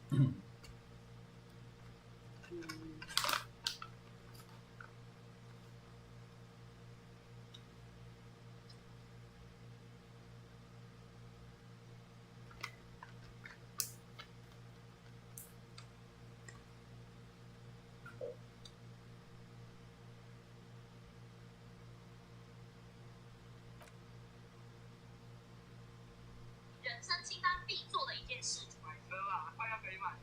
人生清单必做的一件事。买车啊，快要可以买了。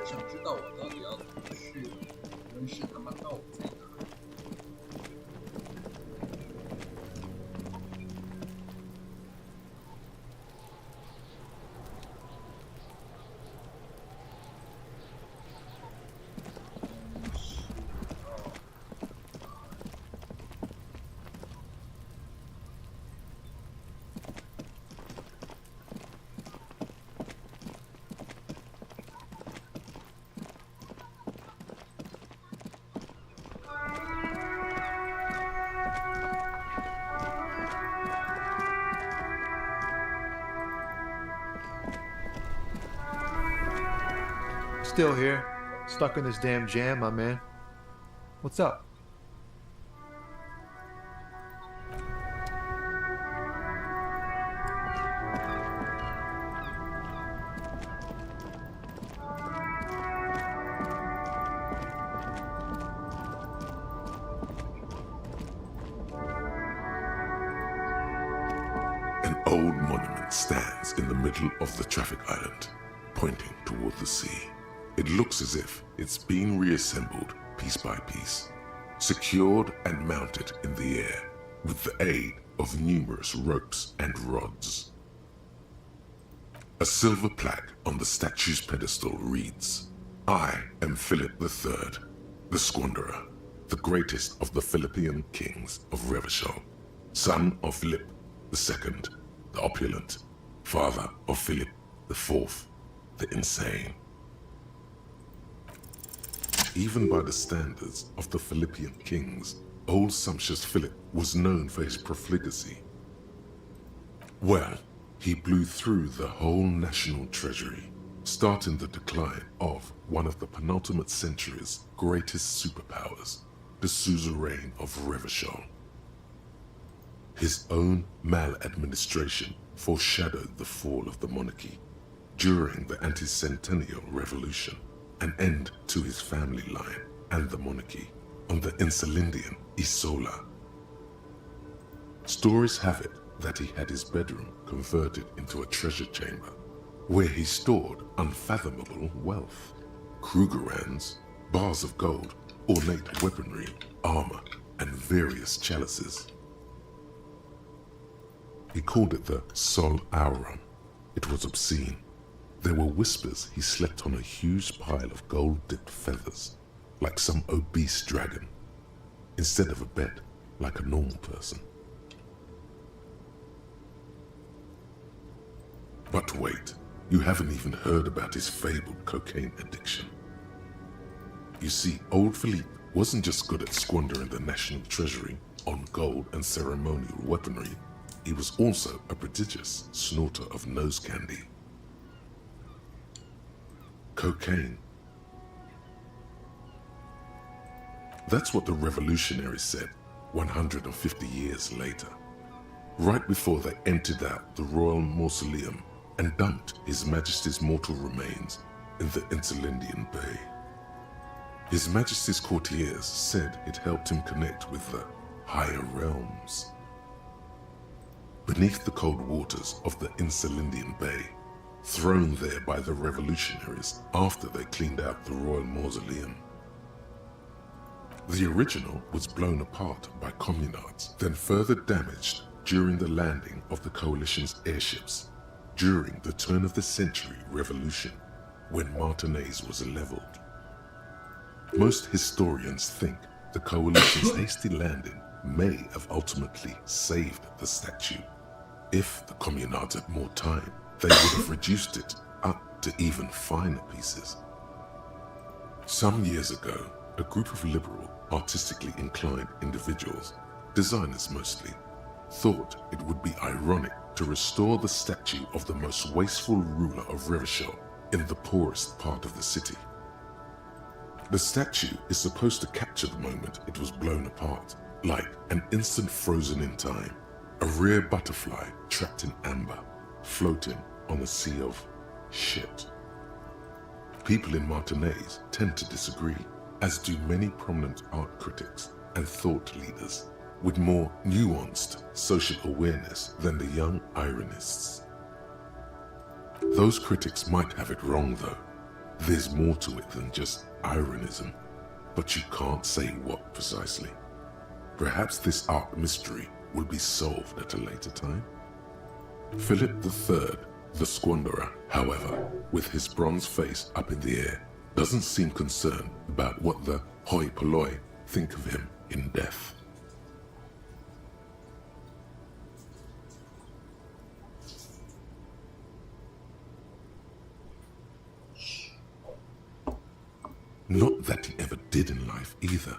想知道我到底要怎么去认识他们到底在哪里。Still here, stuck in this damn jam, my man. What's up? An old monument stands in the middle of the traffic island, pointing toward the sea. It looks as if it's been reassembled piece by piece, secured and mounted in the air with the aid of numerous ropes and rods. A silver plaque on the statue's pedestal reads, "I am Philip III, the Squanderer, the greatest of the Philippine kings of Revachol, son of Philip II, the opulent, father of Philip IV, the insane." Even by the standards of the Philippian kings, old sumptuous Philip was known for his profligacy. Well, he blew through the whole national treasury, starting the decline of one of the penultimate century's greatest superpowers, the suzerain of Revachol. His own maladministration foreshadowed the fall of the monarchy during the anti-centennial revolution, an end to his family line and the monarchy on the Insulindian Isola. Stories have it that he had his bedroom converted into a treasure chamber where he stored unfathomable wealth, Krugerrands, bars of gold, ornate weaponry, armor, and various chalices. He called it the Sol Aurum. It was obscene. There were whispers he slept on a huge pile of gold-dipped feathers, like some obese dragon, instead of a bed like a normal person. But wait, you haven't even heard about his fabled cocaine addiction. You see, old Philippe wasn't just good at squandering the national treasury on gold and ceremonial weaponry, he was also a prodigious snorter of nose candy. That's what the revolutionaries said 150 years later, right before they emptied out the royal mausoleum and dumped His Majesty's mortal remains in the Interlindian Bay. His Majesty's courtiers said it helped him connect with the higher realms. Beneath the cold waters of the Interlindian Bay, thrown there by the revolutionaries after they cleaned out the royal mausoleum. The original was blown apart by communards, then further damaged during the landing of the coalition's airships during the turn-of-the-century revolution when Martinez was leveled. Most historians think the coalition's hasty landing may have ultimately saved the statue. If the communards had more time, they would have reduced it up to even finer pieces. Some years ago, a group of liberal, artistically inclined individuals, designers mostly, thought it would be ironic to restore the statue of the most wasteful ruler of Revachol in the poorest part of the city. The statue is supposed to capture the moment it was blown apart, like an instant frozen in time, a rare butterfly trapped in amber, floating on a sea of shit. People in Martinez tend to disagree, as do many prominent art critics and thought leaders with more nuanced social awareness than the young ironists. Those critics might have it wrong though. There's more to it than just ironism, but you can't say what precisely. Perhaps this art mystery will be solved at a later time. Philip III, the squanderer, however, with his bronze face up in the air, doesn't seem concerned about what the hoi polloi think of him in death. Not that he ever did in life either.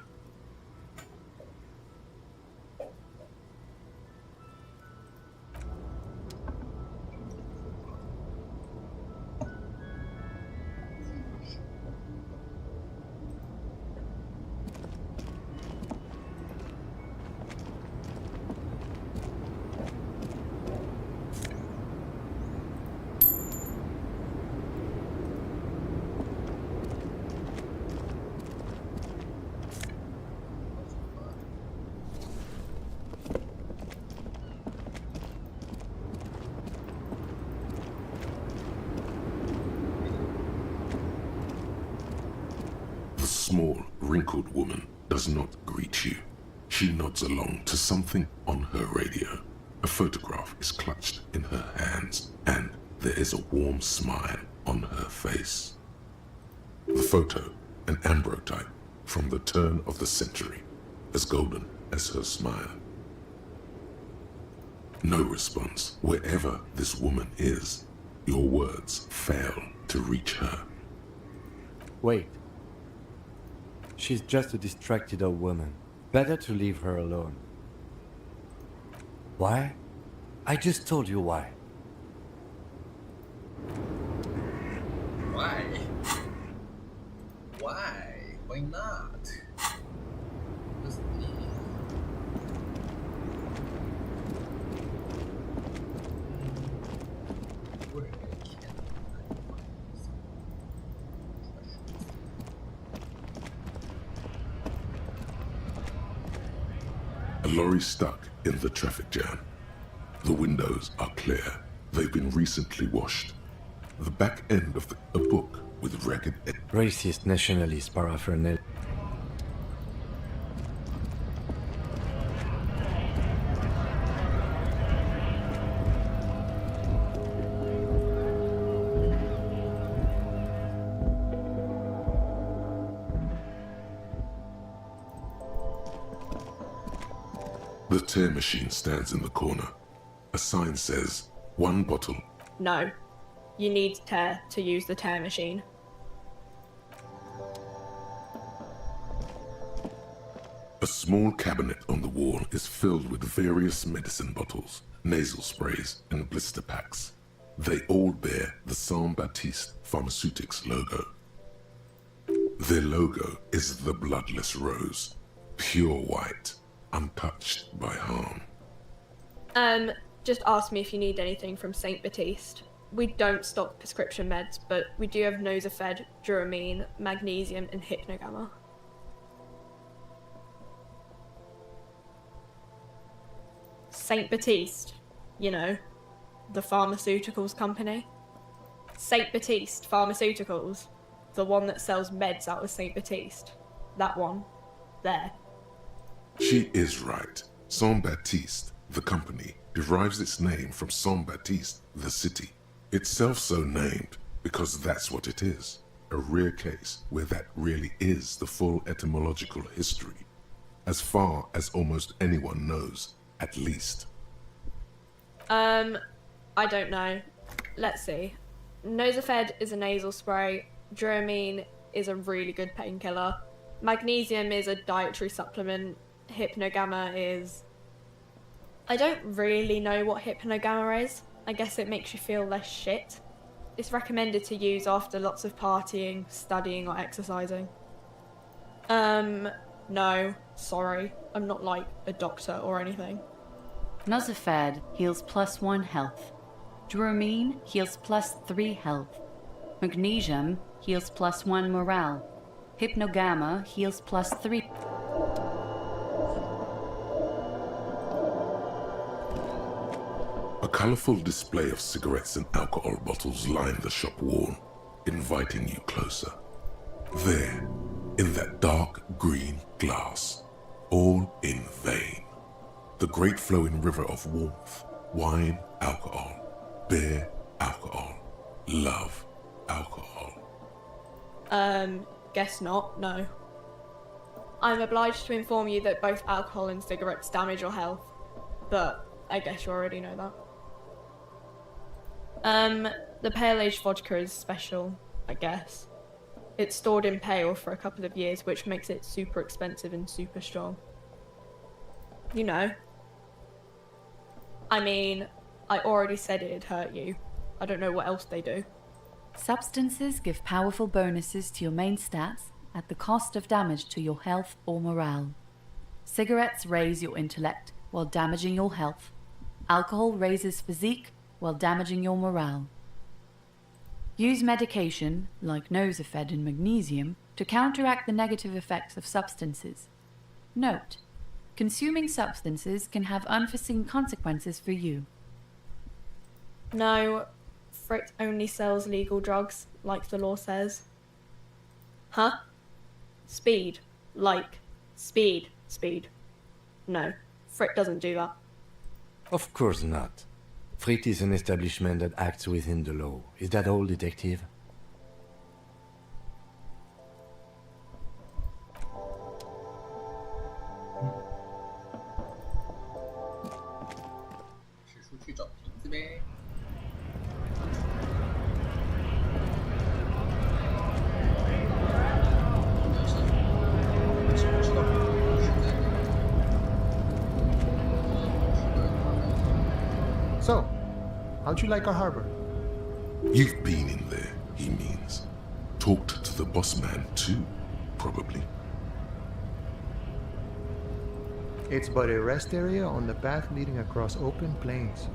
The small, wrinkled woman does not greet you. She nods along to something on her radio. A photograph is clutched in her hands, and there is a warm smile on her face. The photo, an ambrotype from the turn of the century, as golden as her smile. No response. Wherever this woman is, your words fail to reach her. Wait. She's just a distracted old woman. Better to leave her alone. Why? I just told you why. Why? Why? Why not? Just where can I find this? A lorry stuck in the traffic jam. The windows are clear. They've been recently washed. The back end of a book with ragged Racist nationalist paraphernalia. The tear machine stands in the corner. A sign says, 1 bottle. No. You need tear to use the tear machine. A small cabinet on the wall is filled with various medicine bottles, nasal sprays, and blister packs. They all bear the Saint Baptiste Pharmaceutics logo. Their logo is the bloodless rose, Pure white, untouched by harm. Just ask me if you need anything from St. Baptiste. We don't stock prescription meds, but we do have Nosafed, Duramine, Magnesium, and Hypnogamma. St. Baptiste, you know, the pharmaceuticals company. St. Baptiste Pharmaceuticals, the one that sells meds out of St. Baptiste. That one. There. She is right. Saint Baptiste, the company, derives its name from Saint Baptiste, the city. Itself so named because that's what it is. A rare case where that really is the full etymological history. As far as almost anyone knows, at least. I don't know. Let's see. Nosafed is a nasal spray. Duramine is a really good painkiller. Magnesium is a dietary supplement. Hypnogamma is... I don't really know what Hypnogamma is. I guess it makes you feel less shit. It's recommended to use after lots of partying, studying, or exercising. No, sorry. I'm not like a doctor or anything. Nosafed heals +1 health. Duramine heals +3 health. Magnesium heals +1 morale. Hypnogamma heals +3. A colorful display of cigarettes and alcohol bottles line the shop wall, inviting you closer. There, in that dark green glass, all in vain. The great flowing river of warmth, wine, alcohol, beer, alcohol, love, alcohol. Guess not, no. I'm obliged to inform you that both alcohol and cigarettes damage your health, but I guess you already know that. The pale aged vodka is special, I guess. It's stored in pale for a couple of years, which makes it super expensive and super strong. You know. I mean, I already said it'd hurt you. I don't know what else they do. Substances give powerful bonuses to your main stats at the cost of damage to your health or morale. Cigarettes raise your intellect while damaging your health. Alcohol raises physique while damaging your morale. Use medication, like Nosafed and Magnesium, to counteract the negative effects of substances. Note: consuming substances can have unforeseen consequences for you. No, Frick only sells legal drugs, like the law says. Huh? Speed. Like, speed. No, Frick doesn't do that. Of course not. Frit is an establishment that acts within the law. Is that all, detective? So, how'd you like our harbor? You've been in there, he means. Talked to the boss man too, probably. It's but a rest area on the path leading across open plains.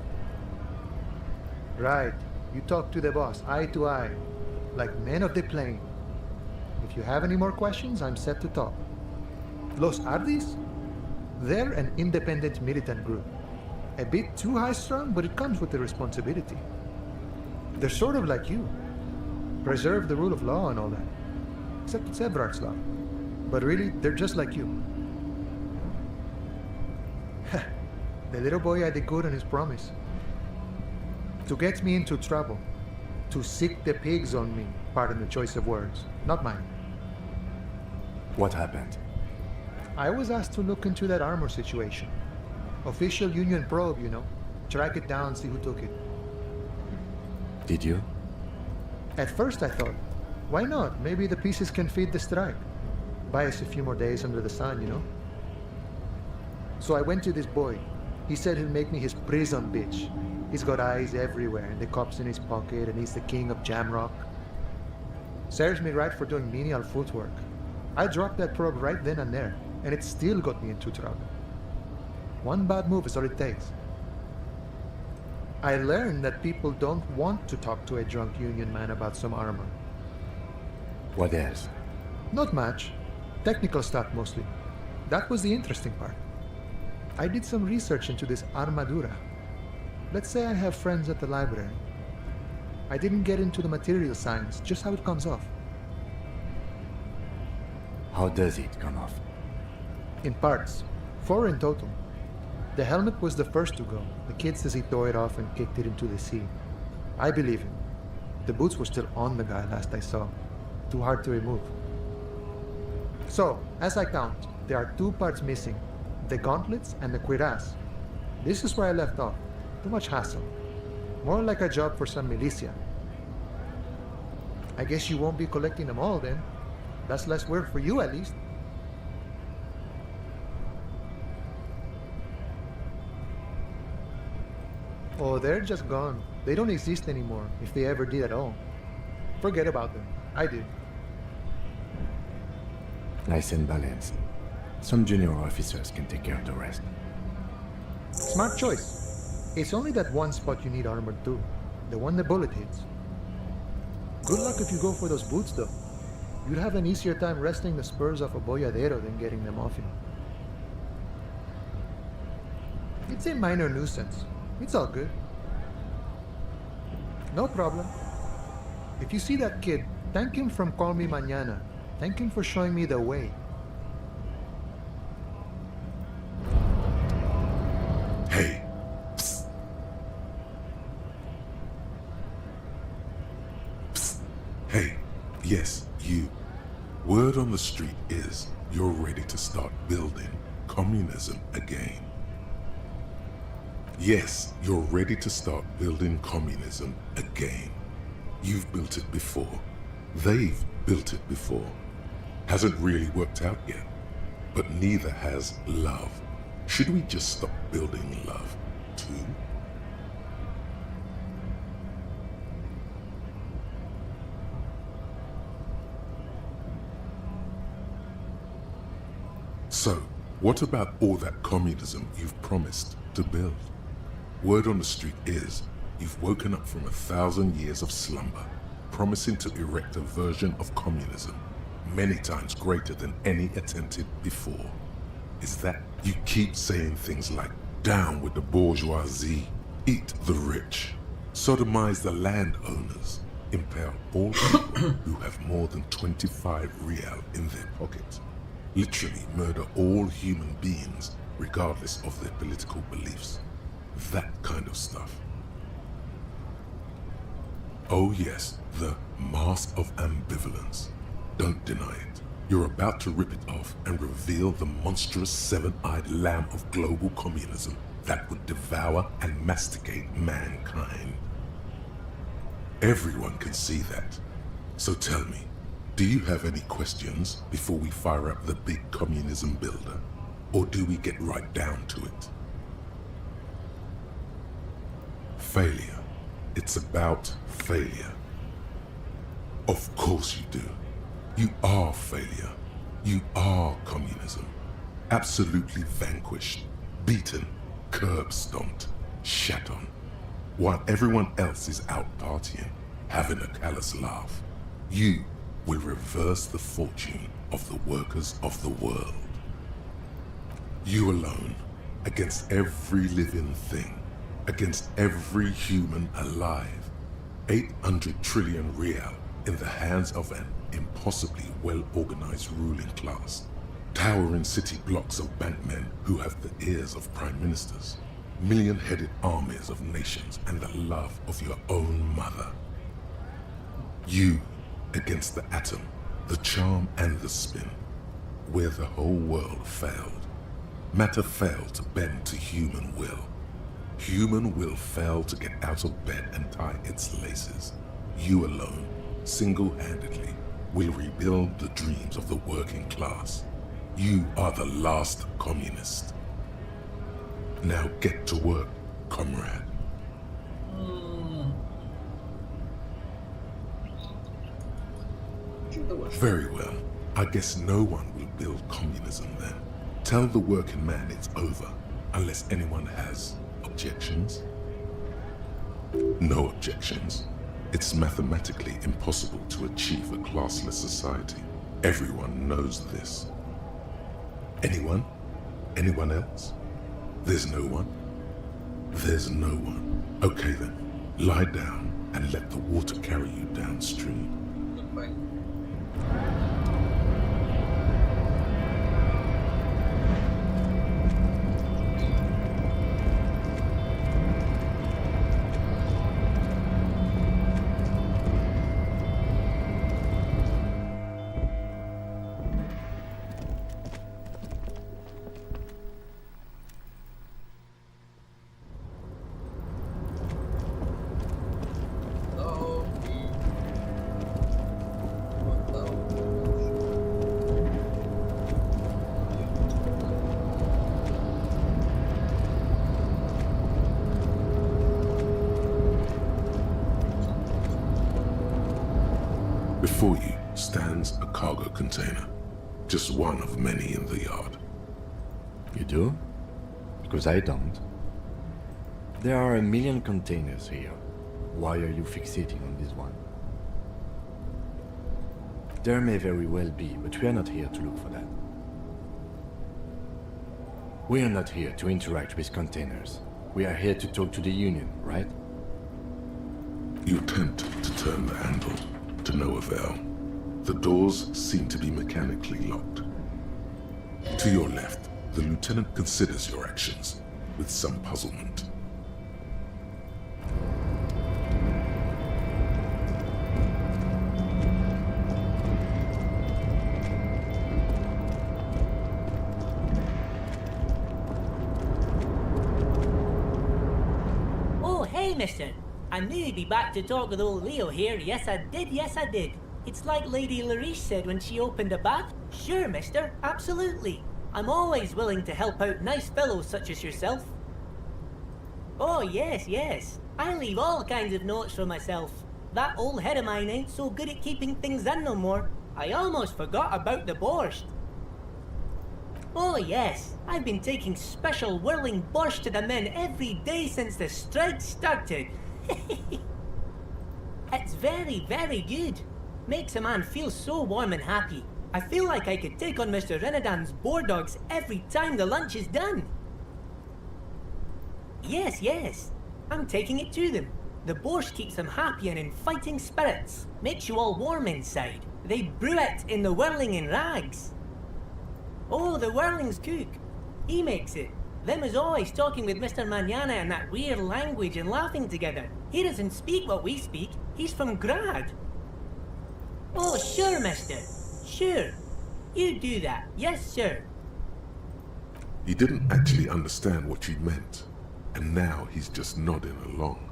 Right, you talk to the boss, eye to eye, like men of the plain. If you have any more questions, I'm set to talk. Los Ardis? They're an independent militant group. A bit too high-strung, but it comes with the responsibility. They're sort of like you. Preserve the rule of law and all that. Except it's Ebrard's law. But really, they're just like you. The little boy had it good on his promise. To get me into trouble. To sick the pigs on me. Pardon the choice of words. Not mine. What happened? I was asked to look into that armor situation. Official Union probe, you know. Track it down, see who took it. Did you? At first I thought, why not? Maybe the pieces can feed the strike. Buy us a few more days under the sun, you know? So I went to this boy. He said he'll make me his prison bitch. He's got eyes everywhere, and the cop's in his pocket, and he's the king of Jamrock. Serves me right for doing menial footwork. I dropped that probe right then and there, and it still got me into trouble. One bad move is all it takes. I learned that people don't want to talk to a drunk union man about some armor. What else? Not much. Technical stuff mostly. That was the interesting part. I did some research into this armadura. Let's say I have friends at the library. I didn't get into the material science, just how it comes off. How does it come off? In parts. 4 in total. The helmet was the first to go. The kid says he tore it off and kicked it into the sea. I believe him. The boots were still on the guy last I saw. Too hard to remove. So, as I count, there are 2 parts missing. The gauntlets and the cuirass. This is where I left off. Too much hassle. More like a job for some militia. I guess you won't be collecting them all then. That's less work for you at least. Oh, they're just gone. They don't exist anymore, if they ever did at all. Forget about them. I did. Nice and balanced. Some junior officers can take care of the rest. Smart choice. It's only that one spot you need armored too. The one the bullet hits. Good luck if you go for those boots though. You'd have an easier time wresting the spurs off a boyadero than getting them off him. It's a minor nuisance. It's all good. No problem. If you see that kid, thank him from Call Me Mañana. Thank him for showing me the way. Hey. Psst. Psst. Hey. Yes, you. Word on the street is you're ready to start building communism again. Yes, you're ready to start building communism again. You've built it before. They've built it before. Hasn't really worked out yet. But neither has love. Should we just stop building love, too? So, what about all that communism you've promised to build? Word on the street is you've woken up from 1,000 years of slumber, promising to erect a version of communism many times greater than any attempted before. Is that you keep saying things like, down with the bourgeoisie, eat the rich, sodomize the landowners, impale all people who have more than 25 real in their pockets, literally murder all human beings regardless of their political beliefs. That kind of stuff. Oh yes, the mask of ambivalence. Don't deny it. You're about to rip it off and reveal the monstrous 7-eyed lamb of global communism that would devour and masticate mankind. Everyone can see that. So tell me, do you have any questions before we fire up the big communism builder? Or do we get right down to it? Failure. It's about failure. Of course you do. You are failure. You are communism. Absolutely vanquished, beaten, curb-stomped, shat on. While everyone else is out partying, having a callous laugh, you will reverse the fortune of the workers of the world. You alone, against every living thing, against every human alive, 800 trillion real in the hands of an impossibly well-organized ruling class, towering city blocks of bankmen who have the ears of prime ministers, million-headed armies of nations and the love of your own mother. You against the atom, the charm and the spin, where the whole world failed. Matter failed to bend to human will. Human will failed to get out of bed and tie its laces. You alone, single-handedly, will rebuild the dreams of the working class. You are the last communist. Now get to work, comrade. Very well. I guess no one will build communism then. Tell the working man it's over, unless anyone has objections. No objections. It's mathematically impossible to achieve a classless society. Everyone knows this. Anyone? Anyone else? There's no one? There's no one. Okay then, lie down and let the water carry you downstream. Goodbye. Before you stands a cargo container, just one of many in the yard. You do? Because I don't. There are 1 million containers here. Why are you fixating on this one? There may very well be, but we are not here to look for that. We are not here to interact with containers. We are here to talk to the Union, right? You attempt to turn the handle, to no avail. The doors seem to be mechanically locked. To your left, the lieutenant considers your actions with some puzzlement. Oh, hey, mister. I knew you'd be back to talk with old Leo here. Yes, I did. It's like Lady Lariche said when she opened a bath. Sure, mister, absolutely. I'm always willing to help out nice fellows such as yourself. Oh, yes. I leave all kinds of notes for myself. That old head of mine ain't so good at keeping things in no more. I almost forgot about the borscht. Oh, yes. I've been taking special whirling borscht to the men every day since the strike started. It's very, very good. Makes a man feel so warm and happy. I feel like I could take on Mr. Renadan's boar dogs every time the lunch is done. Yes. I'm taking it to them. The borscht keeps them happy and in fighting spirits. Makes you all warm inside. They brew it in the whirling in rags. Oh, the whirling's cook. He makes it. Them is always talking with Mr. Manana in that weird language and laughing together. He doesn't speak what we speak. He's from Grad. Oh, sure, mister. Sure. You do that. Yes, sir. He didn't actually understand what you meant, and now he's just nodding along.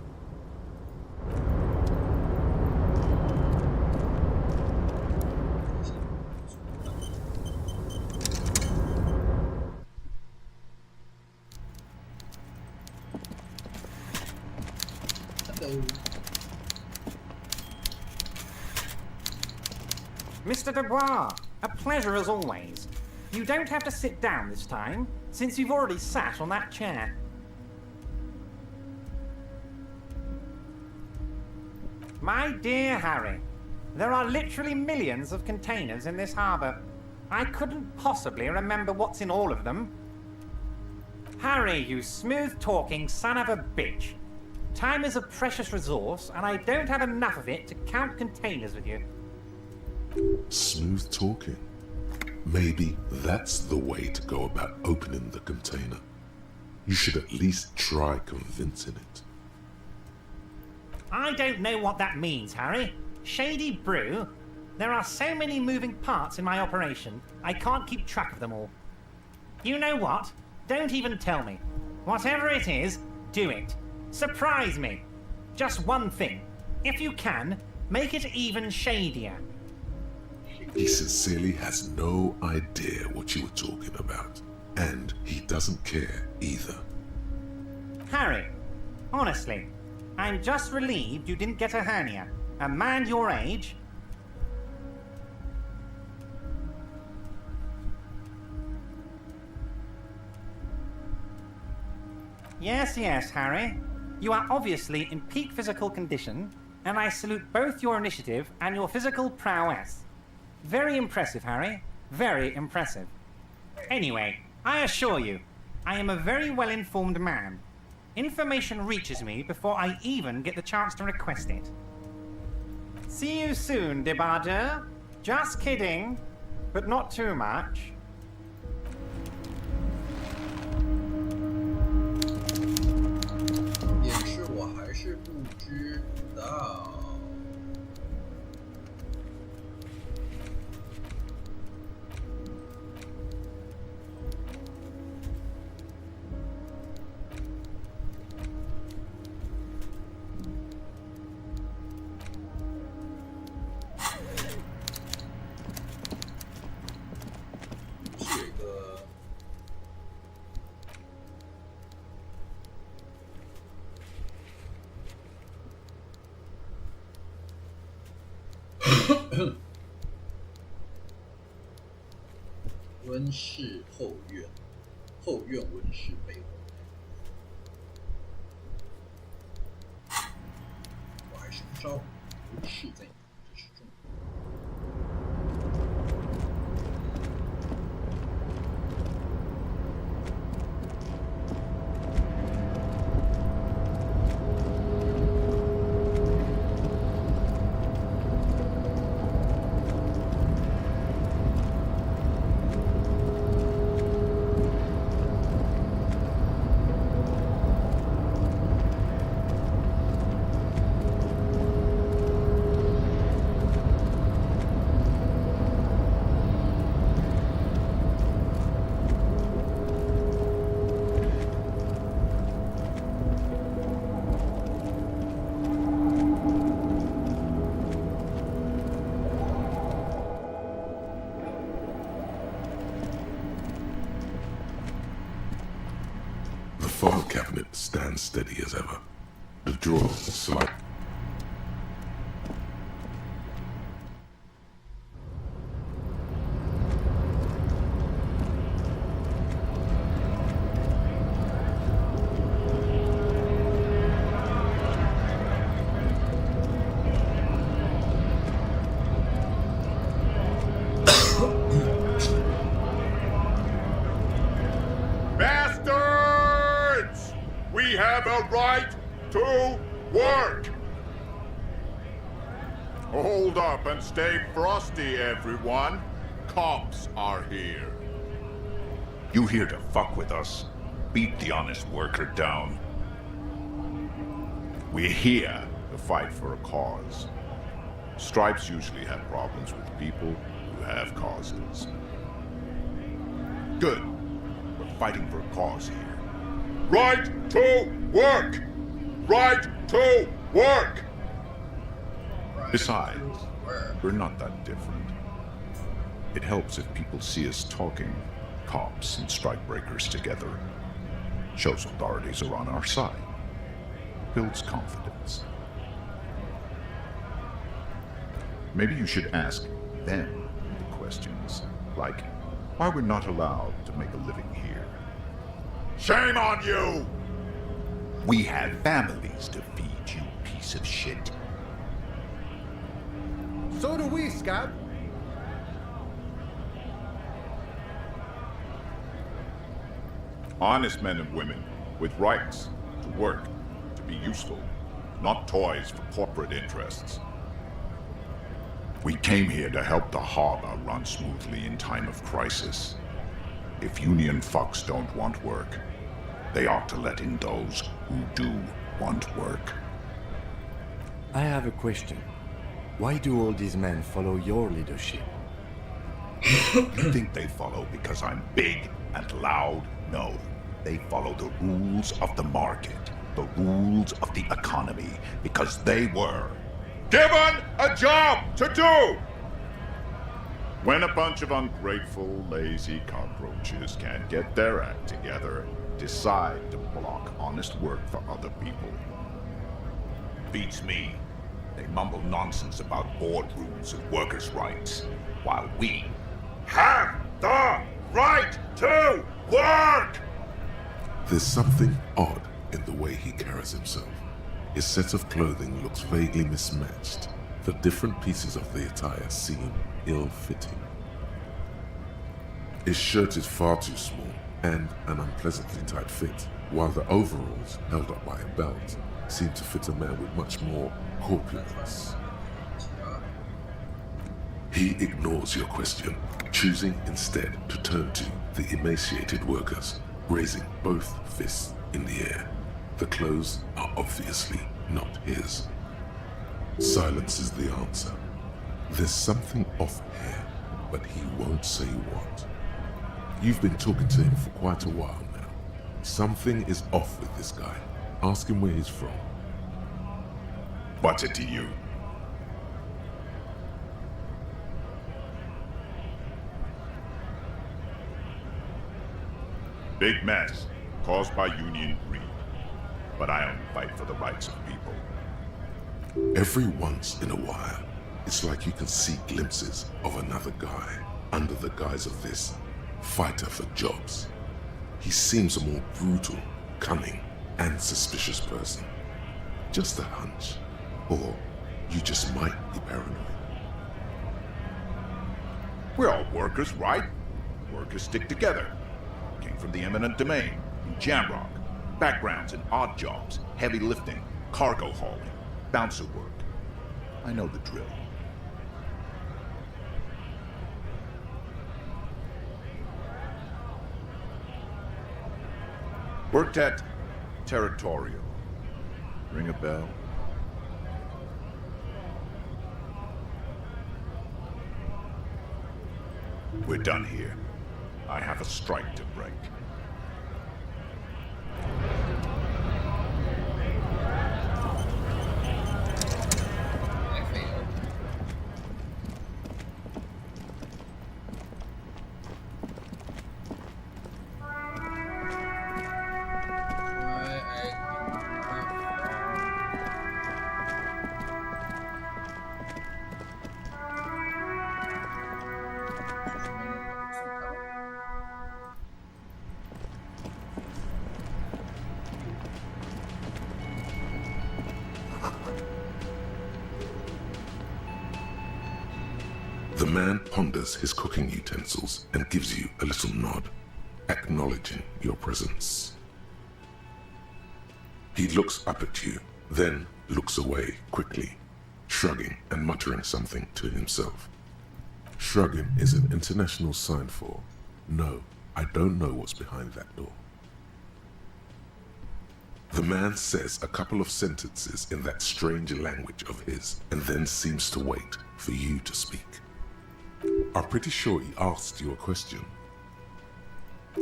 Hello. Mr. Dubois, a pleasure as always. You don't have to sit down this time, since you've already sat on that chair. My dear Harry, there are literally millions of containers in this harbour. I couldn't possibly remember what's in all of them. Harry, you smooth-talking son of a bitch. Time is a precious resource, and I don't have enough of it to count containers with you. Smooth talking. Maybe that's the way to go about opening the container. You should at least try convincing it. I don't know what that means, Harry. Shady brew? There are so many moving parts in my operation, I can't keep track of them all. You know what? Don't even tell me. Whatever it is, do it. Surprise me. Just one thing. If you can, make it even shadier. He sincerely has no idea what you were talking about, and he doesn't care either. Harry, honestly, I'm just relieved you didn't get a hernia. A man your age... Yes, yes, Harry. You are obviously in peak physical condition, and I salute both your initiative and your physical prowess. Very impressive, Harry. Very impressive. Anyway, I assure you, I am a very well-informed man. Information reaches me before I even get the chance to request it. See you soon, debardeur. Just kidding, but not too much. 也是我还是不知道。是一个。温室后院，后院温室背后，我还是不知道温室在哪，这是重点。The file cabinet stands steady as ever. The drawer slide. Bastards! We have a right to work! Hold up and stay frosty, everyone. Cops are here. You here to fuck with us? Beat the honest worker down. We're here to fight for a cause. Stripes usually have problems with people who have causes. Good. We're fighting for a cause here. Right to work! Right to work! Besides, we're not that different. It helps if people see us talking, cops and strikebreakers together. Shows authorities are on our side. Builds confidence. Maybe you should ask them the questions, like why we're not allowed to make a living here. Shame on you! We have families to feed, you piece of shit. So do we, Scab. Honest men and women with rights to work, to be useful, not toys for corporate interests. We came here to help the harbor run smoothly in time of crisis. If union fucks don't want work, they ought to let in those who do want work. I have a question. Why do all these men follow your leadership? You think they follow because I'm big and loud? No. They follow the rules of the market, the rules of the economy, because they were given a job to do! When a bunch of ungrateful, lazy cockroaches can't get their act together, decide to block honest work for other people. Beats me. They mumble nonsense about boardrooms and workers' rights, while we have the right to work! There's something odd in the way he carries himself. His set of clothing looks vaguely mismatched. The different pieces of the attire seem ill-fitting. His shirt is far too small and an unpleasantly tight fit, while the overalls, held up by a belt, seem to fit a man with much more corpulence. He ignores your question, choosing instead to turn to the emaciated workers, raising both fists in the air. The clothes are obviously not his. Silence is the answer. There's something off here, but he won't say what. You've been talking to him for quite a while now. Something is off with this guy. Ask him where he's from. What's it to you? Big mess caused by union greed. But I only fight for the rights of people. Every once in a while, it's like you can see glimpses of another guy under the guise of this fighter for jobs. He seems a more brutal, cunning, and suspicious person. Just a hunch. Or you just might be paranoid. We're all workers, right? Workers stick together. Came from the eminent domain, in Jamrock. Backgrounds in odd jobs, heavy lifting, cargo hauling, bouncer work. I know the drill. Worked at Territorial. Ring a bell? We're done here. I have a strike to break. The man ponders his cooking utensils and gives you a little nod, acknowledging your presence. He looks up at you, then looks away quickly, shrugging and muttering something to himself. Shrugging is an international sign for, no, I don't know what's behind that door. The man says a couple of sentences in that strange language of his and then seems to wait for you to speak. I'm pretty sure he asked you a question.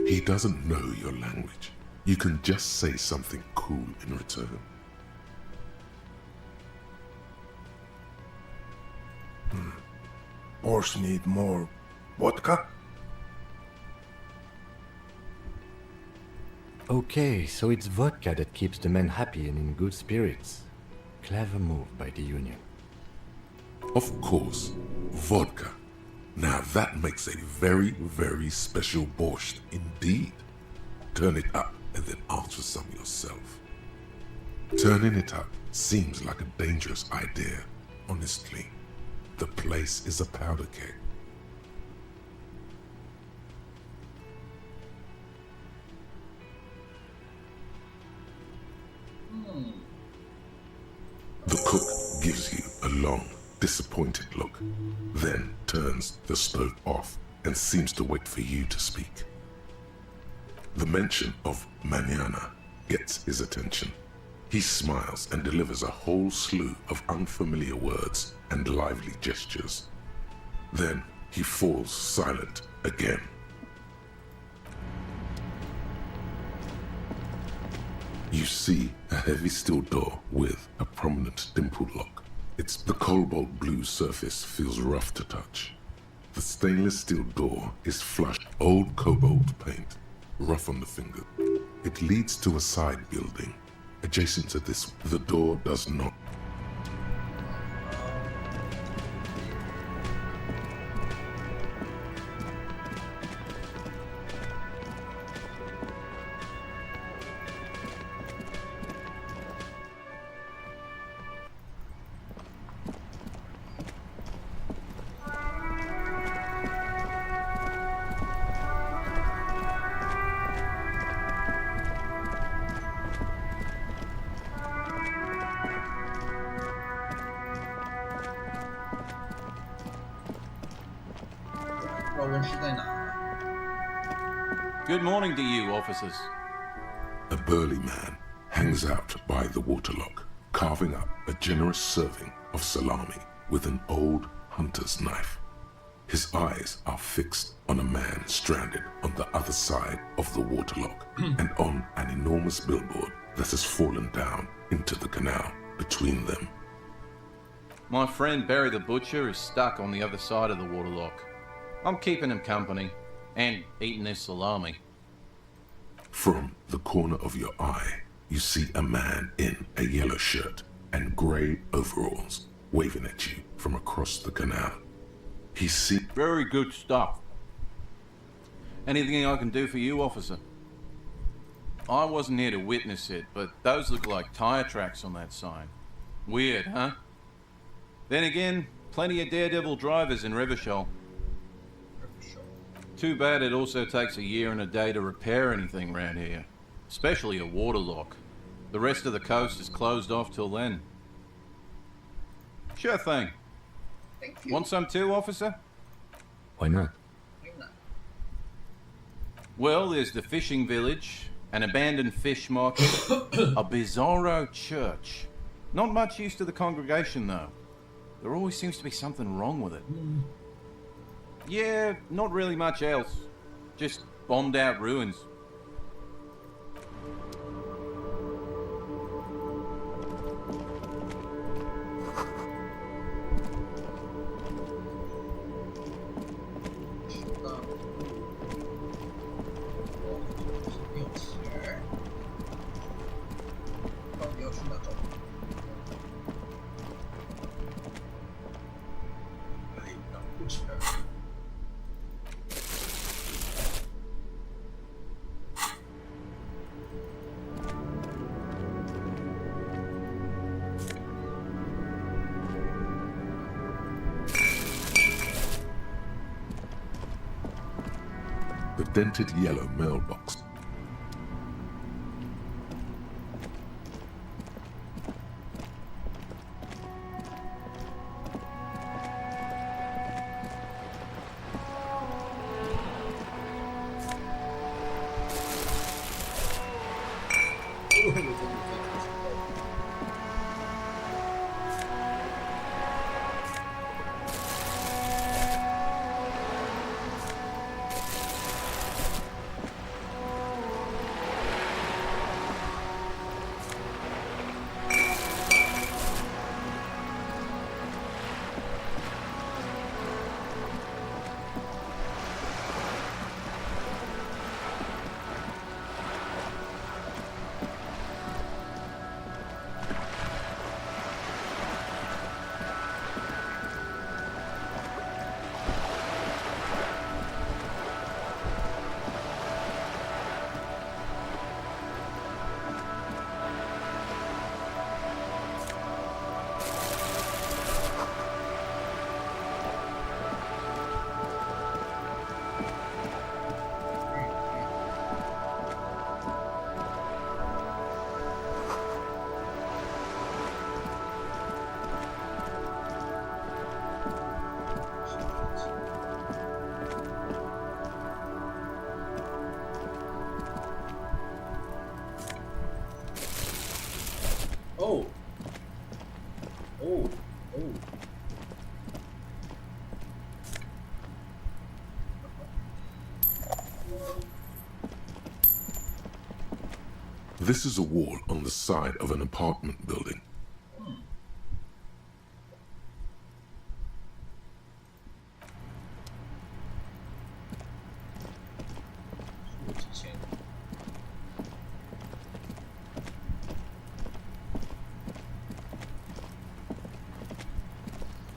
He doesn't know your language. You can just say something cool in return. Boss need more vodka? Okay, so it's vodka that keeps the men happy and in good spirits. Clever move by the Union. Of course, vodka. Now that makes a very, very special borscht indeed. Turn it up and then ask for some yourself. Turning it up seems like a dangerous idea, honestly. The place is a powder keg. The cook gives you a long, disappointed look, then turns the stove off and seems to wait for you to speak. The mention of mañana gets his attention. He smiles and delivers a whole slew of unfamiliar words and lively gestures. Then he falls silent again. You see a heavy steel door with a prominent dimple lock. The cobalt blue surface feels rough to touch. The stainless steel door is flushed old cobalt paint, rough on the finger. It leads to a side building. Adjacent to this, the door does not. 道温室在哪。Good morning to you, officers. A burly man hangs out by the waterlock, carving up a generous serving of salami with an old hunter's knife. His eyes are fixed on a man stranded on the other side of the waterlock and on an enormous billboard that has fallen down into the canal between them. My friend Barry the Butcher is stuck on the other side of the waterlock. I'm keeping him company and eating his salami. From the corner of your eye, you see a man in a yellow shirt and grey overalls waving at you from across the canal. He sees very good stuff. Anything I can do for you, officer? I wasn't here to witness it, but those look like tire tracks on that sign. Weird, huh? Then again, plenty of daredevil drivers in Rivershoal. Too bad it also takes a year and a day to repair anything around here. Especially a waterlock. The rest of the coast is closed off till then. Sure thing. Want some too, officer? Why not? Well, there's the fishing village, an abandoned fish market, a bizarro church. Not much use to the congregation, though. There always seems to be something wrong with it. Yeah, not really much else. Just bombed out ruins. the dented yellow mailbox. This is a wall on the side of an apartment building.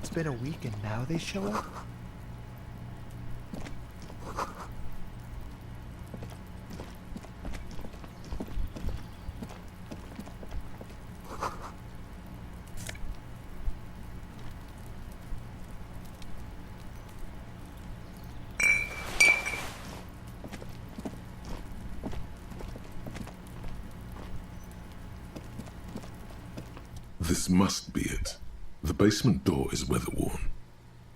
It's been a week and now they show up? This must be it. The basement door is weather-worn.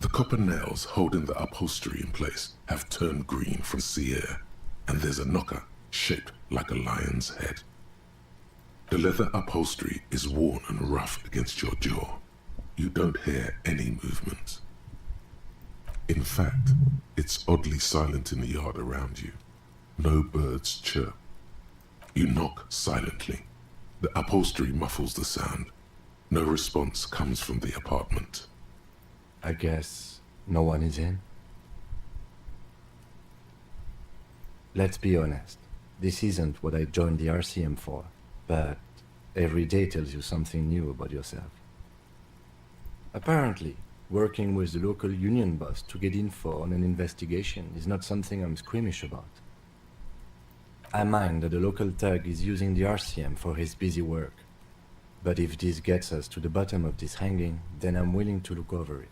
The copper nails holding the upholstery in place have turned green from sea air, and there's a knocker shaped like a lion's head. The leather upholstery is worn and rough against your jaw. You don't hear any movement. In fact, it's oddly silent in the yard around you. No birds chirp. You knock silently. The upholstery muffles the sound. No response comes from the apartment. I guess no one is in. Let's be honest. This isn't what I joined the RCM for, but every day tells you something new about yourself. Apparently, working with the local union boss to get info on an investigation is not something I'm squeamish about. I mind that the local thug is using the RCM for his busy work, but if this gets us to the bottom of this hanging, then I'm willing to look over it.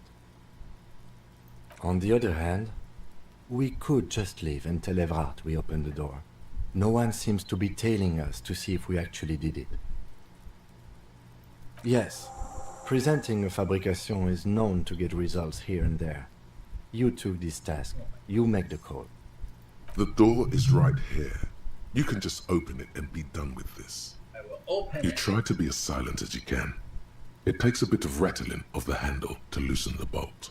On the other hand, we could just leave and tell Evrard we opened the door. No one seems to be tailing us to see if we actually did it. Yes, presenting a fabrication is known to get results here and there. You took this task. You make the call. The door is right here. You can just open it and be done with this. I will open You it. try to be as silent as you can. It takes a bit of rattling of the handle to loosen the bolt.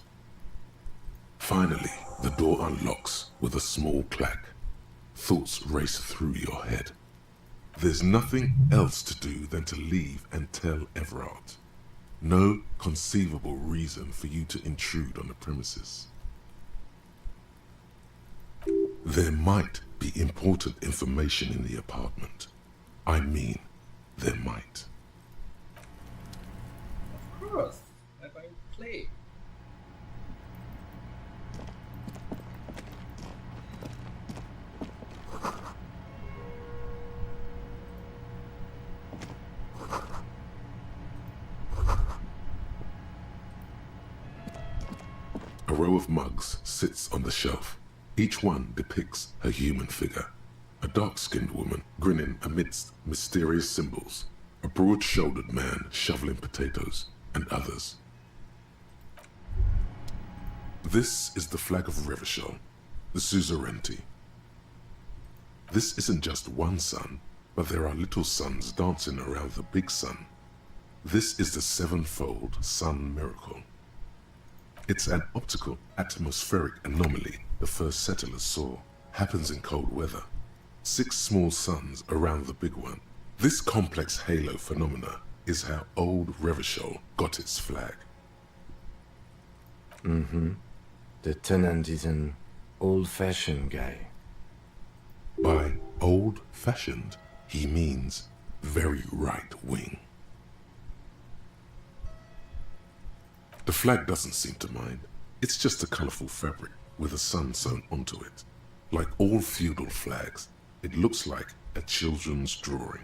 Finally, the door unlocks with a small clack. Thoughts race through your head. There's nothing else to do than to leave and tell Evrard. No conceivable reason for you to intrude on the premises. There might be important information in the apartment. I mean, there might. Of course, I'm going to play. A row of mugs sits on the shelf. Each one depicts a human figure. A dark-skinned woman grinning amidst mysterious symbols. A broad-shouldered man shoveling potatoes, and others. This is the flag of Revachol, the suzerainty. This isn't just one sun, but there are little suns dancing around the big sun. This is the sevenfold sun miracle. It's an optical atmospheric anomaly the first settlers saw. Happens in cold weather. 6 small suns around the big one. This complex halo phenomena is how old Revachol got its flag. The tenant is an old-fashioned guy. By old-fashioned, he means very right-wing. The flag doesn't seem to mind. It's just a colorful fabric with a sun sewn onto it. Like all feudal flags, it looks like a children's drawing.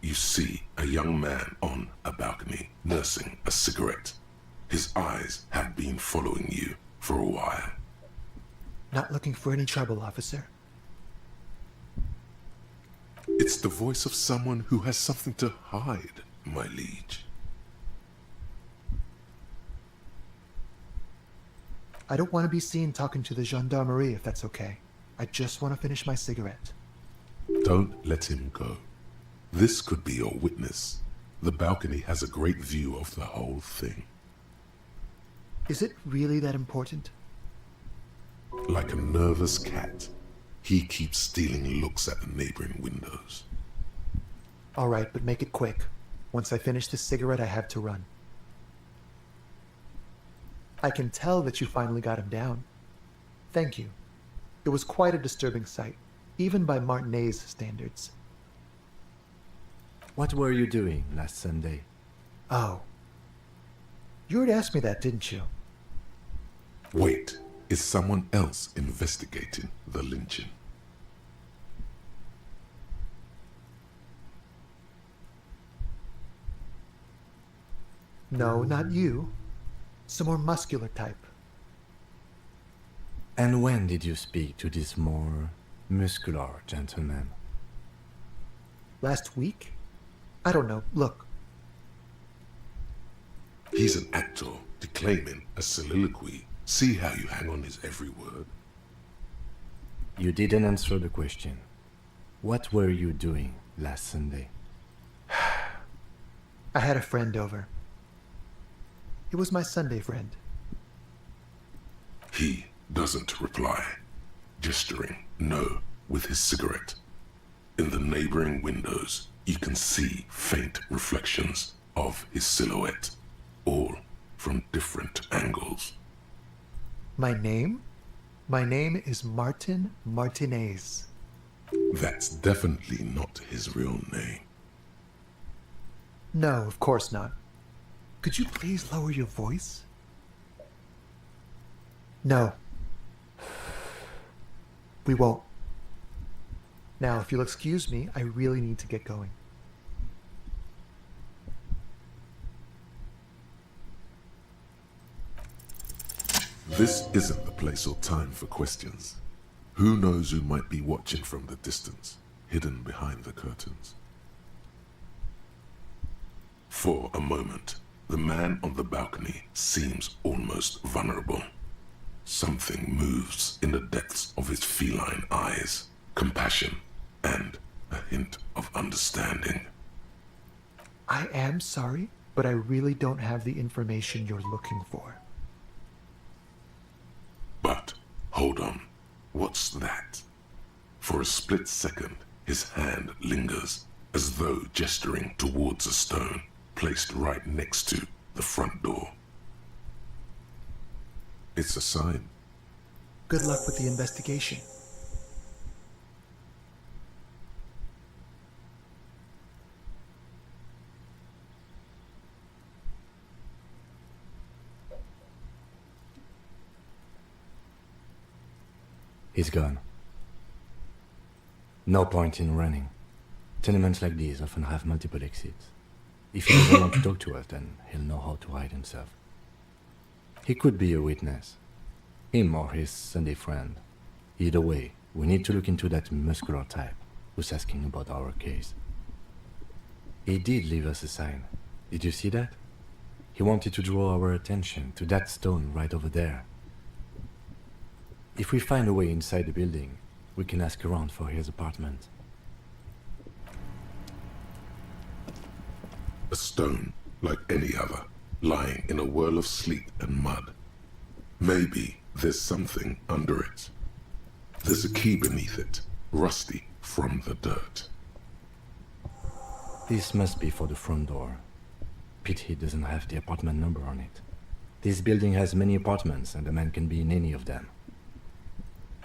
You see a young man on a balcony nursing a cigarette. His eyes have been following you for a while. Not looking for any trouble, officer. It's the voice of someone who has something to hide, my liege. I don't want to be seen talking to the gendarmerie if that's okay. I just want to finish my cigarette. Don't let him go. This could be your witness. The balcony has a great view of the whole thing. Is it really that important? Like a nervous cat, he keeps stealing looks at the neighboring windows. All right, but make it quick. Once I finish this cigarette, I have to run. I can tell that you finally got him down. Thank you. It was quite a disturbing sight, even by Martinet's standards. What were you doing last Sunday? Oh, You already asked me that, didn't you? Wait, is someone else investigating the lynching? No, not you. Some more muscular type. And when did you speak to this more muscular gentleman? Last week? I don't know. Look. He's an actor declaiming a soliloquy. See how you hang on his every word? You didn't answer the question. What were you doing last Sunday? I had a friend over. It was my Sunday friend. He doesn't reply, gesturing no with his cigarette. In the neighboring windows, you can see faint reflections of his silhouette, all from different angles. My name? My name is Martin Martinez. That's definitely not his real name. No, of course not. Could you please lower your voice? No. We won't. Now, if you'll excuse me, I really need to get going. This isn't the place or time for questions. Who knows who might be watching from the distance, hidden behind the curtains? For a moment, the man on the balcony seems almost vulnerable. Something moves in the depths of his feline eyes, compassion and a hint of understanding. I am sorry, but I really don't have the information you're looking for. But, hold on, what's that? For a split second, his hand lingers, as though gesturing towards a stone placed right next to the front door. It's a sign. Good luck with the investigation. He's gone. No point in running. Tenements like these often have multiple exits. If he doesn't want to talk to us, then he'll know how to hide himself. He could be a witness. Him or his Sunday friend. Either way, we need to look into that muscular type who's asking about our case. He did leave us a sign. Did you see that? He wanted to draw our attention to that stone right over there. If we find a way inside the building, we can ask around for his apartment. A stone like any other, lying in a whirl of sleet and mud. Maybe there's something under it. There's a key beneath it, rusty from the dirt. This must be for the front door. Pity doesn't have the apartment number on it. This building has many apartments and the man can be in any of them.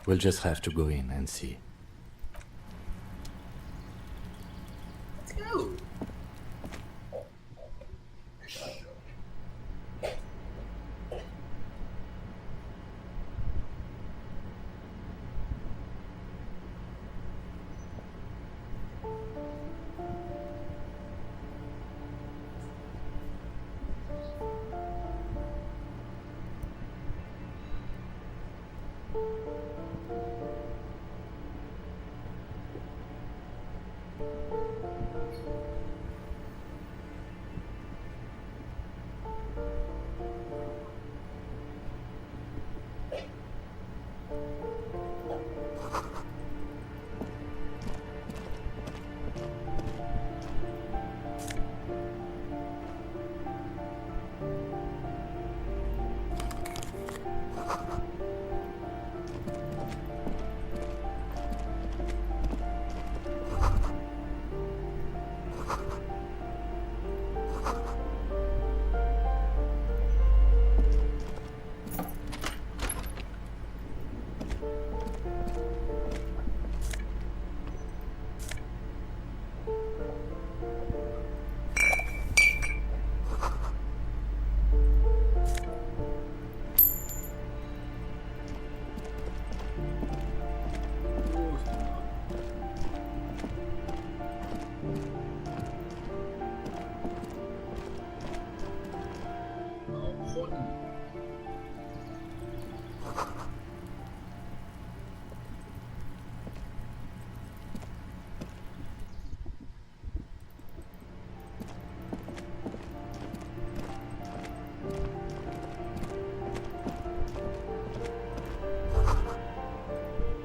We'll just have to go in and see. Let's go.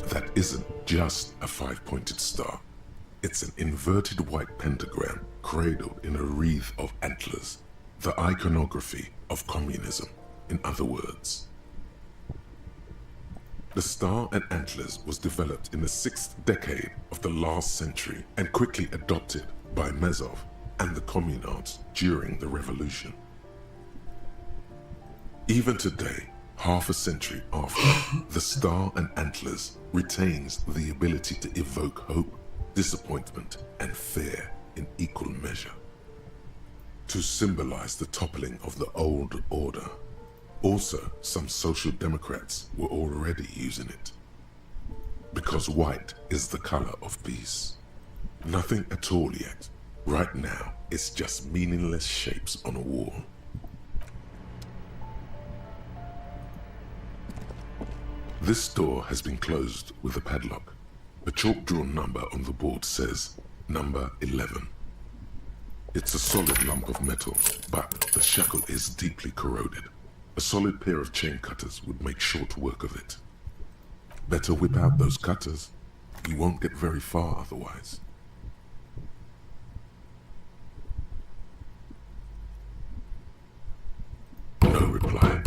That isn't just a five-pointed star. It's an inverted white pentagram cradled in a wreath of antlers, the iconography of communism, in other words. The star and antlers was developed in the 6th decade of the last century and quickly adopted by Mezov and the communards during the revolution. Even today, half a century after, the star and antlers retains the ability to evoke hope, disappointment, and fear in equal measure. To symbolize the toppling of the old order. Also, some social democrats were already using it. Because white is the color of peace. Nothing at all yet. Right now, it's just meaningless shapes on a wall. This door has been closed with a padlock. The chalk-drawn number on the board says number 11. It's a solid lump of metal, but the shackle is deeply corroded. A solid pair of chain cutters would make short work of it. Better whip out those cutters. You won't get very far otherwise. No reply.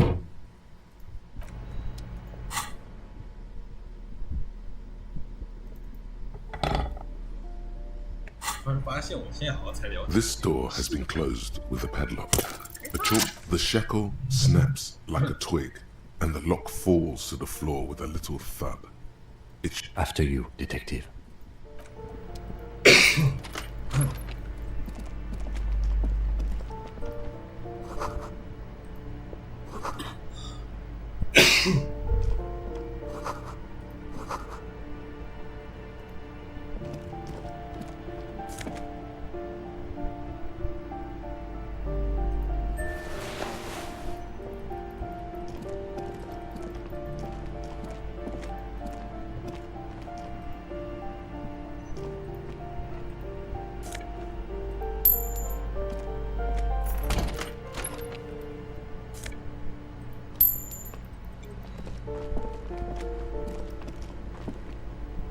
突然发现我现在好像才了解。 This door has been closed with a padlock. The shackle snaps like a twig, and the lock falls to the floor with a little thud. After you, detective.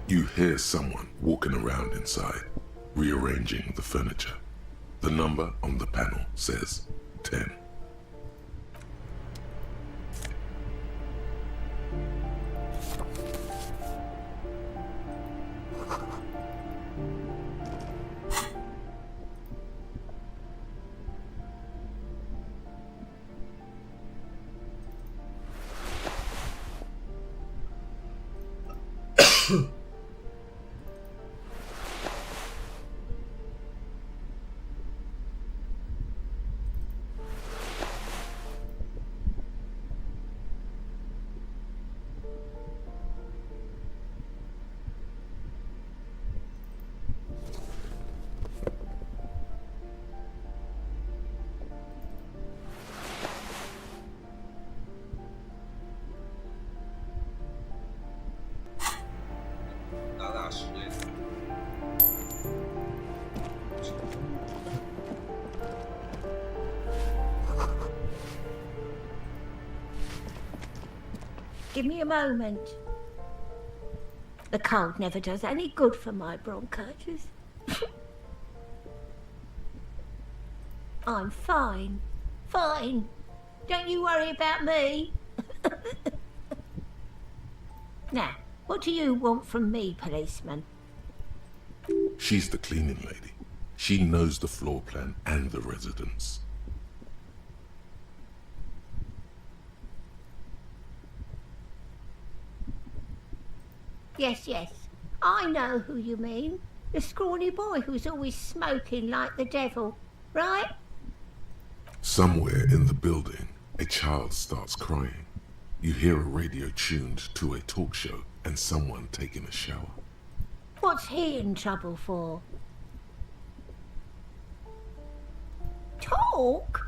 You hear someone walking around inside, rearranging the furniture. The number on the panel says 10. Give me a moment. The cold never does any good for my bronchitis. I'm fine. Fine. Don't you worry about me. Now, what do you want from me, policeman? She's the cleaning lady. She knows the floor plan and the residence. Yes, yes. I know who you mean. The scrawny boy who's always smoking like the devil, right? Somewhere in the building, a child starts crying. You hear a radio tuned to a talk show and someone taking a shower. What's he in trouble for? Talk?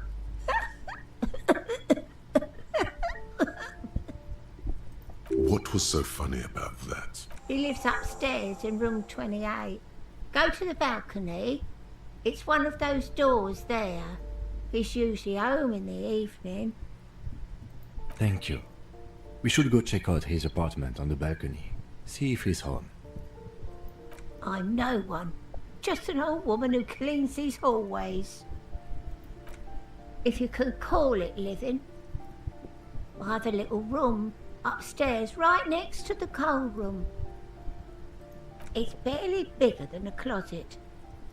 What was so funny about that? He lives upstairs in room 28. Go to the balcony. It's one of those doors there. He's usually home in the evening. Thank you. We should go check out his apartment on the balcony. See if he's home. I'm no one. Just an old woman who cleans these hallways. If you can call it living. I have a little room upstairs right next to the coal room. It's barely bigger than a closet.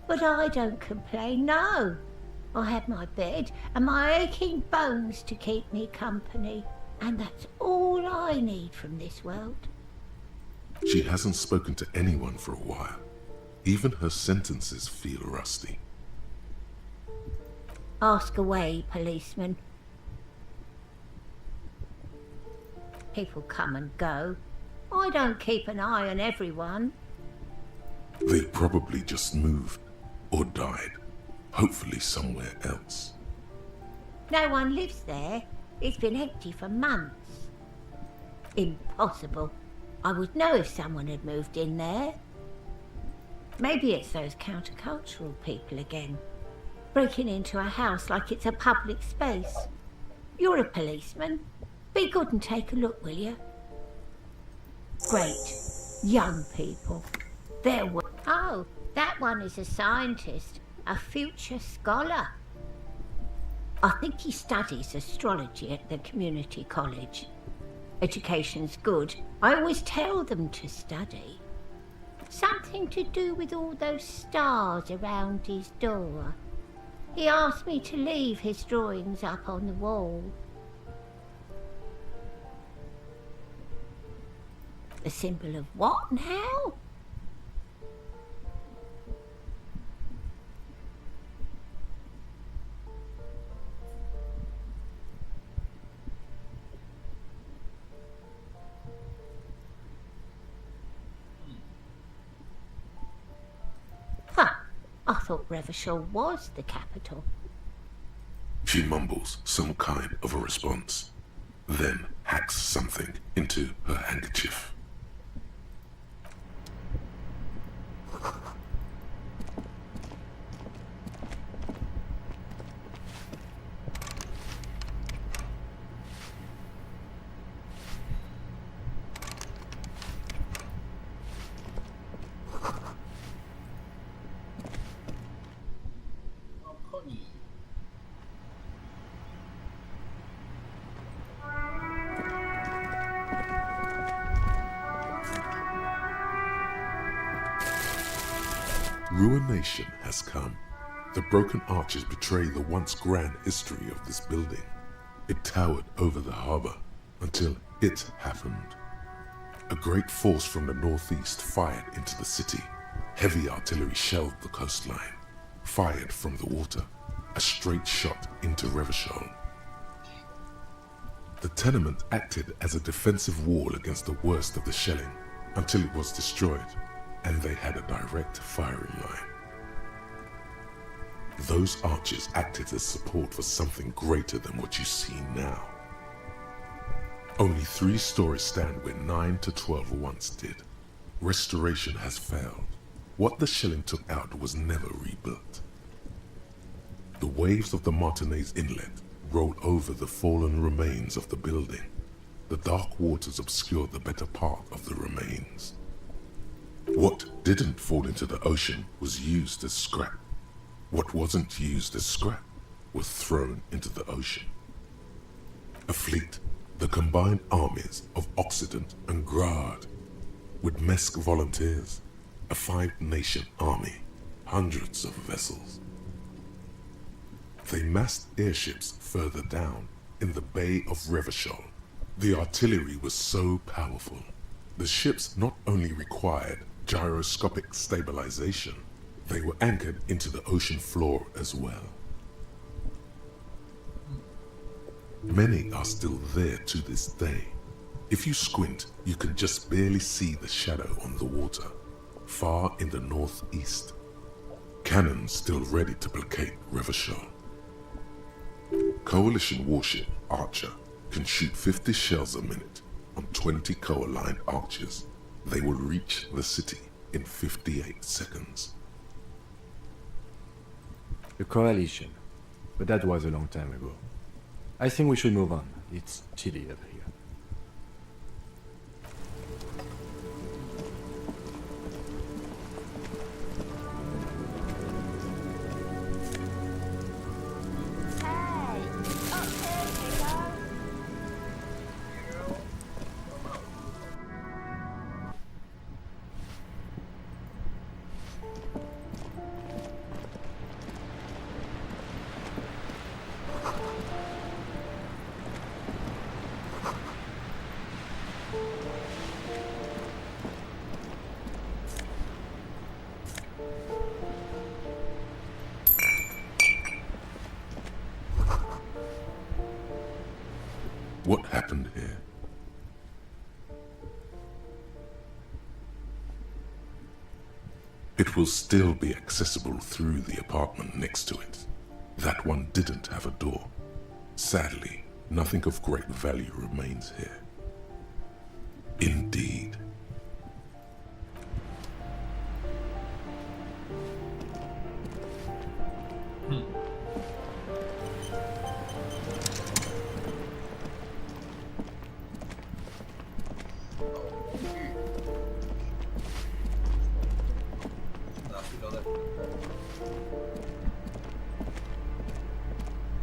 But I don't complain, no. I have my bed and my aching bones to keep me company. And that's all I need from this world. She hasn't spoken to anyone for a while. Even her sentences feel rusty. Ask away, policeman. People come and go. I don't keep an eye on everyone. They probably just moved or died, hopefully somewhere else. No one lives there. It's been empty for months. Impossible. I would know if someone had moved in there. Maybe it's those countercultural people again, breaking into a house like it's a public space. You're a policeman. Be good and take a look, will you? Great. Young people. Oh, that one is a scientist, a future scholar. I think he studies astrology at the community college. Education's good. I always tell them to study. Something to do with all those stars around his door. He asked me to leave his drawings up on the wall. The symbol of what now? I thought Revachol was the capital. She mumbles some kind of a response, then hacks something into her handkerchief. Ruination has come. The broken arches betray the once grand history of this building. It towered over the harbor until it happened. A great force from the northeast fired into the city. Heavy artillery shelled the coastline. Fired from the water, a straight shot into Revachol. The tenement acted as a defensive wall against the worst of the shelling until it was destroyed, and they had a direct firing line. Those arches acted as support for something greater than what you see now. Only 3 stories stand where 9 to 12 once did. Restoration has failed. What the shelling took out was never rebuilt. The waves of the Martinez Inlet roll over the fallen remains of the building. The dark waters obscure the better part of the remains. What didn't fall into the ocean was used as scrap. What wasn't used as scrap was thrown into the ocean. A fleet, the combined armies of Occident and Grad, with Mesk volunteers, a 5-nation army, hundreds of vessels. They massed airships further down in the Bay of Revachol. The artillery was so powerful. The ships not only required gyroscopic stabilization, they were anchored into the ocean floor as well. Many are still there to this day. If you squint, you can just barely see the shadow on the water, far in the northeast. Cannons still ready to placate Revachol. Coalition warship Archer can shoot 50 shells a minute, on 20 coaligned archers, they will reach the city in 58 seconds. The coalition. But that was a long time ago. I think we should move on. It's chilly up here. What happened here? It will still be accessible through the apartment next to it. That one didn't have a door. Sadly, nothing of great value remains here. Indeed.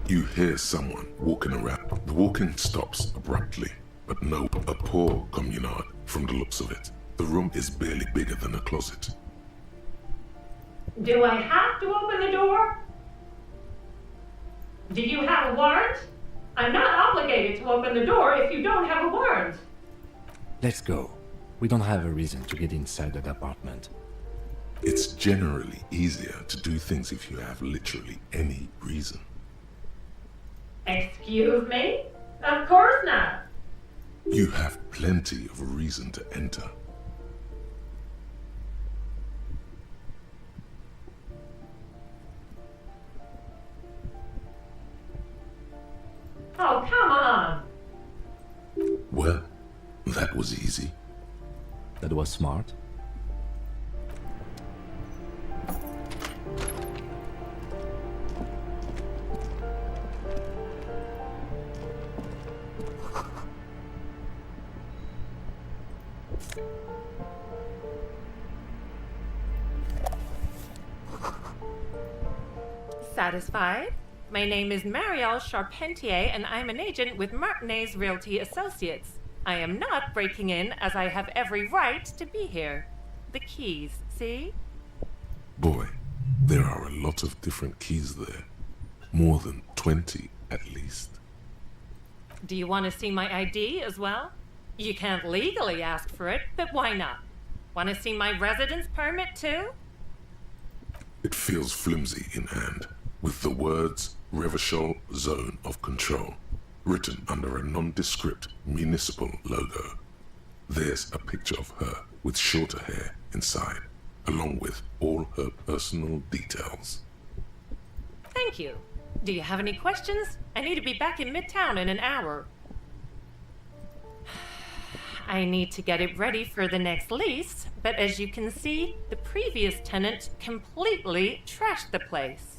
You hear someone walking around. The walking stops abruptly, but no, a poor communard from the looks of it. The room is barely bigger than a closet. Do I have to open the door? Do you have a warrant? I'm not obligated to open the door if you don't have a warrant. Let's go. We don't have a reason to get inside that apartment. It's generally easier to do things if you have literally any reason. Excuse me? Of course not. You have plenty of reason to enter. Oh, come on. Well, that was easy. That was smart. Satisfied? My name is Marielle Charpentier, and I'm an agent with Martinez Realty Associates. I am not breaking in, as I have every right to be here. The keys, see? Boy, there are a lot of different keys there. More than 20, at least. Do you want to see my ID as well? You can't legally ask for it, but why not? Want to see my residence permit too? It feels flimsy in hand, with the words Revachol Zone of Control written under a nondescript municipal logo. There's a picture of her with shorter hair inside, along with all her personal details. Thank you. Do you have any questions? I need to be back in Midtown in an hour. I need to get it ready for the next lease, but as you can see, the previous tenant completely trashed the place.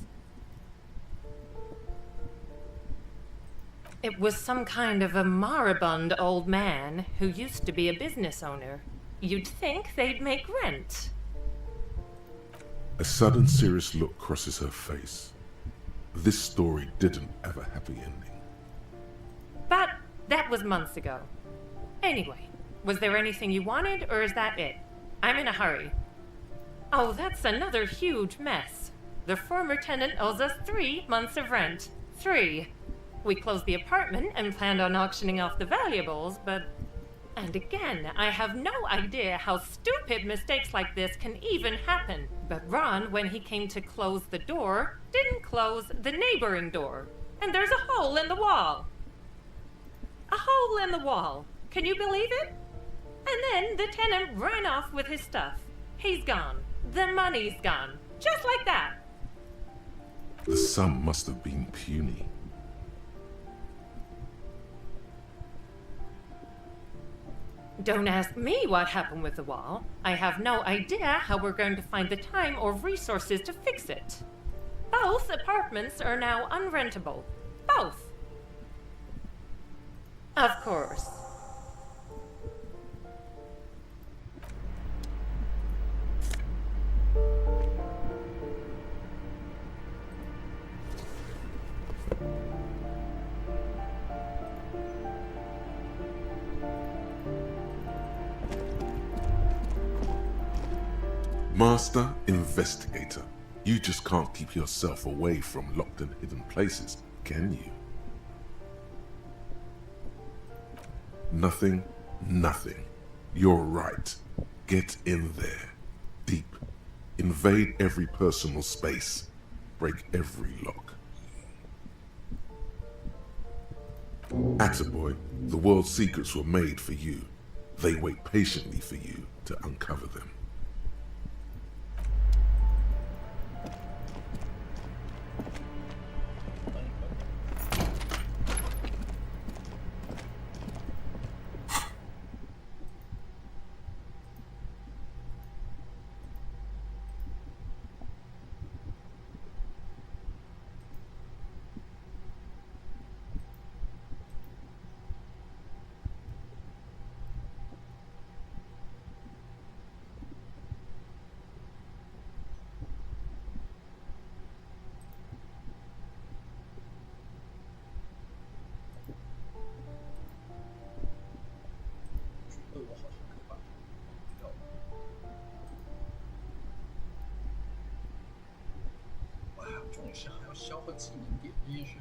It was some kind of a moribund old man who used to be a business owner. You'd think they'd make rent. A sudden serious look crosses her face. This story didn't have a happy ending. But that was months ago. Anyway, was there anything you wanted, or is that it? I'm in a hurry. Oh, that's another huge mess. The former tenant owes us 3 months of rent. 3. We closed the apartment and planned on auctioning off the valuables, but... And again, I have no idea how stupid mistakes like this can even happen. But Ron, when he came to close the door, didn't close the neighboring door. And there's a hole in the wall. A hole in the wall. Can you believe it? And then the tenant ran off with his stuff. He's gone. The money's gone. Just like that. The sum must have been puny. Don't ask me what happened with the wall. I have no idea how we're going to find the time or resources to fix it. Both apartments are now unrentable. Both. Of course. Master Investigator, you just can't keep yourself away from locked and hidden places, can you? Nothing. You're right. Get in there. Deep. Invade every personal space. Break every lock. Attaboy, the world's secrets were made for you. They wait patiently for you to uncover them.重点是还要消耗技能点，这件事。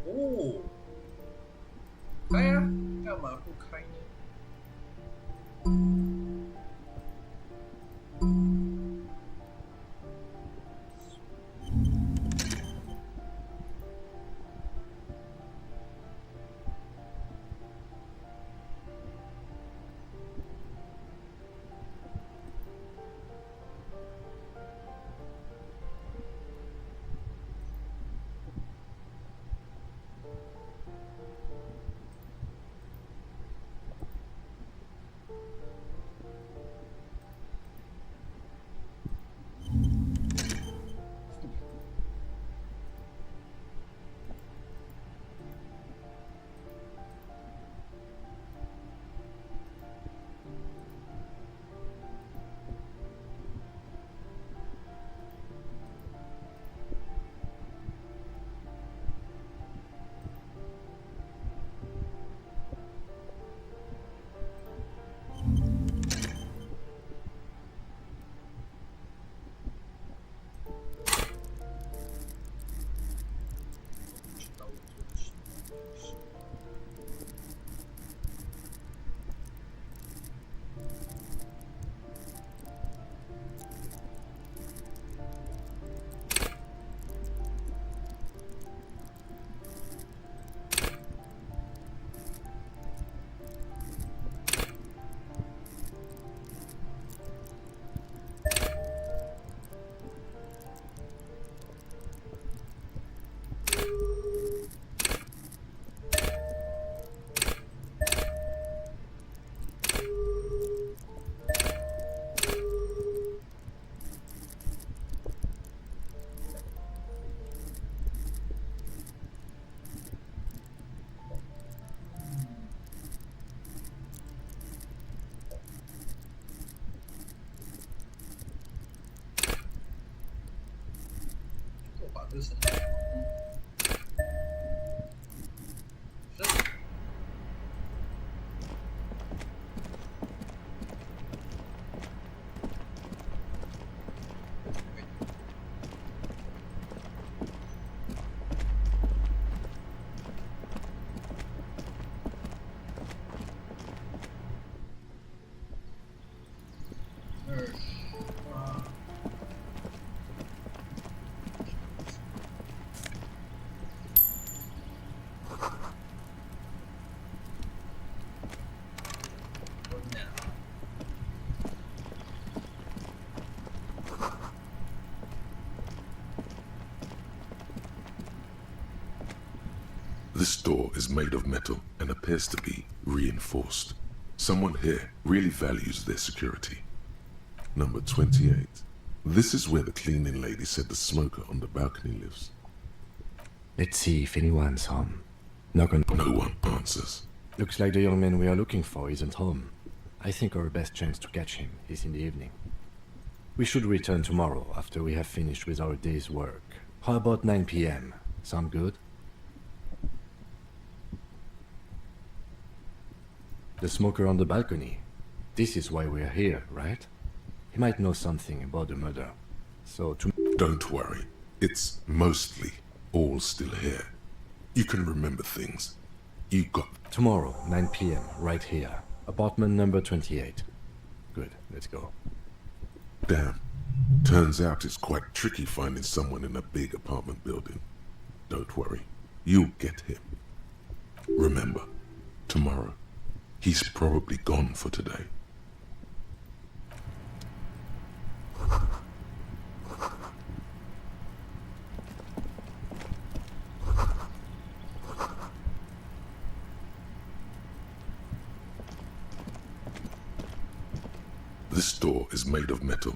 哦，开呀，干嘛不开呢？ This door is made of metal and appears to be reinforced. Someone here really values their security. Number 28. This is where the cleaning lady said the smoker on the balcony lives. Let's see if anyone's home. Knock on. No one answers. Looks like the young man we are looking for isn't home. I think our best chance to catch him is in the evening. We should return tomorrow after we have finished with our day's work. How about 9 p.m.? Sound good? The smoker on the balcony. This is why we're here, right? He might know something about the murder. So Don't worry. It's mostly all still here. You can remember things. You got... Tomorrow, 9 p.m., right here. Apartment number 28. Good, let's go. Damn. Turns out it's quite tricky finding someone in a big apartment building. Don't worry. You'll get him. Remember, tomorrow, he's probably gone for today. This door is made of metal.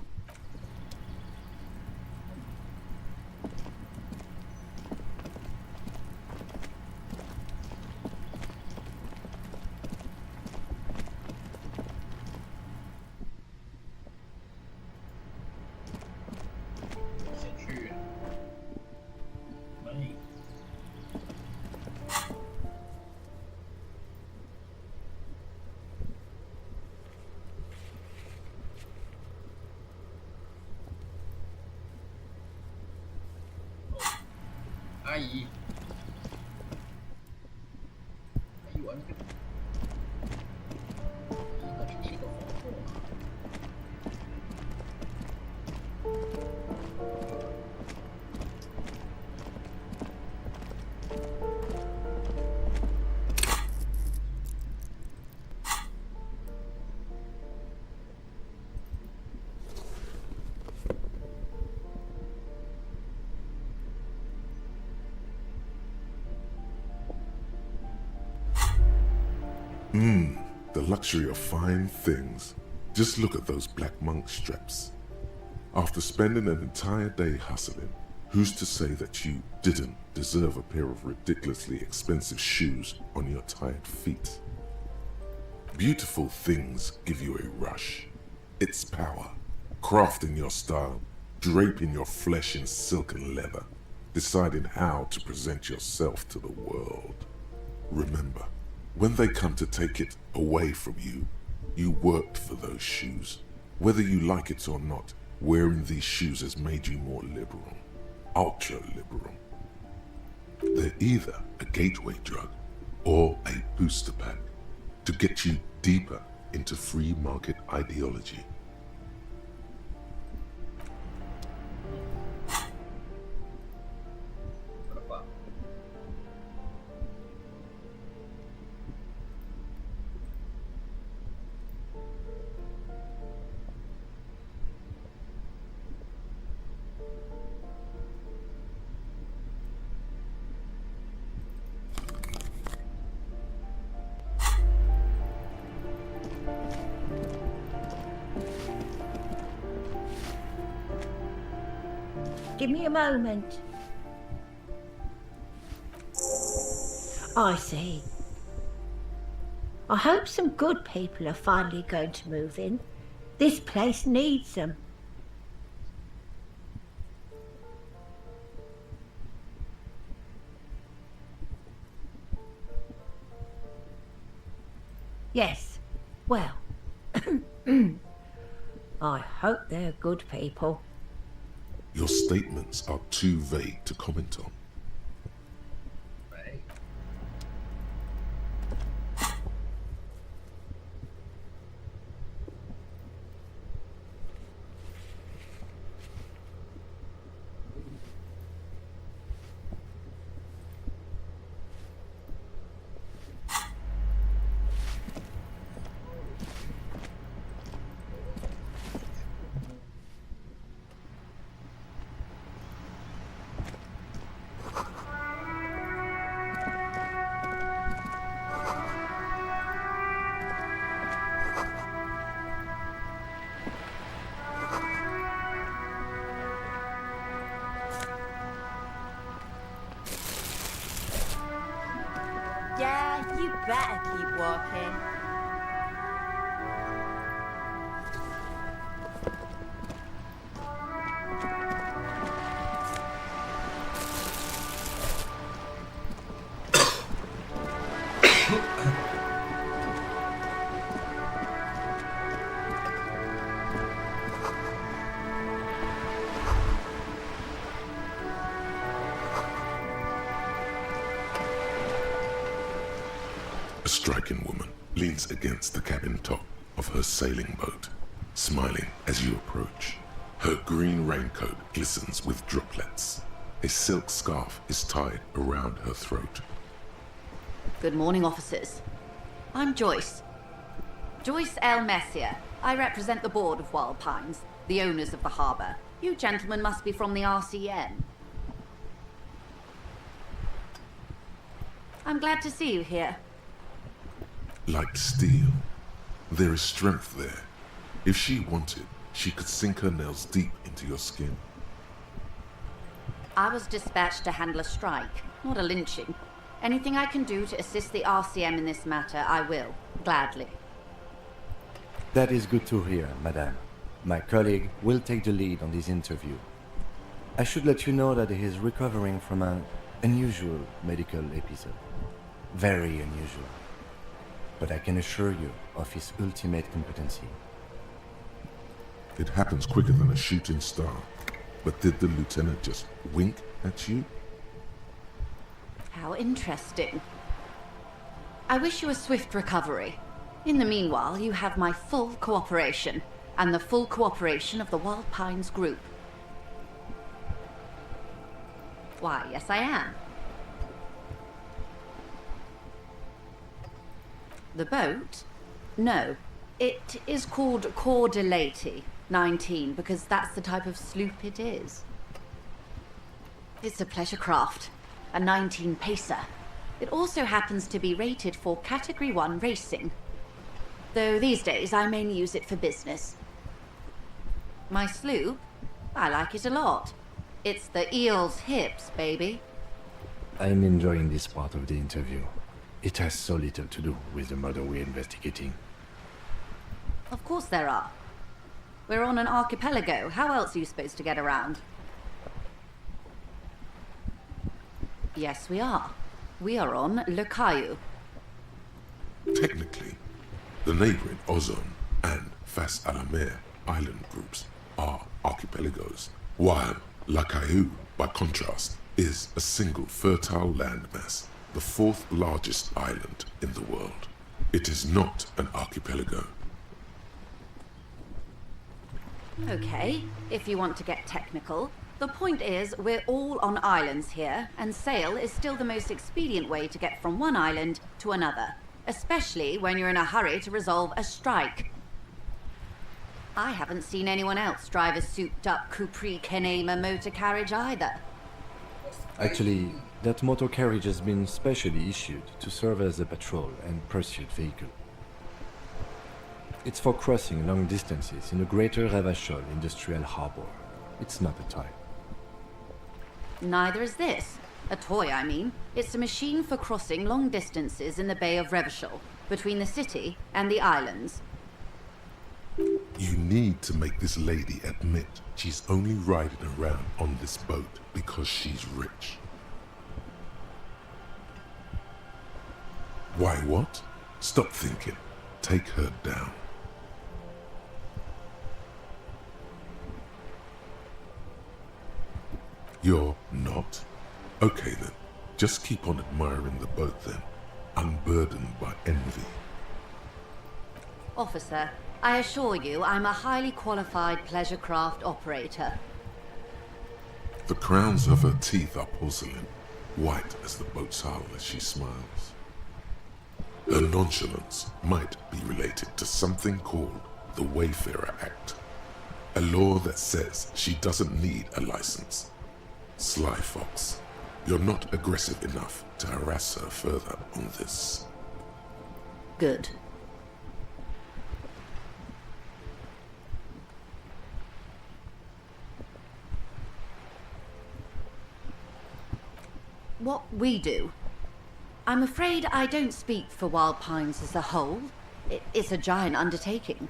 阿姨，阿姨玩这个，那只是个防护。The luxury of fine things. Just look at those black monk straps. After spending an entire day hustling, who's to say that you didn't deserve a pair of ridiculously expensive shoes on your tired feet? Beautiful things give you a rush. It's power. Crafting your style, draping your flesh in silk and leather, deciding how to present yourself to the world. Remember, when they come to take it away from you, you worked for those shoes. Whether you like it or not, wearing these shoes has made you more liberal, ultra-liberal. They're either a gateway drug or a booster pack to get you deeper into free market ideology. Give me a moment. I see. I hope some good people are finally going to move in. This place needs them. Yes, well, I hope they're good people. Your statements are too vague to comment on. better keep walking. A striking woman leans against the cabin top of her sailing boat, smiling as you approach. Her green raincoat glistens with droplets. A silk scarf is tied around her throat. Good morning, officers. I'm Joyce. Joyce L. Messier. I represent the board of Wild Pines, the owners of the harbour. You gentlemen must be from the RCM. I'm glad to see you here. Like steel, there is strength there. If she wanted, she could sink her nails deep into your skin. I was dispatched to handle a strike, not a lynching. Anything I can do to assist the RCM in this matter, I will, gladly. That is good to hear, madame. My colleague will take the lead on this interview. I should let you know that he is recovering from an unusual medical episode. Very unusual. But I can assure you of his ultimate competency. It happens quicker than a shooting star. But did the lieutenant just wink at you? How interesting. I wish you a swift recovery. In the meanwhile, you have my full cooperation, and the full cooperation of the Wild Pines group. Why, yes I am. The boat? No. It is called Cor de Leyte 19 because that's the type of sloop it is. It's a pleasure craft, a 19 pacer. It also happens to be rated for Category 1 racing, though these days I mainly use it for business. My sloop? I like it a lot. It's the eel's hips, baby. I'm enjoying this part of the interview. It has so little to do with the murder we're investigating. Of course there are. We're on an archipelago. How else are you supposed to get around? Yes, we are. We are on Le Caillou. Technically, the neighboring Ozone and Face à la Mer island groups are archipelagos, while La Caillou, by contrast, is a single fertile landmass, the fourth largest island in the world. It is not an archipelago. Okay, if you want to get technical. The point is, we're all on islands here, and sail is still the most expedient way to get from one island to another, especially when you're in a hurry to resolve a strike. I haven't seen anyone else drive a souped-up Capri Kenema motor carriage either. Actually, that motor carriage has been specially issued to serve as a patrol and pursuit vehicle. It's for crossing long distances in the greater Revachol industrial harbor. It's not a toy. Neither is this. A toy, I mean. It's a machine for crossing long distances in the Bay of Revachol, between the city and the islands. You need to make this lady admit she's only riding around on this boat because she's rich. Why what? Stop thinking. Take her down. You're not? Okay then. Just keep on admiring the boat then, unburdened by envy. Officer, I assure you I'm a highly qualified pleasure craft operator. The crowns of her teeth are porcelain, white as the boat's hull as she smiles. Her nonchalance might be related to something called the Wayfarer Act, a law that says she doesn't need a license. Sly fox, you're not aggressive enough to harass her further on this. Good. What we do? I'm afraid I don't speak for Wild Pines as a whole. It's a giant undertaking.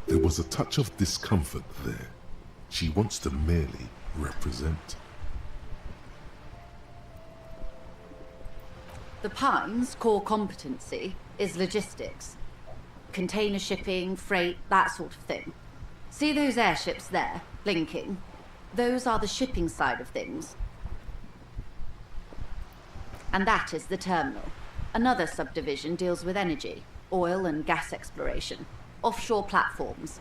There was a touch of discomfort there. She wants to merely represent. The Pines' core competency is logistics. Container shipping, freight, that sort of thing. See those airships there, blinking? Those are the shipping side of things. And that is the terminal. Another subdivision deals with energy, oil and gas exploration, offshore platforms.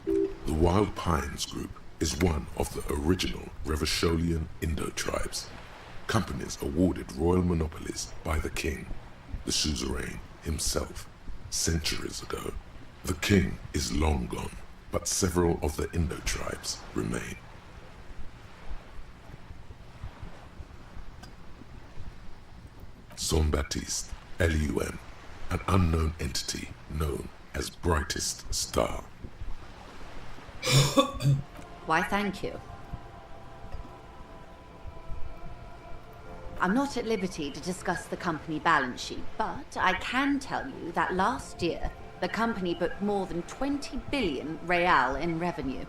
The Wild Pines Group is one of the original Revacholian Indo-tribes. Companies awarded royal monopolies by the king, the suzerain himself, centuries ago. The king is long gone, but several of the Indo-tribes remain. Jean-Baptiste, Elysium, an unknown entity known as Brightest Star. Why, thank you. I'm not at liberty to discuss the company balance sheet, but I can tell you that last year, the company booked more than 20 billion real in revenue.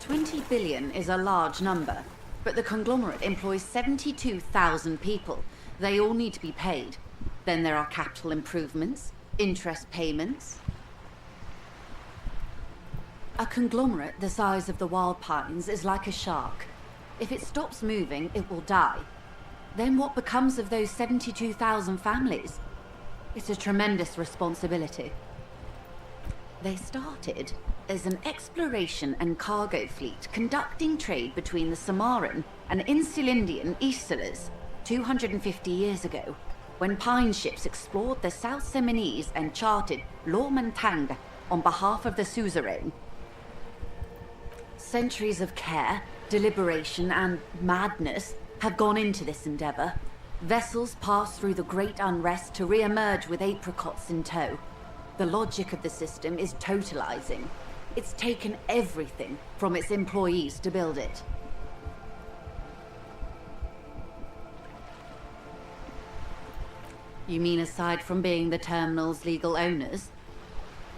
20 billion is a large number, but the conglomerate employs 72,000 people. They all need to be paid. Then there are capital improvements, interest payments. A conglomerate the size of the Wild Pines is like a shark. If it stops moving, it will die. Then what becomes of those 72,000 families? It's a tremendous responsibility. They started as an exploration and cargo fleet conducting trade between the Samaran and Insulindian Isolas 250 years ago, when Pine ships explored the South Seminese and charted Lomantang on behalf of the suzerain. Centuries of care, deliberation, and madness have gone into this endeavor. Vessels pass through the great unrest to re-emerge with apricots in tow. The logic of the system is totalizing. It's taken everything from its employees to build it. You mean aside from being the terminal's legal owners,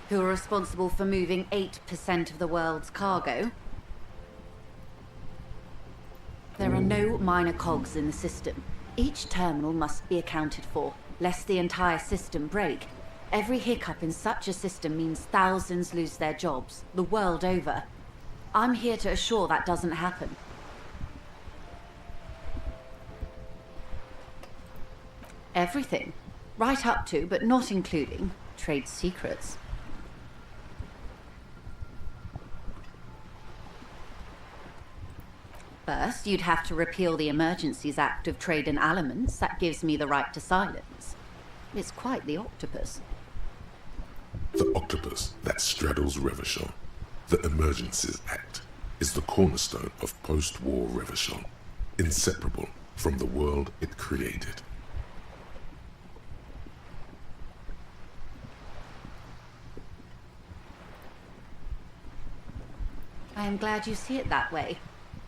who are responsible for moving 8% of the world's cargo? There are no minor cogs in the system. Each terminal must be accounted for, lest the entire system break. Every hiccup in such a system means thousands lose their jobs, the world over. I'm here to assure that doesn't happen. Everything. Right up to, but not including, trade secrets. First, you'd have to repeal the Emergencies Act of Trade in Elements. That gives me the right to silence. It's quite the octopus. The octopus that straddles Revachol, the Emergencies Act, is the cornerstone of post-war Revachol, inseparable from the world it created. I am glad you see it that way.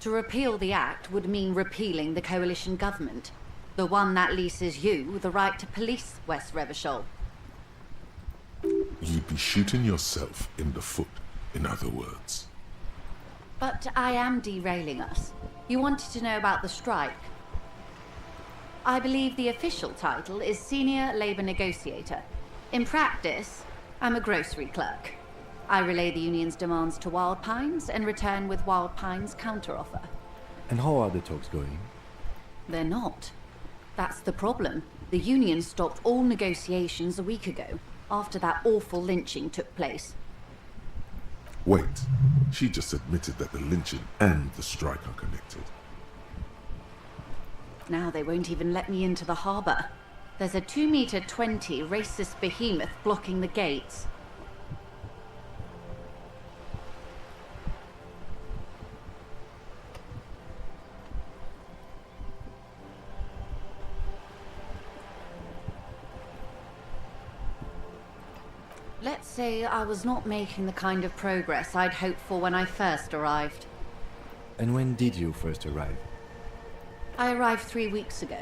To repeal the Act would mean repealing the coalition government, the one that leases you the right to police West Revachol. You'd be shooting yourself in the foot, in other words. But I am derailing us. You wanted to know about the strike. I believe the official title is Senior Labor Negotiator. In practice, I'm a grocery clerk. I relay the union's demands to Wild Pines and return with Wild Pines' counteroffer. And how are the talks going? They're not. That's the problem. The union stopped all negotiations a week ago, after that awful lynching took place. Wait, she just admitted that the lynching and the strike are connected. Now they won't even let me into the harbor. There's a 2-meter-20 racist behemoth blocking the gates. Let's say I was not making the kind of progress I'd hoped for when I first arrived. And when did you first arrive? I arrived 3 weeks ago.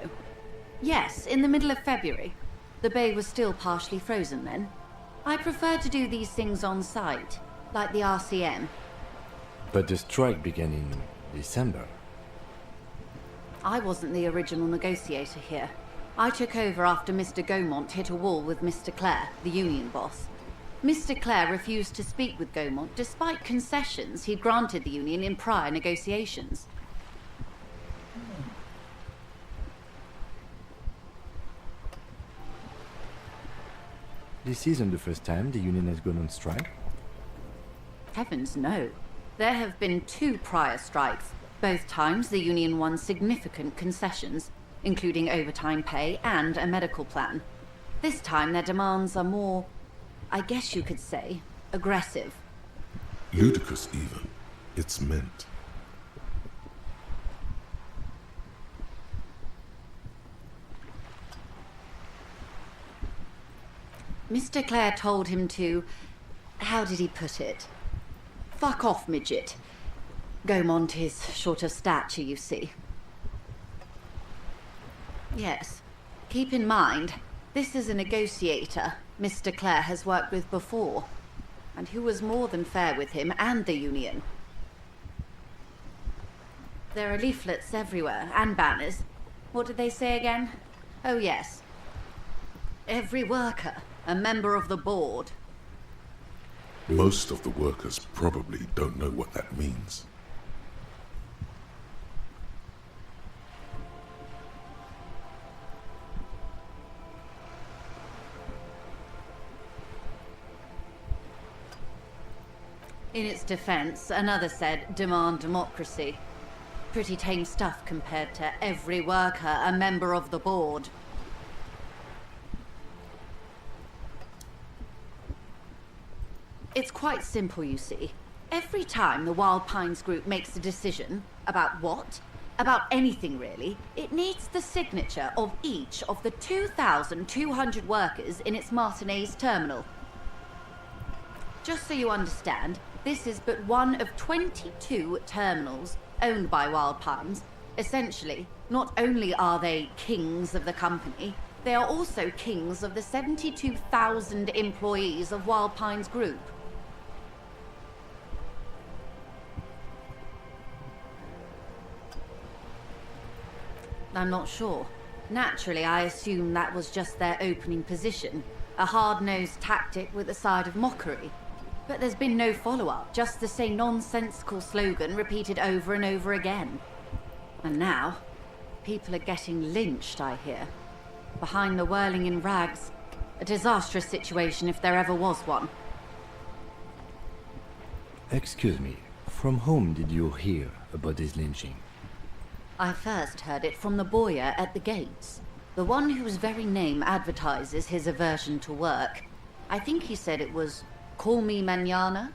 Yes, in the middle of February. The bay was still partially frozen then. I prefer to do these things on site, like the RCM. But the strike began in December. I wasn't the original negotiator here. I took over after Mr. Gaumont hit a wall with Mr. Clare, the union boss. Mr. Clare refused to speak with Gaumont despite concessions he'd granted the union in prior negotiations. This isn't the first time the union has gone on strike. Heavens, no. There have been 2 prior strikes. Both times the union won significant concessions, including overtime pay and a medical plan. This time their demands are more, I guess you could say, aggressive. Ludicrous even. It's meant. Mr. Clare told him to... how did he put it? Fuck off, midget. Gaumont is short of stature, you see. Yes. Keep in mind, this is a negotiator Mr. Clare has worked with before, and who was more than fair with him and the union. There are leaflets everywhere, and banners. What did they say again? Oh yes. Every worker, a member of the board. Most of the workers probably don't know what that means. In its defense, another said, demand democracy. Pretty tame stuff compared to every worker, a member of the board. It's quite simple, you see. Every time the Wild Pines group makes a decision, about what? About anything really, it needs the signature of each of the 2,200 workers in its Martinez terminal. Just so you understand, this is but one of 22 terminals owned by Wild Pines. Essentially, not only are they kings of the company, they are also kings of the 72,000 employees of Wild Pines Group. I'm not sure. Naturally, I assume that was just their opening position, a hard-nosed tactic with a side of mockery. But there's been no follow-up, just the same nonsensical slogan repeated over and over again. And now, people are getting lynched, I hear. Behind the whirling in rags. A disastrous situation if there ever was one. Excuse me, from whom did you hear about this lynching? I first heard it from the boyer at the gates. The one whose very name advertises his aversion to work. I think he said it was, "Call me mañana."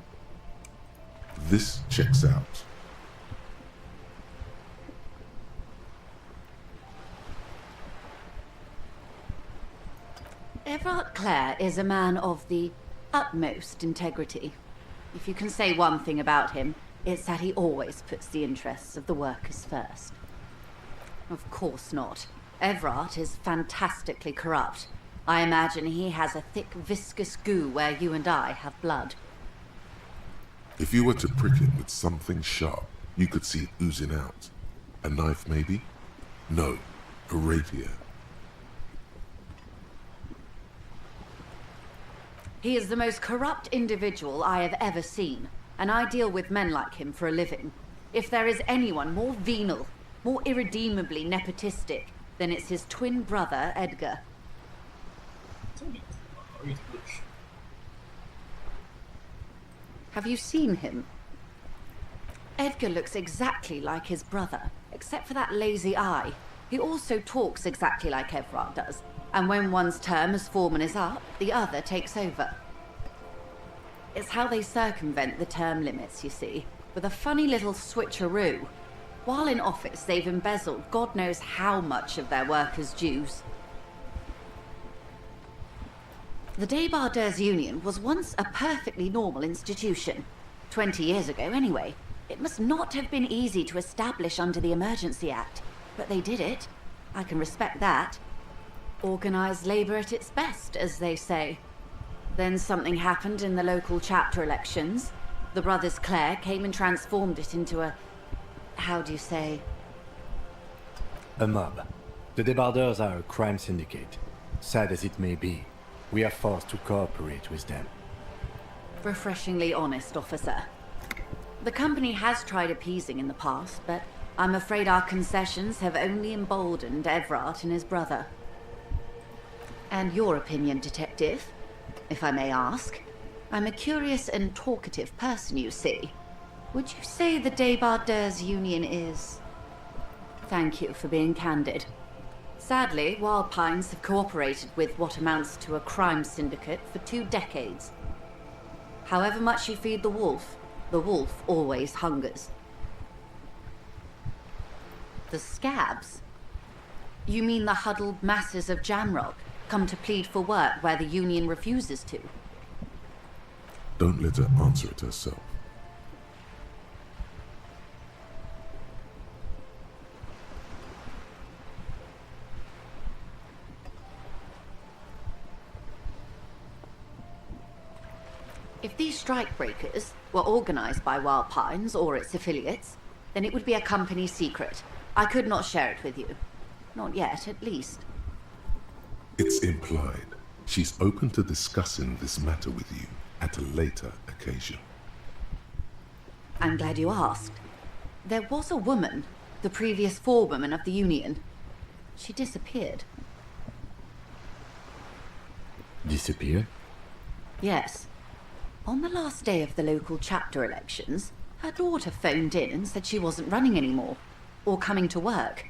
This checks out. Everard Clare is a man of the utmost integrity. If you can say one thing about him, it's that he always puts the interests of the workers first. Of course not. Everard is fantastically corrupt. I imagine he has a thick, viscous goo where you and I have blood. If you were to prick him with something sharp, you could see it oozing out. A knife, maybe? No, a rapier. He is the most corrupt individual I have ever seen, and I deal with men like him for a living. If there is anyone more venal, more irredeemably nepotistic, then it's his twin brother, Edgar. Have you seen him? Edgar looks exactly like his brother, except for that lazy eye. He also talks exactly like Everard does, and when one's term as foreman is up, the other takes over. It's how they circumvent the term limits, you see, with a funny little switcheroo. While in office, they've embezzled God knows how much of their workers' dues. The Débardeurs Union was once a perfectly normal institution. 20 years ago, anyway. It must not have been easy to establish under the Emergency Act, but they did it. I can respect that. Organized labor at its best, as they say. Then something happened in the local chapter elections. The brothers Clare came and transformed it into a... how do you say? A mob. The debardeurs are a crime syndicate. Sad as it may be, we are forced to cooperate with them. Refreshingly honest, officer. The company has tried appeasing in the past, but I'm afraid our concessions have only emboldened Everard and his brother. And your opinion, Detective, if I may ask? I'm a curious and talkative person, you see. Would you say the Debardeurs Union is... Thank you for being candid. Sadly, Wild Pines have cooperated with what amounts to a crime syndicate for 2 decades. However much you feed the wolf always hungers. The scabs? You mean the huddled masses of Jamrock come to plead for work where the Union refuses to? Don't let her answer it herself. If these strikebreakers were organized by Wild Pines or its affiliates, then it would be a company secret. I could not share it with you. Not yet, at least. It's implied. She's open to discussing this matter with you at a later occasion. I'm glad you asked. There was a woman, the previous forewoman of the Union. She disappeared. Disappeared? Yes. On the last day of the local chapter elections, her daughter phoned in and said she wasn't running anymore, or coming to work.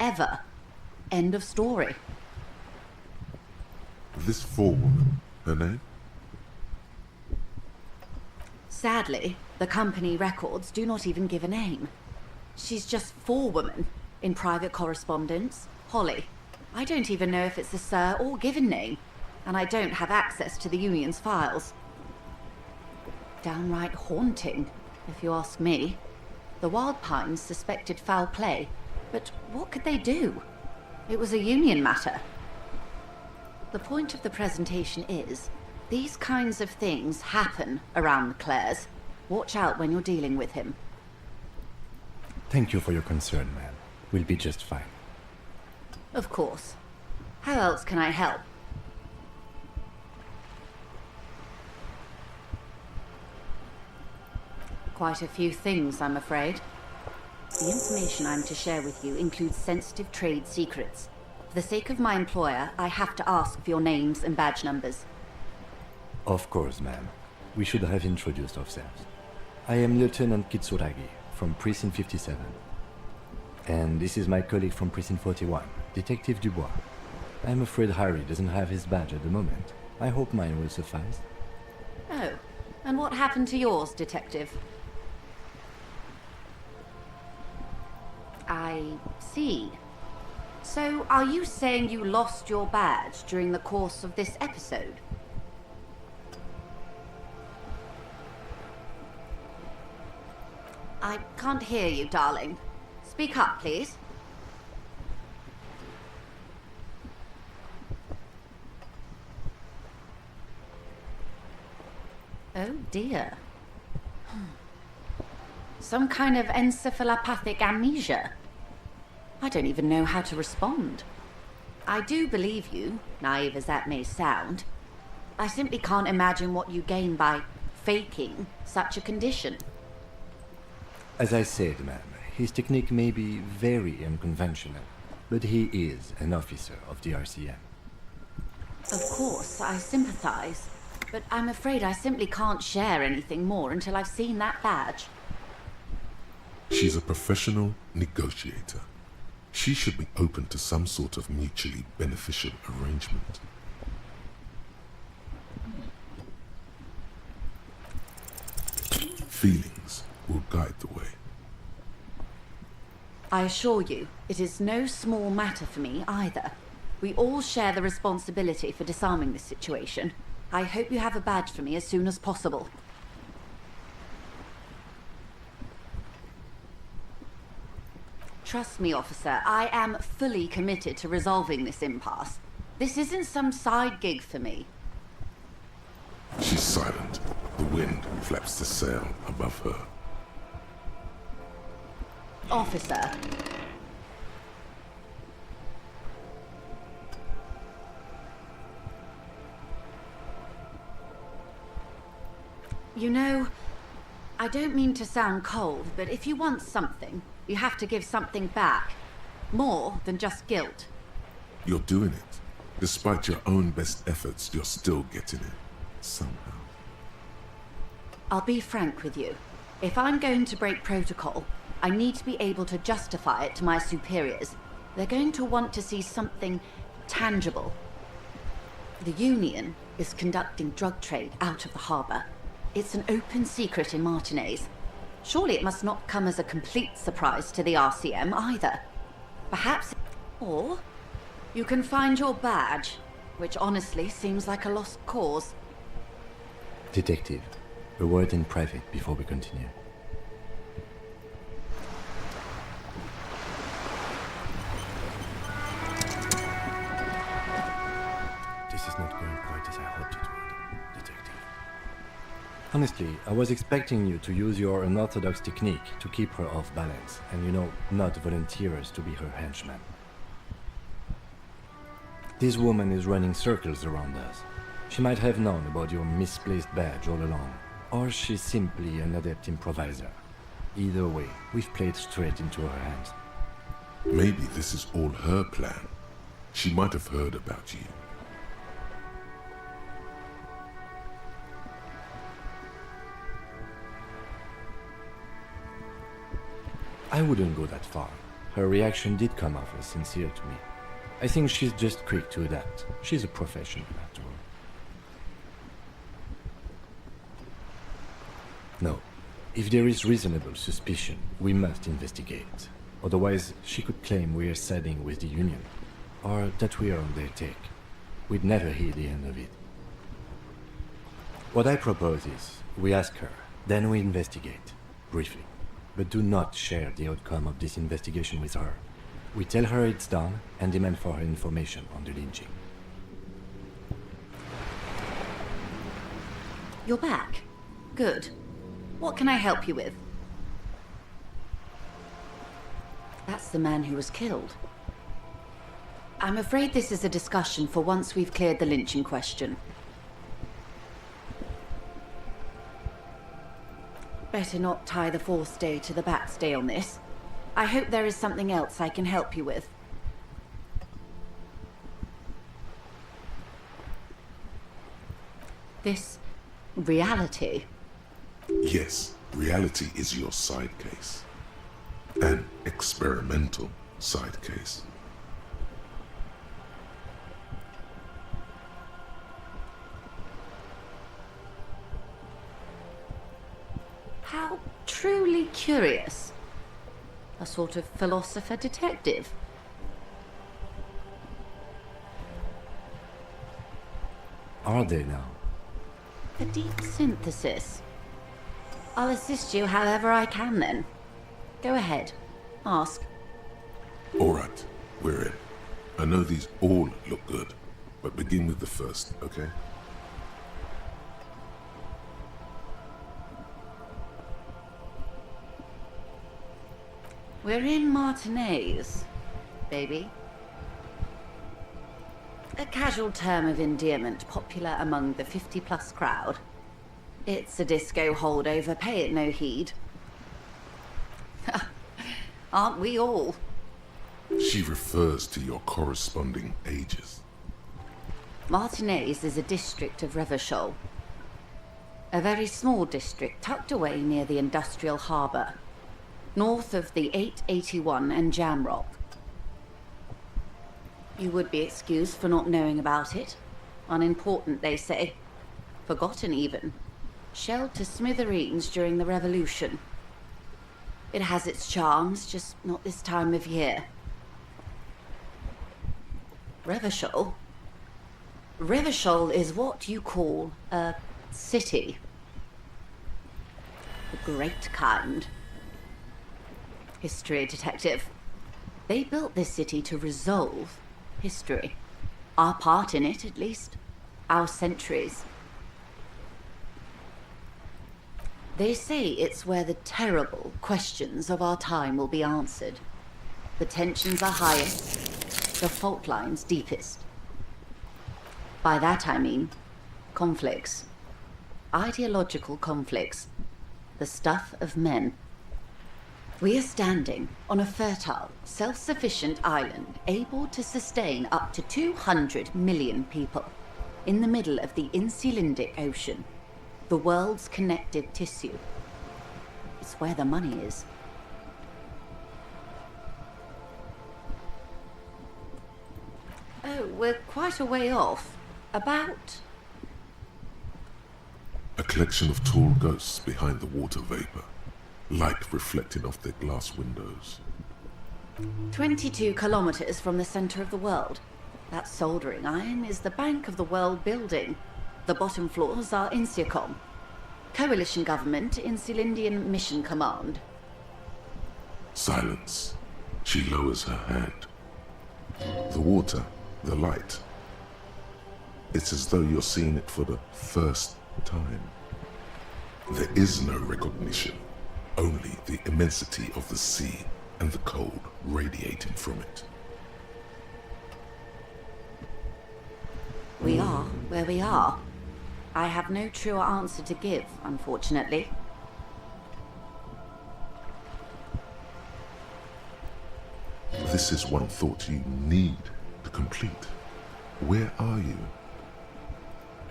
Ever. End of story. This forewoman, her name? Sadly, the company records do not even give a name. She's just forewoman in private correspondence, Holly. I don't even know if it's a sir or given name, and I don't have access to the Union's files. Downright haunting, if you ask me. The Wild Pines suspected foul play, but what could they do? It was a Union matter. The point of the presentation is, these kinds of things happen around the Clares. Watch out when you're dealing with him. Thank you for your concern, ma'am. We'll be just fine. Of course. How else can I help? Quite a few things, I'm afraid. The information I'm to share with you includes sensitive trade secrets. For the sake of my employer, I have to ask for your names and badge numbers. Of course, ma'am. We should have introduced ourselves. I am Lieutenant Kitsuragi, from Precinct 57. And this is my colleague from Precinct 41, Detective Dubois. I'm afraid Harry doesn't have his badge at the moment. I hope mine will suffice. Oh, and what happened to yours, Detective? I see. So, are you saying you lost your badge during the course of this episode? I can't hear you, darling. Speak up, please. Oh dear. Some kind of encephalopathic amnesia. I don't even know how to respond. I do believe you, naive as that may sound. I simply can't imagine what you gain by faking such a condition. As I said, ma'am, his technique may be very unconventional, but he is an officer of the RCM. Of course, I sympathize, but I'm afraid I simply can't share anything more until I've seen that badge. She's a professional negotiator. She should be open to some sort of mutually beneficial arrangement. Feelings will guide the way. I assure you, it is no small matter for me either. We all share the responsibility for disarming this situation. I hope you have a badge for me as soon as possible. Trust me, officer, I am fully committed to resolving this impasse. This isn't some side gig for me. She's silent. The wind flaps the sail above her. Officer. You know, I don't mean to sound cold, but if you want something, you have to give something back. More than just guilt. You're doing it. Despite your own best efforts, you're still getting it. Somehow. I'll be frank with you. If I'm going to break protocol, I need to be able to justify it to my superiors. They're going to want to see something tangible. The Union is conducting drug trade out of the harbor. It's an open secret in Martinez. Surely it must not come as a complete surprise to the RCM either. Perhaps... Or you can find your badge, which honestly seems like a lost cause. Detective, a word in private before we continue. This is not going quite as I hoped it would, Detective. Honestly, I was expecting you to use your unorthodox technique to keep her off balance, and not volunteer us to be her henchman. This woman is running circles around us. She might have known about your misplaced badge all along, or she's simply an adept improviser. Either way, we've played straight into her hands. Maybe this is all her plan. She might have heard about you. I wouldn't go that far. Her reaction did come off as sincere to me. I think she's just quick to adapt. She's a professional, after all. No. If there is reasonable suspicion, we must investigate. Otherwise, she could claim we are siding with the Union, or that we are on their take. We'd never hear the end of it. What I propose is, we ask her, then we investigate, briefly. But do not share the outcome of this investigation with her. We tell her it's done and demand for her information on the lynching. You're back. Good. What can I help you with? That's the man who was killed. I'm afraid this is a discussion for once we've cleared the lynching question. Better not tie the forestay to the backstay on this. I hope there is something else I can help you with. This reality. Yes, reality is your side case. An experimental side case. How truly curious. A sort of philosopher detective. Are they now? A deep synthesis. I'll assist you however I can then. Go ahead. Ask. All right, we're in. I know these all look good, but begin with the first, okay? We're in Martinez, baby. A casual term of endearment popular among the 50-plus crowd. It's a disco holdover, pay it no heed. Aren't we all? She refers to your corresponding ages. Martinez is a district of Revachol. A very small district tucked away near the industrial harbour, north of the 881 and Jamrock. You would be excused for not knowing about it. Unimportant, they say. Forgotten, even. Shelled to smithereens during the Revolution. It has its charms, just not this time of year. Revachol? Revachol is what you call a city. The great kind. History detective. They built this city to resolve history. Our part in it, at least. Our centuries. They say it's where the terrible questions of our time will be answered. The tensions are highest, the fault lines deepest. By that I mean conflicts. Ideological conflicts. The stuff of men. We are standing on a fertile, self-sufficient island able to sustain up to 200 million people in the middle of the Insulindic Ocean, the world's connective tissue. It's where the money is. Oh, we're quite a way off. About... A collection of tall ghosts behind the water vapor, light reflecting off their glass windows. 22 kilometers from the center of the world. That soldering iron is the bank of the world building. The bottom floors are Insiacom. Coalition government, Insulindian Mission Command. Silence. She lowers her hand. The water, the light. It's as though you're seeing it for the first time. There is no recognition, only the immensity of the sea and the cold radiating from it. We are where we are. I have no truer answer to give, unfortunately. This is one thought you need to complete. Where are you?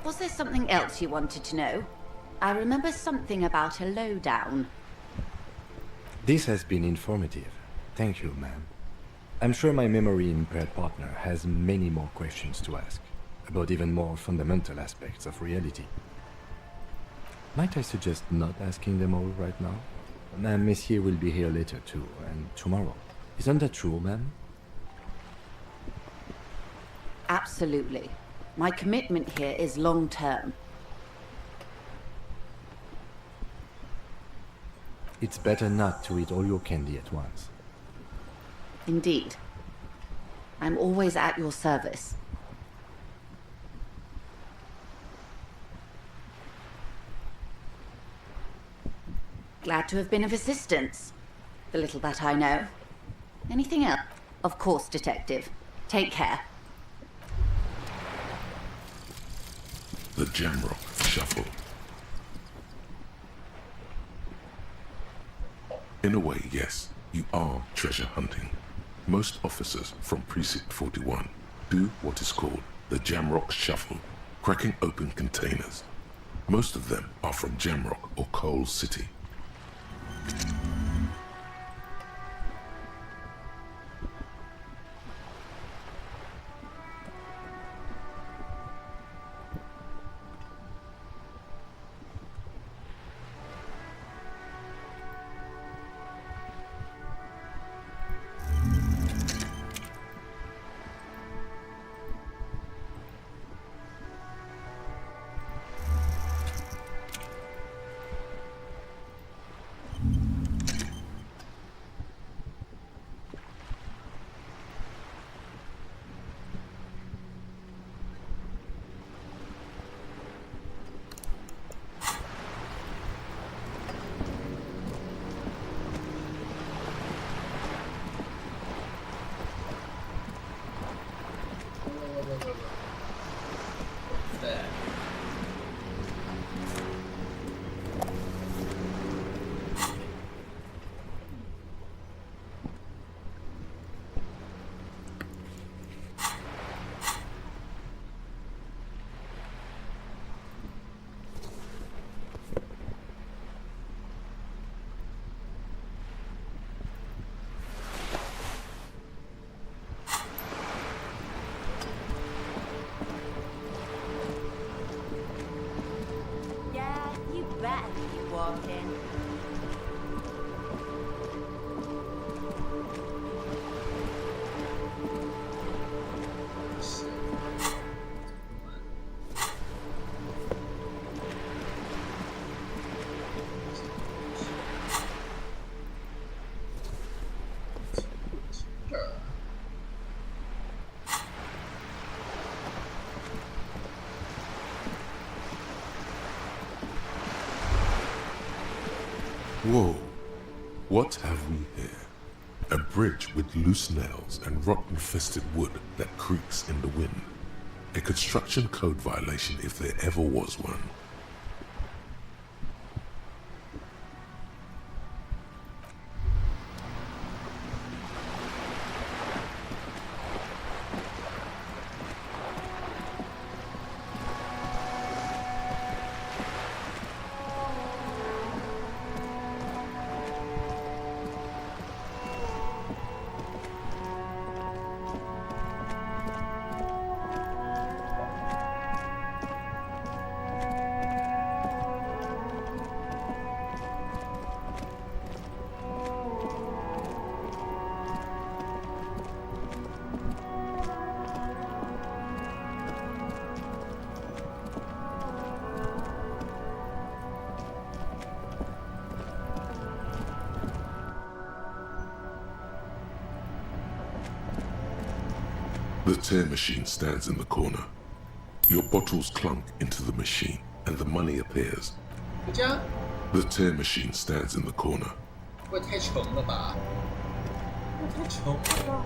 Was there something else you wanted to know? I remember something about a lowdown. This has been informative. Thank you, ma'am. I'm sure my memory-impaired partner has many more questions to ask, about even more fundamental aspects of reality. Might I suggest not asking them all right now? Ma'am, Monsieur will be here later too, and tomorrow. Isn't that true, ma'am? Absolutely. My commitment here is long-term. It's better not to eat all your candy at once. Indeed. I'm always at your service. Glad to have been of assistance. The little that I know. Anything else? Of course, Detective. Take care. The Jamrock Shuffle. In a way, yes, you are treasure hunting. Most officers from Precinct 41 do what is called the Jamrock Shuffle, cracking open containers. Most of them are from Jamrock or Coal City. Whoa, what have we here? A bridge with loose nails and rot-infested wood that creaks in the wind. A construction code violation if there ever was one. The tear machine stands in the corner. Your bottles clunk into the machine, and the money appears. The tear machine stands in the corner. 不会太穷了吧？太穷了吧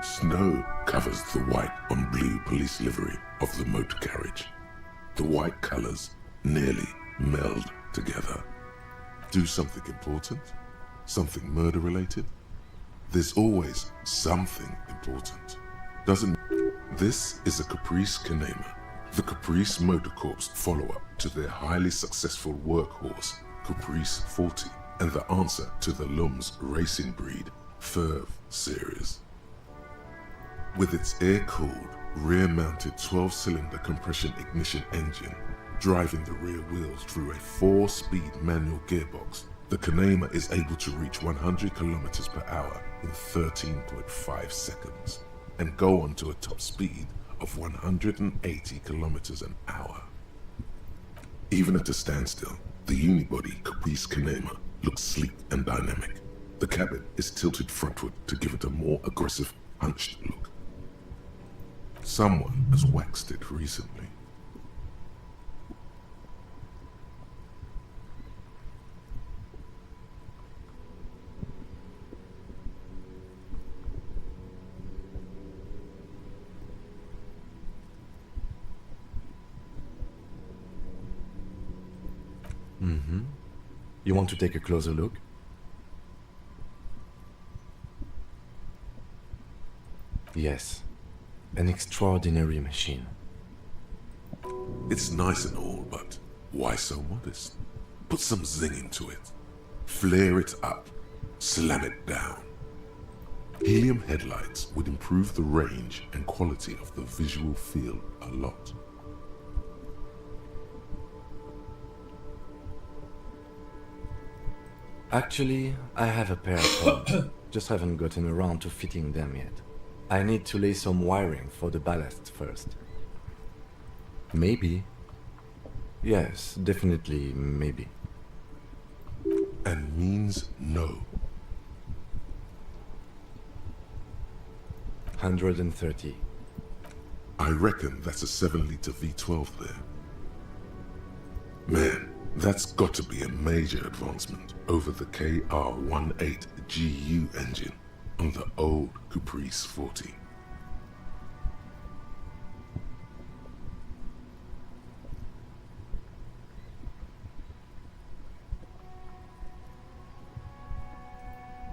？Snow covers the white on blue police livery of the motor carriage. The white colors nearly meld together. Do something important? Something murder related? There's always something important. This is a Caprice Kanema, the Caprice Motor Corps follow-up to their highly successful workhorse, Caprice 40, and the answer to the Lum's racing breed, Ferv series. With its air-cooled, rear-mounted 12-cylinder compression ignition engine, driving the rear wheels through a 4-speed manual gearbox, the Kanema is able to reach 100 kilometers per hour in 13.5 seconds, and go on to a top speed of 180 kilometers an hour. Even at a standstill, the unibody Caprice Kanema looks sleek and dynamic. The cabin is tilted frontward to give it a more aggressive, hunched look. Someone has waxed it recently. You want to take a closer look? Yes. An extraordinary machine. It's nice and all, but why so modest? Put some zing into it. Flare it up. Slam it down. Helium headlights would improve the range and quality of the visual field a lot. Actually, I have a pair at home. Just haven't gotten around to fitting them yet. I need to lay some wiring for the ballast first. Maybe. Yes, definitely maybe. And means no. 130. I reckon that's a 7-liter V12 there. Man, That's got to be a major advancement over the KR-18GU engine on the old Caprice 40.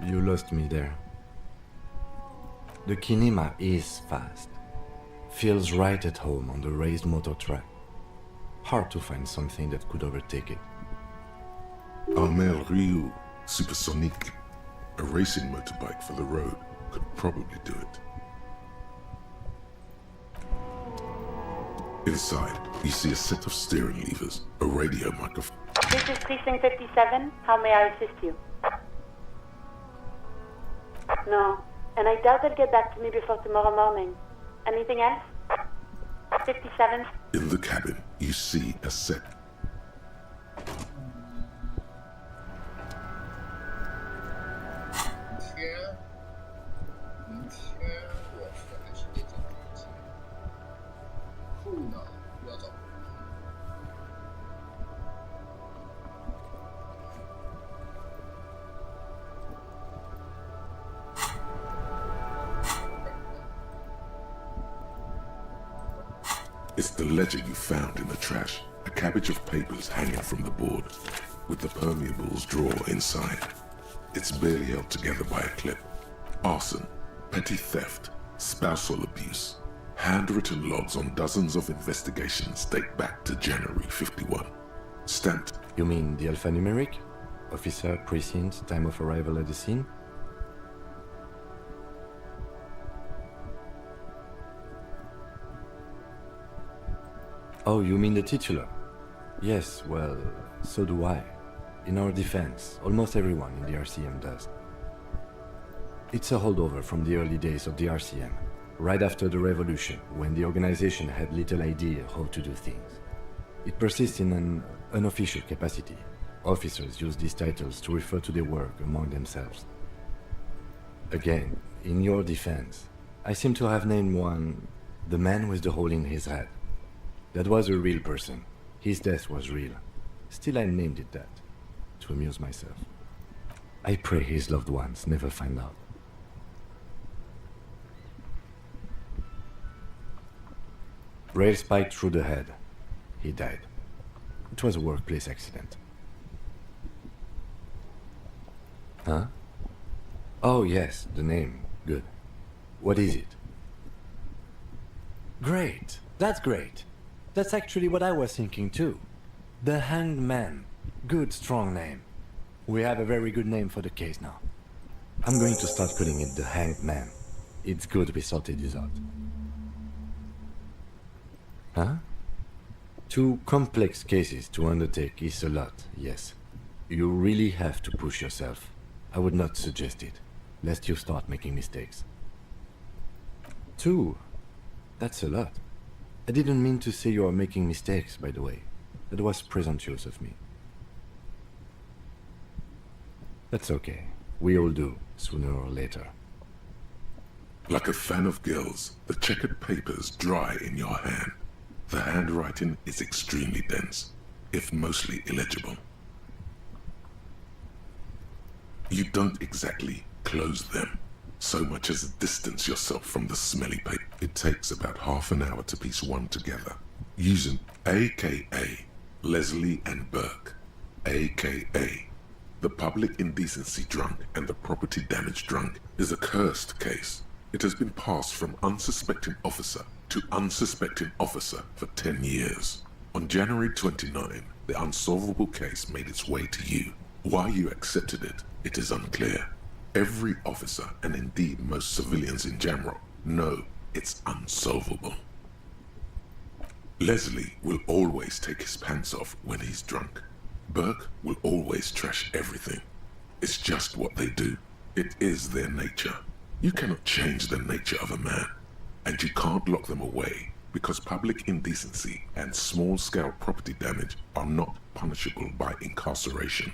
You lost me there. The Kinema is fast. Feels right at home on the raised motor track. Hard to find something that could overtake it. Armel Ryu Supersonic, a racing motorbike for the road, could probably do it. Inside, you see a set of steering levers, a radio microphone. This is Precinct 57. How may I assist you? No, and I doubt they'll get back to me before tomorrow morning. Anything else? 57. In the cabin, you see a set. It's the ledger you found in the trash, a cabbage of papers hanging from the board, with the permeables drawer inside. It's barely held together by a clip. Arson, petty theft, spousal abuse, handwritten logs on dozens of investigations date back to January 51. Stamped. You mean the alphanumeric? Officer, precinct, time of arrival at the scene? Oh, you mean the titular? Yes, well, so do I. In our defense, almost everyone in the RCM does. It's a holdover from the early days of the RCM, right after the revolution, when the organization had little idea how to do things. It persists in an unofficial capacity. Officers use these titles to refer to their work among themselves. Again, in your defense, I seem to have named one the man with the hole in his head. That was a real person. His death was real. Still, I named it that, to amuse myself. I pray his loved ones never find out. Rail spiked through the head. He died. It was a workplace accident. Huh? Oh yes, the name. Good. What is it? Great. That's great. That's actually what I was thinking too. The Hanged Man. Good, strong name. We have a very good name for the case now. I'm going to start calling it the Hanged Man. It's good we sorted this out. Huh? 2 complex cases to undertake is a lot, yes. You really have to push yourself. I would not suggest it, lest you start making mistakes. 2? That's a lot. I didn't mean to say you are making mistakes, by the way. That was presumptuous of me. That's okay. We all do, sooner or later. Like a fan of gills, the checkered papers dry in your hand. The handwriting is extremely dense, if mostly illegible. You don't exactly close them, so much as distance yourself from the smelly paper. It takes about half an hour to piece one together, using AKA Leslie and Burke, AKA the public indecency drunk and the property damage drunk, is a cursed case. It has been passed from unsuspecting officer to unsuspecting officer for 10 years. On January 29, the unsolvable case made its way to you. Why you accepted it, it is unclear. Every officer, and indeed most civilians in general, know it's unsolvable. Leslie will always take his pants off when he's drunk. Burke will always trash everything. It's just what they do. It is their nature. You cannot change the nature of a man, and you can't lock them away because public indecency and small-scale property damage are not punishable by incarceration.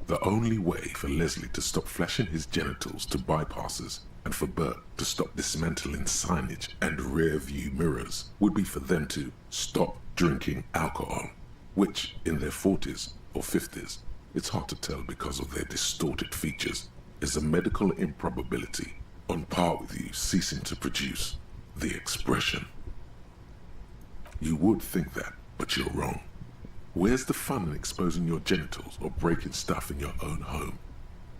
The only way for Leslie to stop flashing his genitals to bypassers and for Burke to stop dismantling signage and rear-view mirrors would be for them to stop drinking alcohol. which, in their 40s or 50s, it's hard to tell because of their distorted features, is a medical improbability on par with you ceasing to produce the expression. You would think that, but you're wrong. Where's the fun in exposing your genitals or breaking stuff in your own home?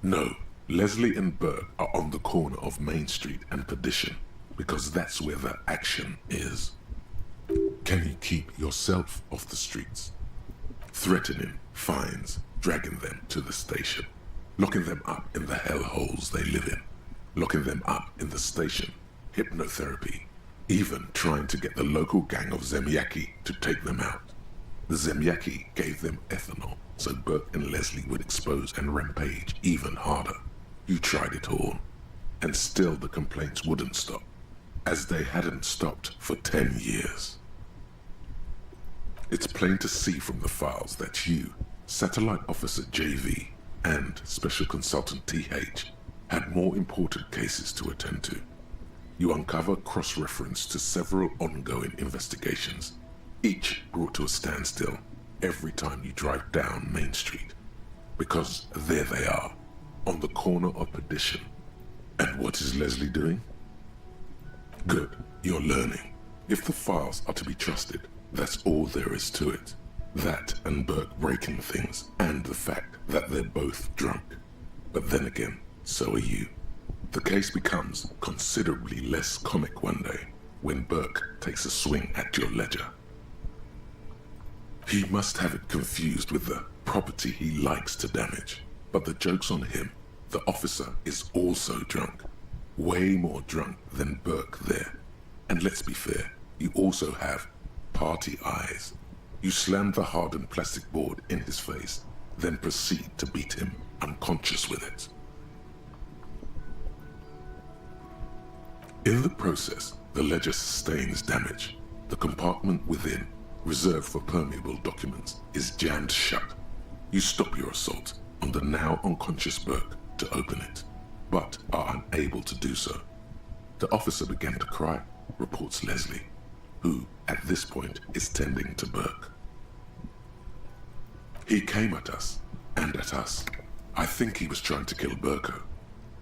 No, Leslie and Burke are on the corner of Main Street and Perdition, because that's where the action is. Can you keep yourself off the streets? Threatening fines, dragging them to the station, locking them up in the hellholes they live in, locking them up in the station, hypnotherapy, even trying to get the local gang of Zemyaki to take them out. The Zemyaki gave them ethanol, so Burke and Leslie would expose and rampage even harder. You tried it all, and still the complaints wouldn't stop, as they hadn't stopped for 10 years. It's plain to see from the files that you, Satellite Officer JV, and Special Consultant TH had more important cases to attend to. You uncover cross-reference to several ongoing investigations, each brought to a standstill every time you drive down Main Street. Because there they are, on the corner of Perdition. And what is Leslie doing? Good, you're learning. If the files are to be trusted, that's all there is to it. That and Burke breaking things, and the fact that they're both drunk. But then again, so are you. The case becomes considerably less comic one day when Burke takes a swing at your ledger. He must have it confused with the property he likes to damage. But the joke's on him. The officer is also drunk. Way more drunk than Burke there. And let's be fair, you also have party eyes. You slam the hardened plastic board in his face, then proceed to beat him unconscious with it. In the process, the ledger sustains damage. The compartment within, reserved for permeable documents, is jammed shut. You stop your assault on the now unconscious Burke to open it, but are unable to do so. The officer began to cry, reports Leslie, who, at this point, is tending to Burke. He came at us, and at us. I think he was trying to kill Burko.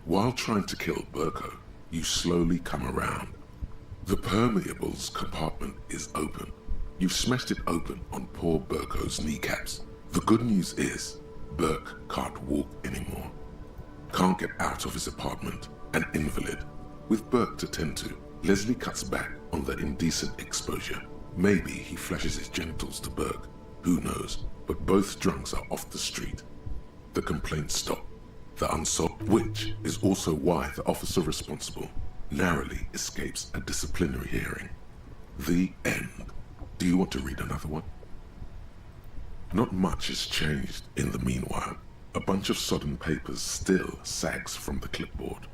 While trying to kill Burko, you slowly come around. The permeables compartment is open. You've smashed it open on poor Burko's kneecaps. The good news is, Burke can't walk anymore. Can't get out of his apartment, an invalid. With Burke to tend to, Leslie cuts back on the indecent exposure. Maybe he flashes his genitals to Burke. Who knows? But both drunks are off the street. The complaints stop. The unsolved, which is also why the officer responsible narrowly escapes a disciplinary hearing. The end. Do you want to read another one? Not much has changed in the meanwhile. A bunch of sodden papers still sags from the clipboard.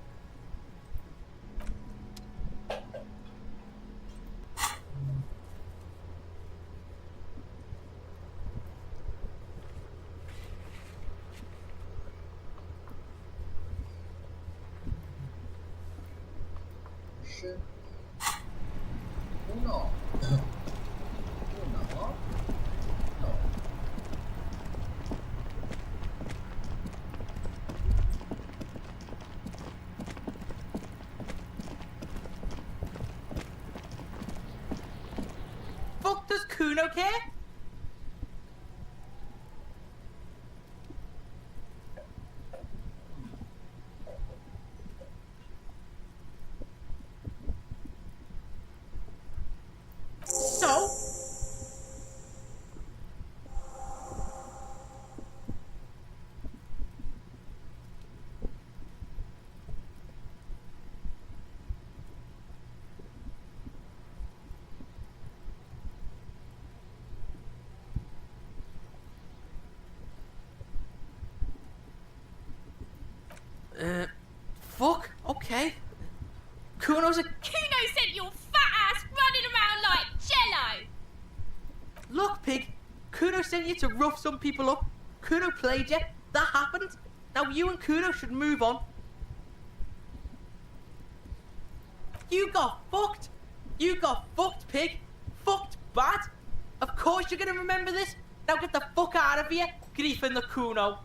Fuck, does Kuno care? So? Fuck, okay. Kuno's a... Kuno sent your fat ass running around like jello! Look, Pig, Kuno sent you to rough some people up. Kuno played you. That happened. Now you and Kuno should move on. You got fucked. You got fucked, Pig. Fucked bad. Of course you're gonna remember this. Now get the fuck out of here, Grief and the Kuno.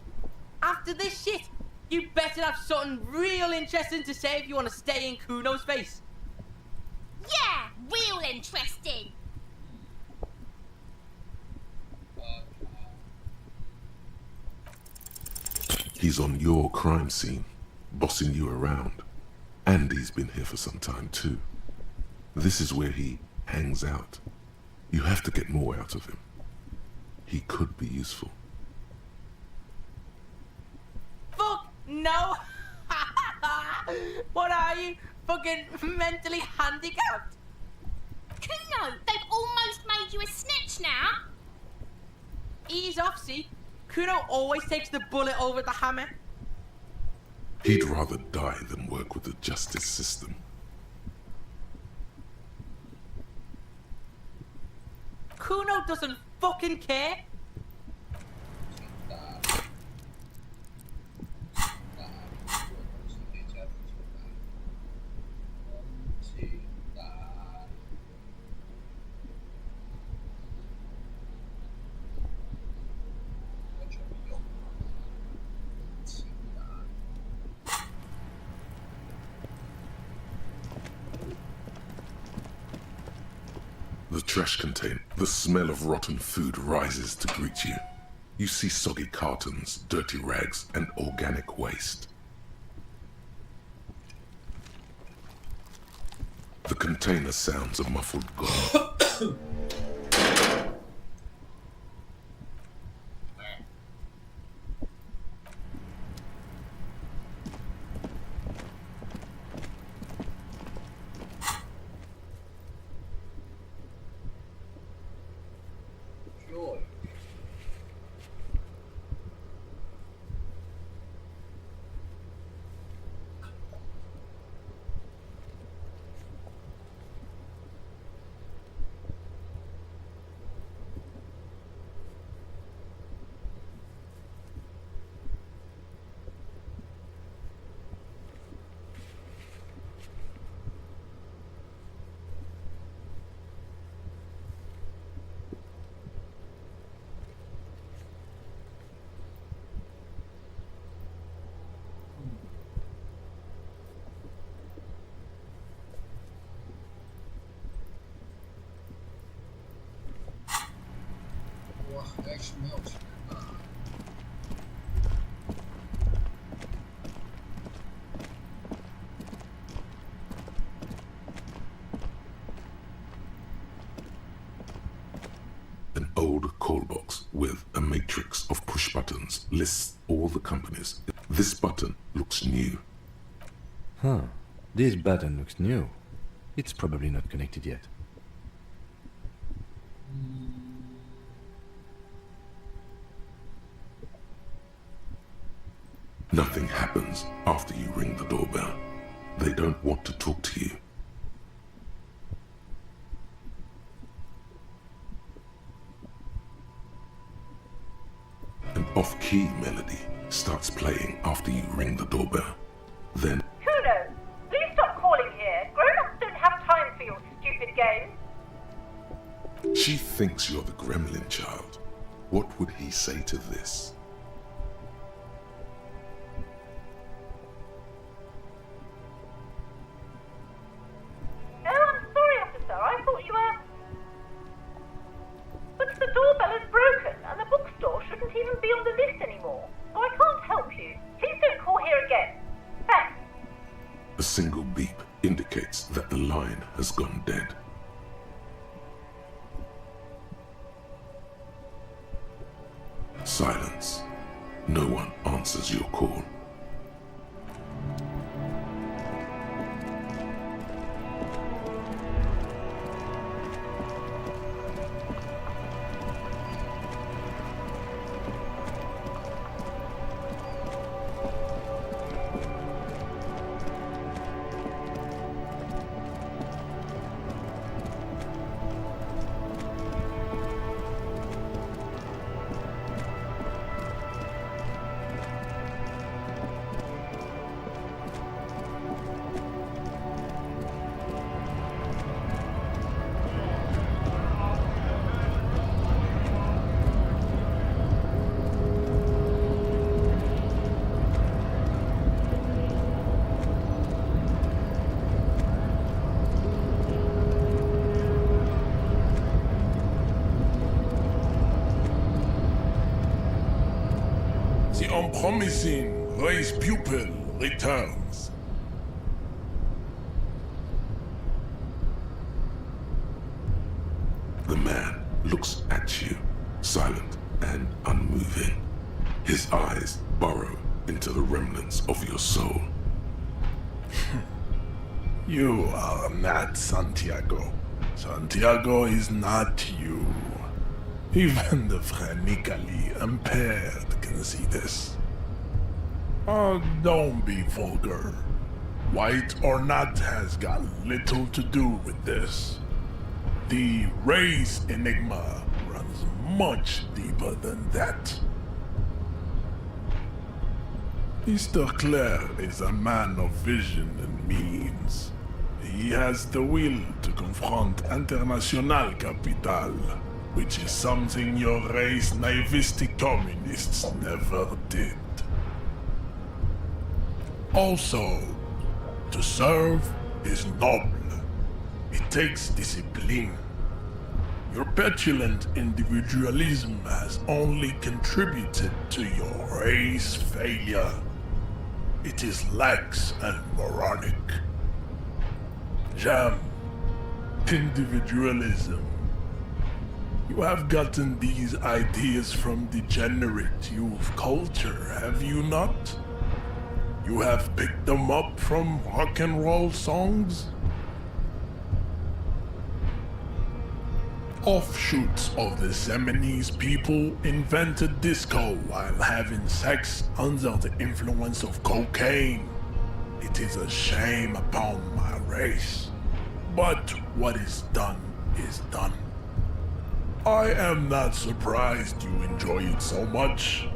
After this shit, you better have something real interesting to say if you want to stay in Kuno's face. Yeah, real interesting. He's on your crime scene, bossing you around. And he's been here for some time too. This is where he hangs out. You have to get more out of him. He could be useful. Fuck no! What are you? Fucking mentally handicapped? Kuno, they've almost made you a snitch now. Ease off, see? Kuno always takes the bullet over the hammer. He'd rather die than work with the justice system. Kuno doesn't fucking care. The trash container. The smell of rotten food rises to greet you. You see soggy cartons, dirty rags, and organic waste. The container sounds a muffled gong. An old call box with a matrix of push buttons lists all the companies. This button looks new. Huh. This button looks new. It's probably not connected yet. Nothing happens after you ring the doorbell. They don't want to talk to you. An off-key melody starts playing after you ring the doorbell. Then Kuno, please stop calling here. Grown-ups don't have time for your stupid games. she thinks you're the gremlin child. What would he say to this? Oh, I'm sorry, officer. I thought you were... But the doorbell is broken, and the bookstore shouldn't even be on the list anymore. So I can't help you. Please don't call here again. Thanks. A single beep indicates that the line has gone dead. Silence. No one answers your call. unpromising race pupil returns. The man looks at you, silent and unmoving. His eyes burrow into the remnants of your soul. You are not Santiago. Santiago is not you. Even the phrenically impaired can see this. Oh, don't be vulgar. White or not has got little to do with this. The race enigma runs much deeper than that. Mr. Clare is a man of vision and means. He has the will to confront International Capital, which is something your race naivistic communists never did. Also, to serve is noble. It takes discipline. Your petulant individualism has only contributed to your race failure. It is lax and moronic. Jam, individualism. You have gotten these ideas from degenerate youth culture, have you not? You have picked them up from rock and roll songs? Offshoots of the Seminoles people invented disco while having sex under the influence of cocaine. It is a shame upon my race. But what is done is done. I am not surprised you enjoy it so much.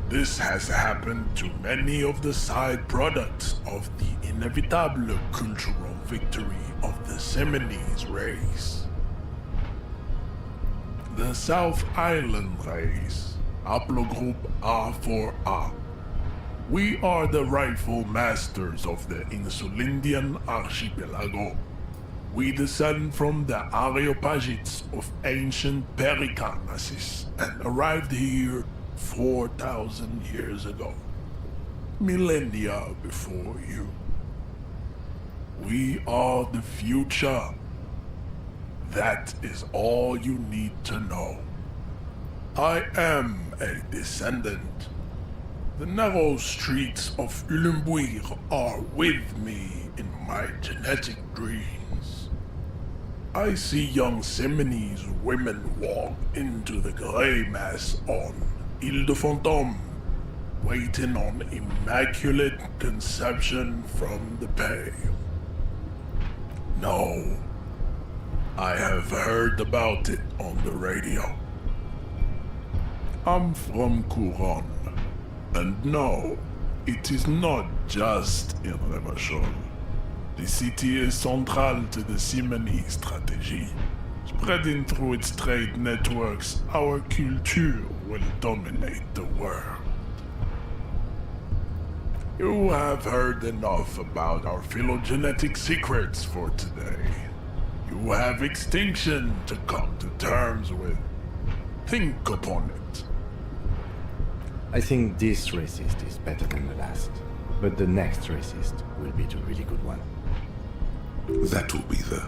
This has happened to many of the side products of the inevitable cultural victory of the Seminoles race. The South Island race, haplogroup A4A. We are the rightful masters of the Insulindian archipelago. We descend from the Areopagites of ancient Pericanasis and arrived here 4,000 years ago, millennia before you. We are the future. That is all you need to know. I am a descendant. The narrow streets of Ulimbuir are with me in my genetic dreams. I see young Seminoles women walk into the grey mass on Ile de Fantôme, waiting on immaculate conception from the pale. No, I have heard about it on the radio. I'm from Couronne, and no, it is not just in Revachol. The city is central to the Seminoles strategy. Spreading through its trade networks, our culture will dominate the world. You have heard enough about our phylogenetic secrets for today. You have extinction to come to terms with. Think upon it. I think this racist is better than the last, but the next racist will be the really good one. That will be the...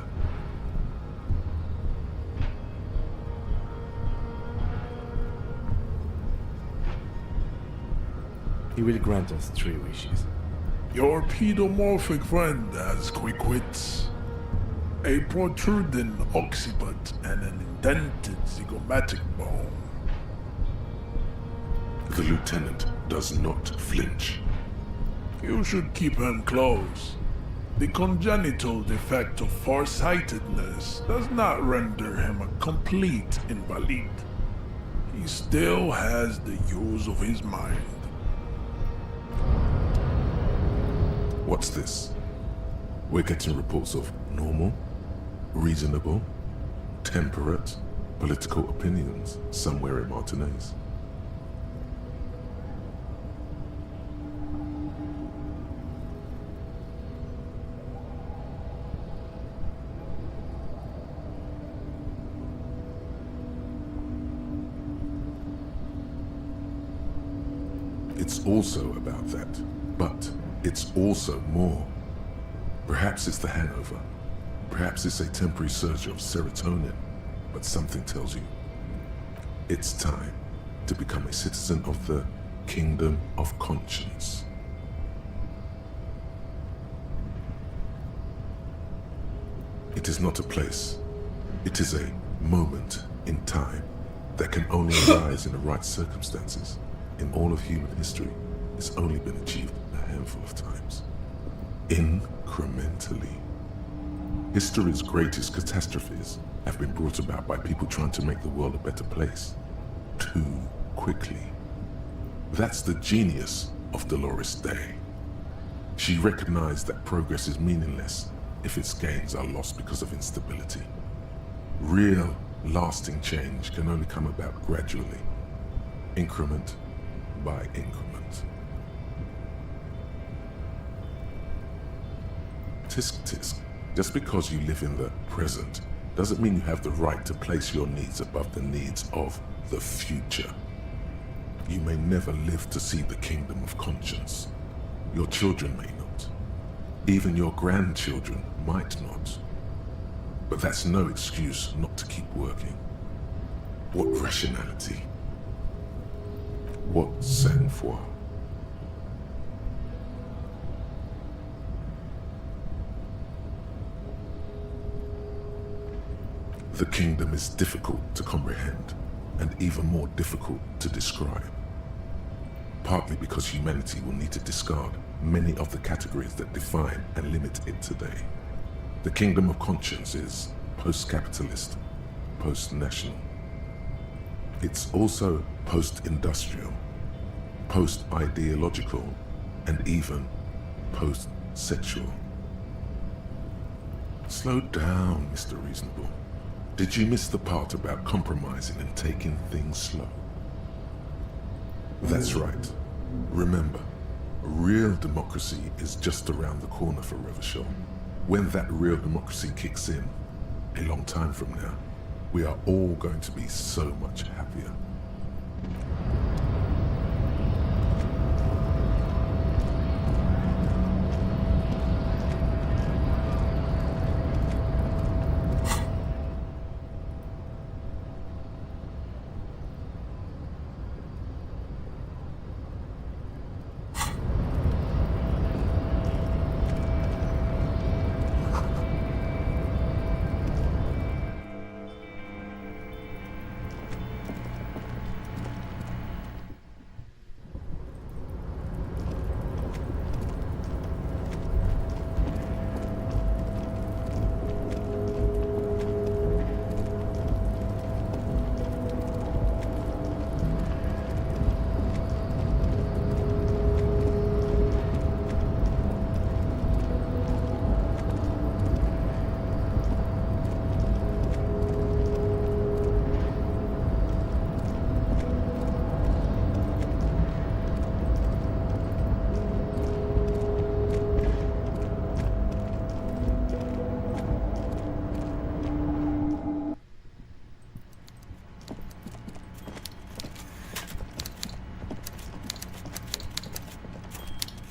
He will grant us 3 wishes. Your pedomorphic friend has quick wits, a protruding occiput, and an indented zygomatic bone. The lieutenant does not flinch. You should keep him close. The congenital defect of farsightedness does not render him a complete invalid. He still has the use of his mind. What's this? We're getting reports of normal, reasonable, temperate political opinions somewhere in Martinez. It's also about that, but it's also more. Perhaps it's the hangover. Perhaps it's a temporary surge of serotonin, but something tells you it's time to become a citizen of the Kingdom of Conscience. It is not a place. It is a moment in time that can only arise in the right circumstances. In all of human history, it's only been achieved a handful of times. Incrementally. History's greatest catastrophes have been brought about by people trying to make the world a better place. Too quickly. That's the genius of Dolores Day. She recognized that progress is meaningless if its gains are lost because of instability. Real, lasting change can only come about gradually, increment by increment. Tisk tisk, just because you live in the present doesn't mean you have the right to place your needs above the needs of the future. You may never live to see the Kingdom of Conscience. Your children may not. Even your grandchildren might not. But that's no excuse not to keep working. What rationality? What sang-froid? The kingdom is difficult to comprehend, and even more difficult to describe. Partly because humanity will need to discard many of the categories that define and limit it today. The Kingdom of Conscience is post-capitalist, post-national. It's also post-industrial, post-ideological, and even post-sexual. Slow down, Mr. Reasonable. Did you miss the part about compromising and taking things slow? That's right. Remember, real democracy is just around the corner for Revachol. When that real democracy kicks in, a long time from now, we are all going to be so much happier.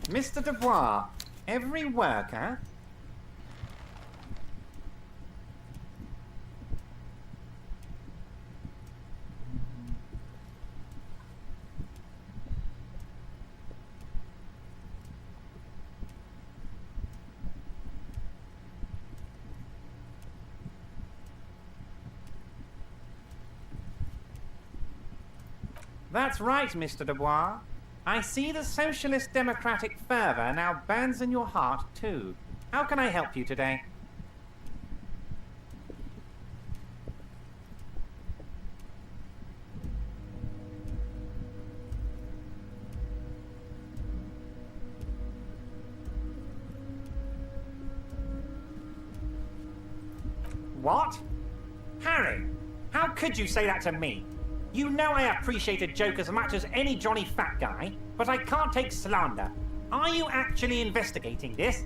Mr. Dubois, every worker... That's right, Mr. Dubois. I see the socialist democratic fervor now burns in your heart, too. How can I help you today? What? Harry, how could you say that to me? You know I appreciate a joke as much as any Johnny Fat Guy, but I can't take slander. Are you actually investigating this?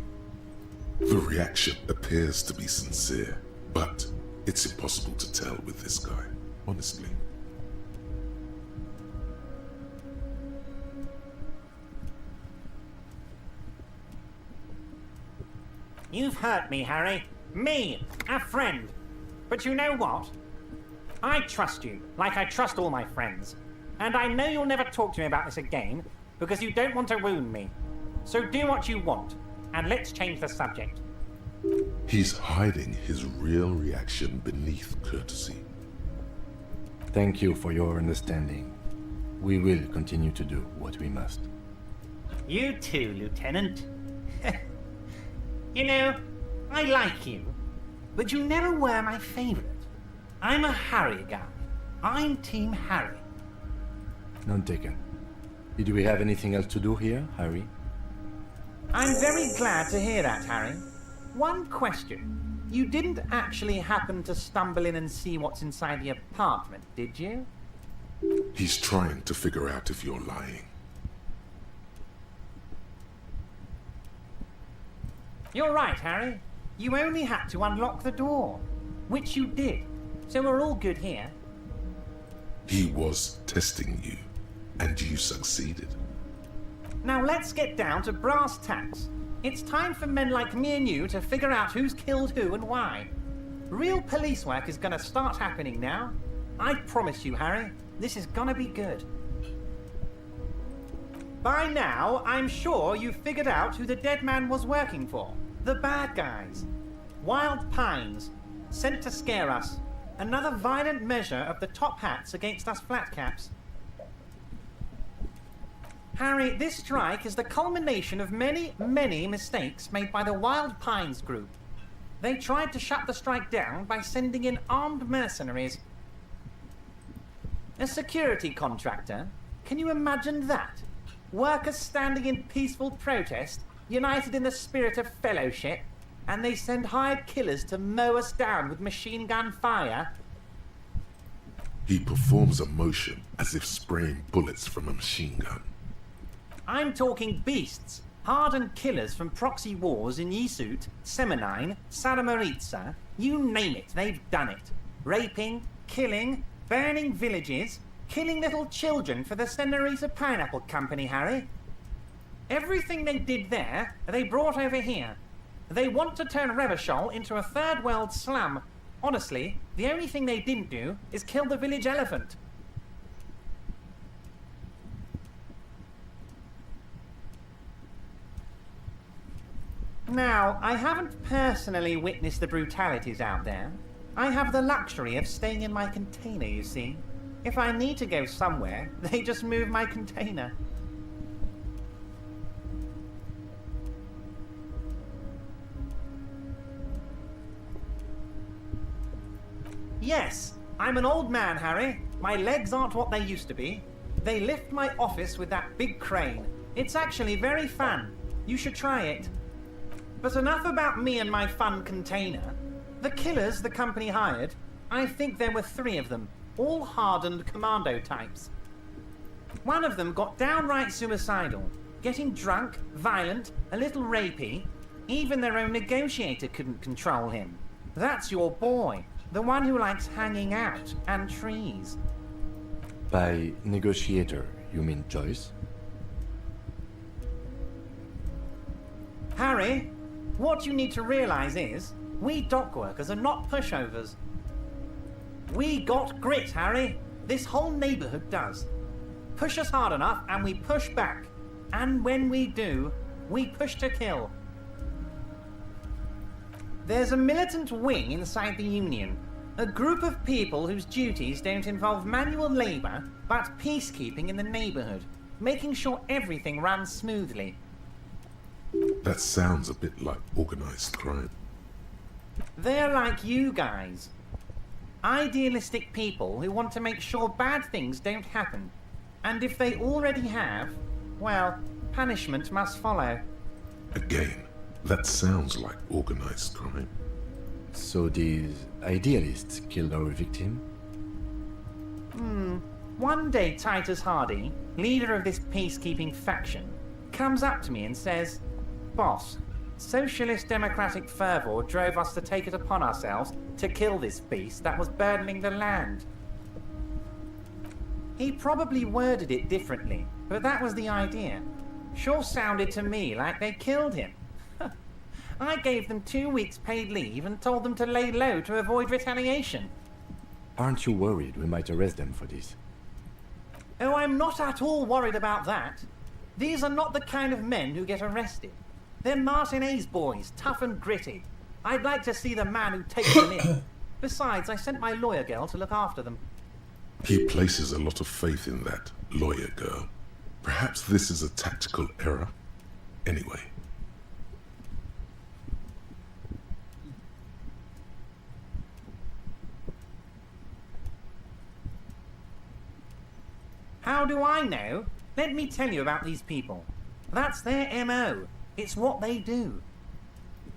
The reaction appears to be sincere, but it's impossible to tell with this guy, honestly. You've hurt me, Harry. Me, a friend. But you know what? I trust you, like I trust all my friends. And I know you'll never talk to me about this again, because you don't want to wound me. So do what you want, and let's change the subject. He's hiding his real reaction beneath courtesy. Thank you for your understanding. We will continue to do what we must. You too, Lieutenant. You know, I like you, but you never were my favorite. I'm a Harry guy. I'm Team Harry. None taken. Did we have anything else to do here, Harry? I'm very glad to hear that, Harry. One question. You didn't actually happen to stumble in and see what's inside the apartment, did you? He's trying to figure out if you're lying. You're right, Harry. You only had to unlock the door, which you did. So we're all good here. He was testing you, and you succeeded. Now let's get down to brass tacks. It's time for men like me and you to figure out who's killed who and why. Real police work is gonna start happening now. I promise you, Harry, this is gonna be good. By now, I'm sure you've figured out who the dead man was working for. The bad guys. Wild Pines. Sent to scare us. Another violent measure of the top hats against us flatcaps. Harry, this strike is the culmination of many, many mistakes made by the Wild Pines group. They tried to shut the strike down by sending in armed mercenaries. A security contractor? Can you imagine that? Workers standing in peaceful protest, united in the spirit of fellowship, and they send hired killers to mow us down with machine gun fire? He performs a motion as if spraying bullets from a machine gun. I'm talking beasts, hardened killers from proxy wars in Yisut, Semenine, Saramaritsa, you name it, they've done it. Raping, killing, burning villages, killing little children for the Senorita Pineapple Company, Harry. Everything they did there, they brought over here. They want to turn Revachol into a third world slum. Honestly, the only thing they didn't do is kill the village elephant. Now, I haven't personally witnessed the brutalities out there. I have the luxury of staying in my container, you see. If I need to go somewhere, they just move my container. Yes, I'm an old man, Harry. My legs aren't what they used to be. They lift my office with that big crane. It's actually very fun. You should try it. But enough about me and my fun container. The killers the company hired, I think there were 3 of them, all hardened commando types. One of them got downright suicidal, getting drunk, violent, a little rapey. Even their own negotiator couldn't control him. That's your boy, the one who likes hanging out and trees. By negotiator, you mean Joyce? Harry, what you need to realize is, we dock workers are not pushovers. We got grit, Harry. This whole neighborhood does. Push us hard enough and we push back. And when we do, we push to kill. There's a militant wing inside the Union. A group of people whose duties don't involve manual labor, but peacekeeping in the neighborhood, making sure everything runs smoothly. That sounds a bit like organized crime. They're like you guys. Idealistic people who want to make sure bad things don't happen. And if they already have, well, punishment must follow. Again, that sounds like organized crime. So these idealists killed our victim? One day Titus Hardy, leader of this peacekeeping faction, comes up to me and says, "Boss, socialist democratic fervor drove us to take it upon ourselves to kill this beast that was burdening the land." He probably worded it differently, but that was the idea. Sure sounded to me like they killed him. I gave them 2 weeks paid leave and told them to lay low to avoid retaliation. Aren't you worried we might arrest them for this? Oh, I'm not at all worried about that. These are not the kind of men who get arrested. They're Martinez boys, tough and gritty. I'd like to see the man who takes them in. Besides, I sent my lawyer girl to look after them. He places a lot of faith in that lawyer girl. Perhaps this is a tactical error. Anyway. How do I know? Let me tell you about these people. That's their MO. It's what they do.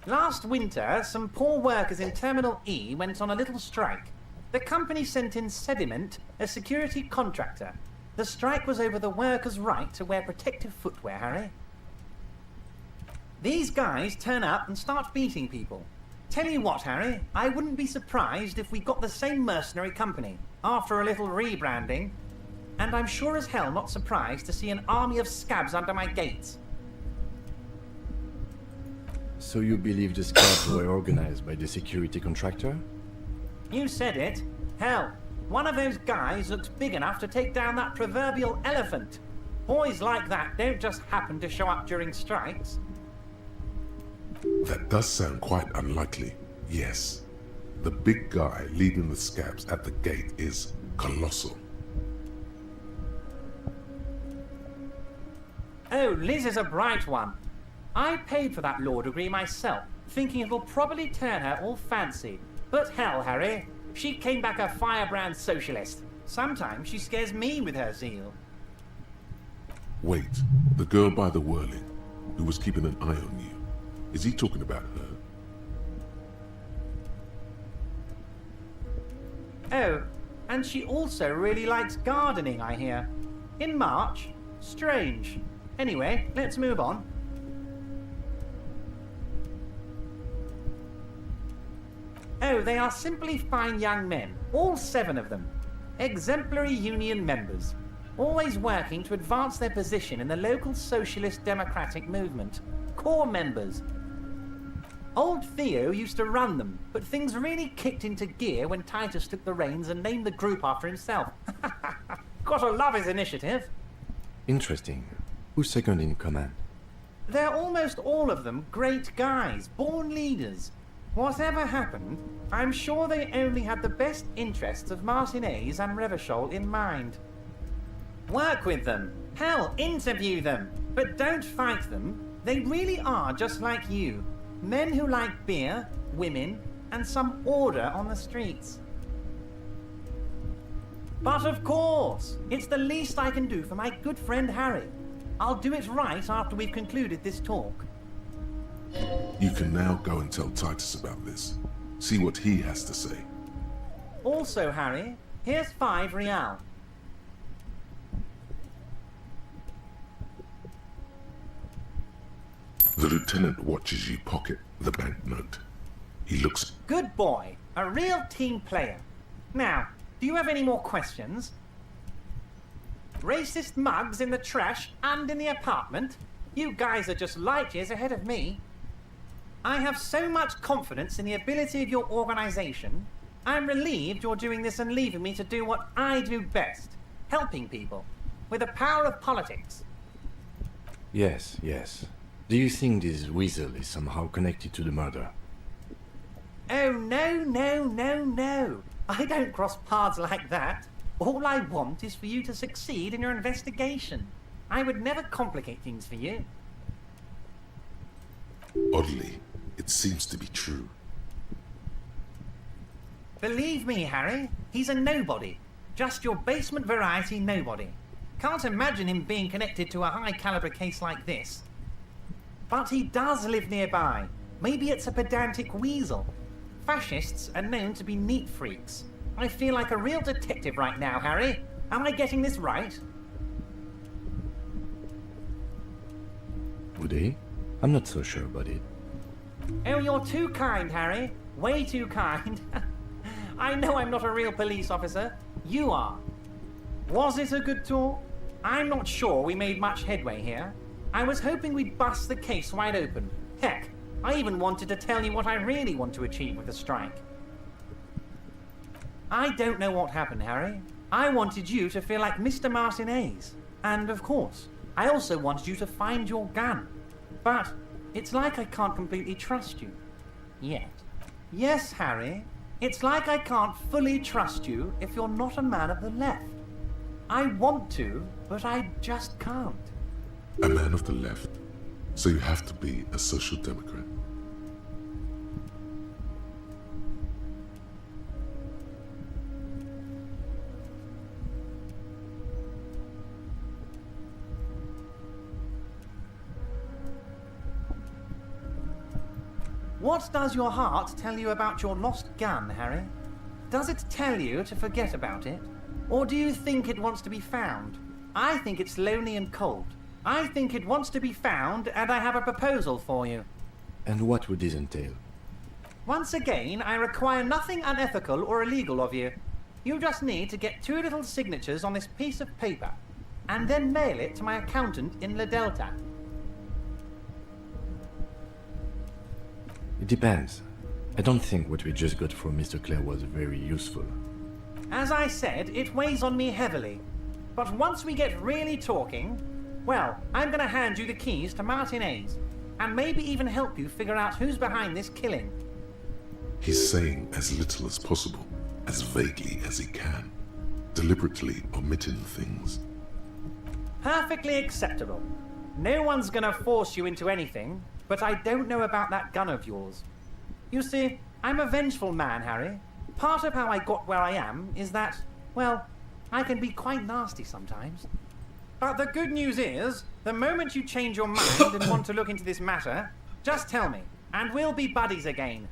Last winter, some poor workers in Terminal E went on a little strike. The company sent in Sediment, a security contractor. The strike was over the workers' right to wear protective footwear, Harry. These guys turn up and start beating people. Tell you what, Harry, I wouldn't be surprised if we got the same mercenary company, after a little rebranding. And I'm sure as hell not surprised to see an army of scabs under my gates. So you believe the scabs were organized by the security contractor? You said it. Hell, one of those guys looks big enough to take down that proverbial elephant. Boys like that don't just happen to show up during strikes. That does sound quite unlikely, yes. The big guy leading the scabs at the gate is colossal. Oh, Liz is a bright one. I paid for that law degree myself, thinking it'll probably turn her all fancy. But hell, Harry, she came back a firebrand socialist. Sometimes she scares me with her zeal. Wait, the girl by the whirling, who was keeping an eye on you. Is he talking about her? Oh, and she also really likes gardening, I hear. In March? Strange. Anyway, let's move on. Oh, they are simply fine young men, all 7 of them. Exemplary union members, always working to advance their position in the local socialist democratic movement. Core members. Old Theo used to run them, but things really kicked into gear when Titus took the reins and named the group after himself. Gotta love his initiative. Interesting. Who's second in command? They're almost all of them great guys, born leaders. Whatever happened, I'm sure they only had the best interests of Martinez and Revachol in mind. Work with them. Hell, interview them. But don't fight them. They really are just like you. Men who like beer, women, and some order on the streets. But of course, it's the least I can do for my good friend Harry. I'll do it right after we've concluded this talk. You can now go and tell Titus about this. See what he has to say. Also, Harry, here's 5 real. The lieutenant watches you pocket the banknote. He looks... Good boy. A real team player. Now, do you have any more questions? Racist mugs in the trash and in the apartment? You guys are just light years ahead of me. I have so much confidence in the ability of your organization. I'm relieved you're doing this and leaving me to do what I do best. Helping people. With the power of politics. Yes, yes. Do you think this weasel is somehow connected to the murder? Oh, no. I don't cross paths like that. All I want is for you to succeed in your investigation. I would never complicate things for you. Oddly, it seems to be true. Believe me, Harry, he's a nobody. Just your basement variety nobody. Can't imagine him being connected to a high-caliber case like this. But he does live nearby. Maybe it's a pedantic weasel. Fascists are known to be neat freaks. I feel like a real detective right now, Harry. Am I getting this right? Would he? I'm not so sure about it. Oh, you're too kind, Harry. Way too kind. I know I'm not a real police officer. You are. Was it a good tour? I'm not sure we made much headway here. I was hoping we'd bust the case wide open. Heck, I even wanted to tell you what I really want to achieve with the strike. I don't know what happened, Harry. I wanted you to feel like Mr. Martinez. And of course, I also wanted you to find your gun. But it's like I can't completely trust you. Yet. Yes, Harry. It's like I can't fully trust you if you're not a man of the left. I want to, but I just can't. A man of the left? So you have to be a social democrat? What does your heart tell you about your lost gun, Harry? Does it tell you to forget about it? Or do you think it wants to be found? I think it's lonely and cold. I think it wants to be found, and I have a proposal for you. And what would this entail? Once again, I require nothing unethical or illegal of you. You just need to get 2 little signatures on this piece of paper, and then mail it to my accountant in La Delta. It depends. I don't think what we just got from Mr. Clare was very useful. As I said, it weighs on me heavily. But once we get really talking, well, I'm gonna hand you the keys to Martinez, and maybe even help you figure out who's behind this killing. He's saying as little as possible, as vaguely as he can, deliberately omitting things. Perfectly acceptable. No one's gonna force you into anything, but I don't know about that gun of yours. You see, I'm a vengeful man, Harry. Part of how I got where I am is that, well, I can be quite nasty sometimes. But the good news is, the moment you change your mind and want to look into this matter, just tell me, and we'll be buddies again.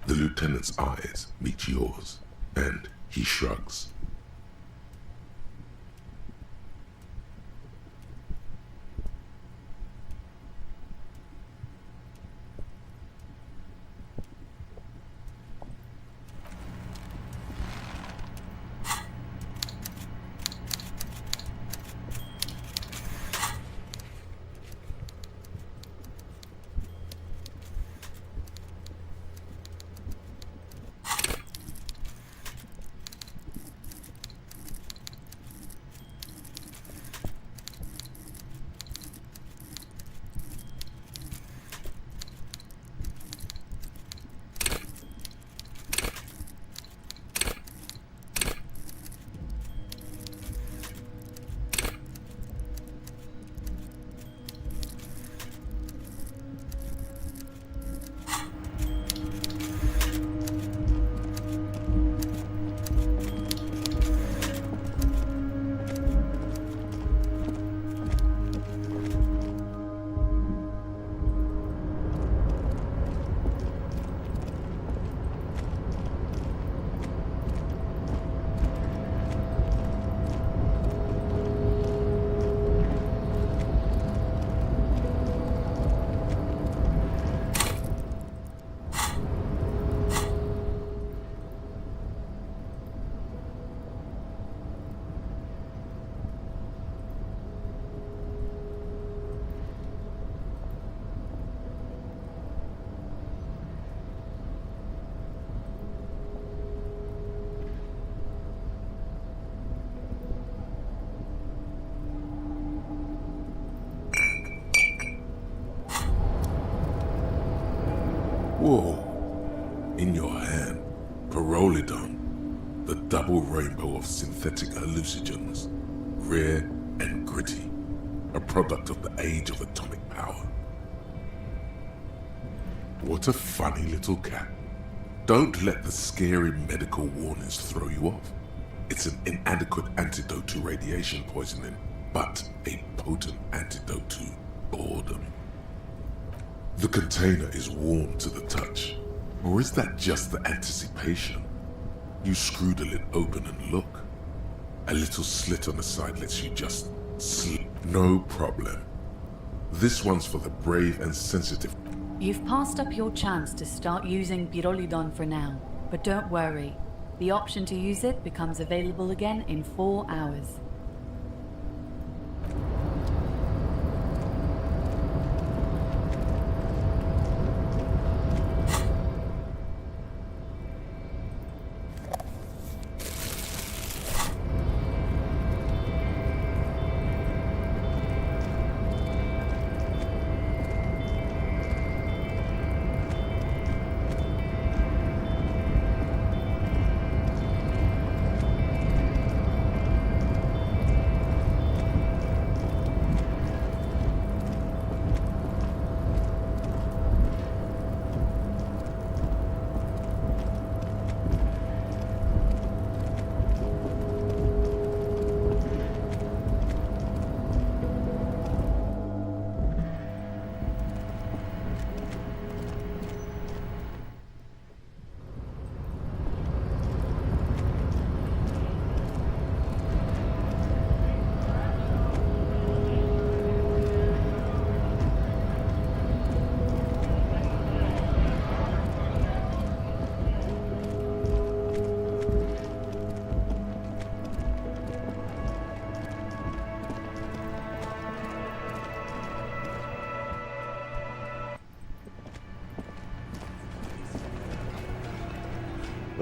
The lieutenant's eyes meet yours, and he shrugs. Whoa. In your hand, Pyrrolidon, the double rainbow of synthetic hallucinogens, rare and gritty, a product of the age of atomic power. What a funny little cat. Don't let the scary medical warnings throw you off. It's an inadequate antidote to radiation poisoning, but a potent antidote to boredom. The container is warm to the touch, or is that just the anticipation? You screw the lid open and look. A little slit on the side lets you just sleep. No problem. This one's for the brave and sensitive. You've passed up your chance to start using Pyrrolidon for now, but don't worry. The option to use it becomes available again in 4 hours.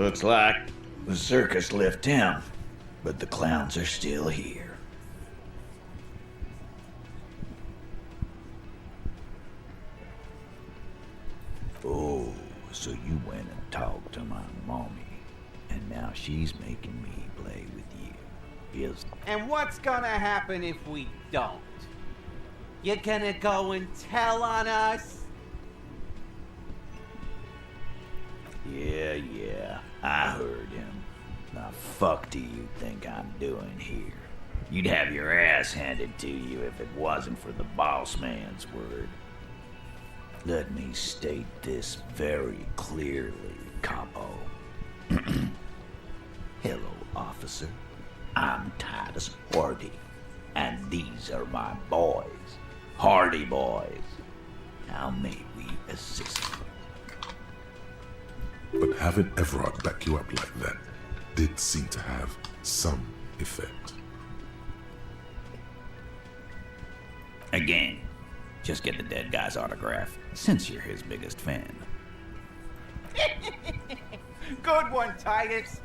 Looks like the circus left town, but the clowns are still here. Oh, so you went and talked to my mommy, and now she's making me play with you. Yes. And what's gonna happen if we don't? You're gonna go and tell on us? Yeah, I heard him. The fuck do you think I'm doing here? You'd have your ass handed to you if it wasn't for the boss man's word. Let me state this very clearly, Capo. Hello, officer. I'm Titus Hardy, and these are my boys. Hardy boys. How may we assist you? But having Everard back you up like that did seem to have some effect. Again, just get the dead guy's autograph, since you're his biggest fan. Good one, Titus.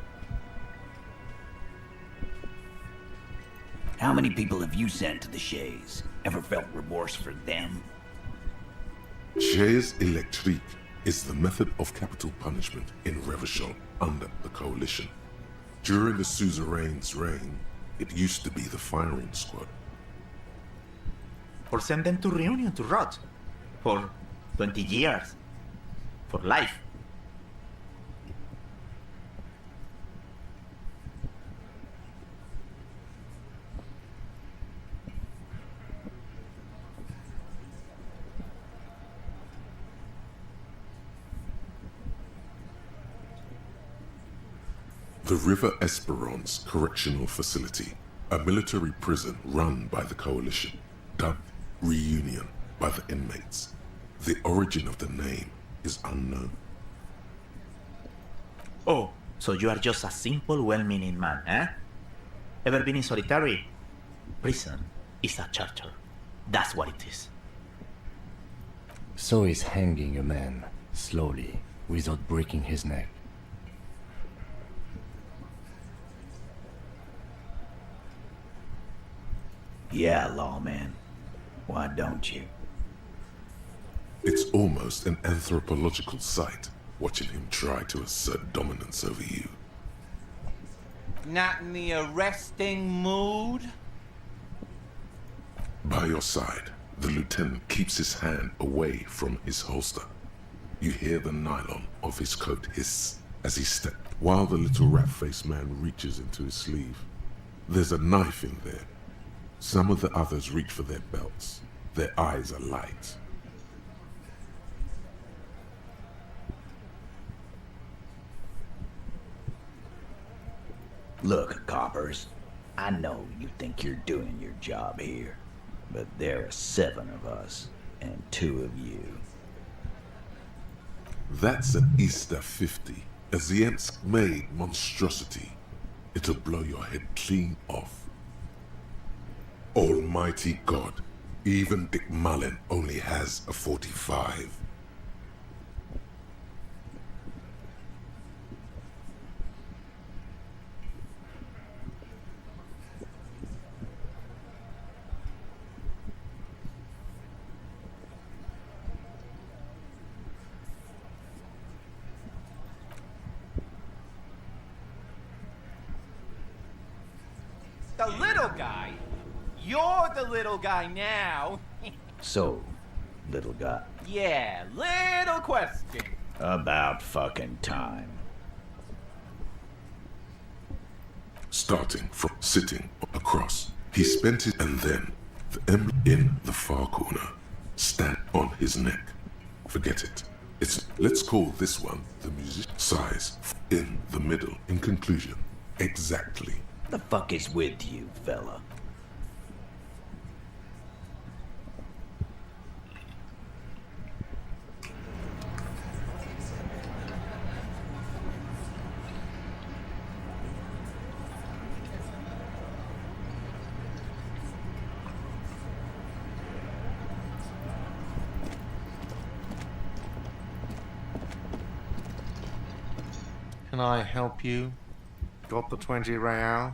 How many people have you sent to the Shays? Ever felt remorse for them? Chaise électrique is the method of capital punishment in Revachol under the Coalition. During the suzerain's reign, it used to be the firing squad. Or send them to Reunion to rot. For 20 years. For life. The River Esperance Correctional Facility, a military prison run by the Coalition, dubbed Reunion by the inmates. The origin of the name is unknown. Oh, so you are just a simple, well-meaning man, eh? Ever been in solitary? Prison is a charter. That's what it is. So is hanging a man, slowly, without breaking his neck. Yeah, lawman. Why don't you? It's almost an anthropological sight, watching him try to assert dominance over you. Not in the arresting mood? By your side, the lieutenant keeps his hand away from his holster. You hear the nylon of his coat hiss as he steps, while the little rat-faced man reaches into his sleeve. There's a knife in there. Some of the others reach for their belts. Their eyes are light. Look, coppers, I know you think you're doing your job here, but there are 7 of us, and 2 of you. That's an Easter 50, a Ziemsk-made monstrosity. It'll blow your head clean off. Almighty God, even Dick Mullen only has a 45. The little guy? You're the little guy now. So, little guy. Yeah, little question. About fucking time. Starting from sitting across, he spent it, and then the emblem in the far corner stand on his neck. Forget it. Let's call this one the musician size in the middle. In conclusion, exactly. The fuck is with you, fella? Can I help you? Got the 20 real?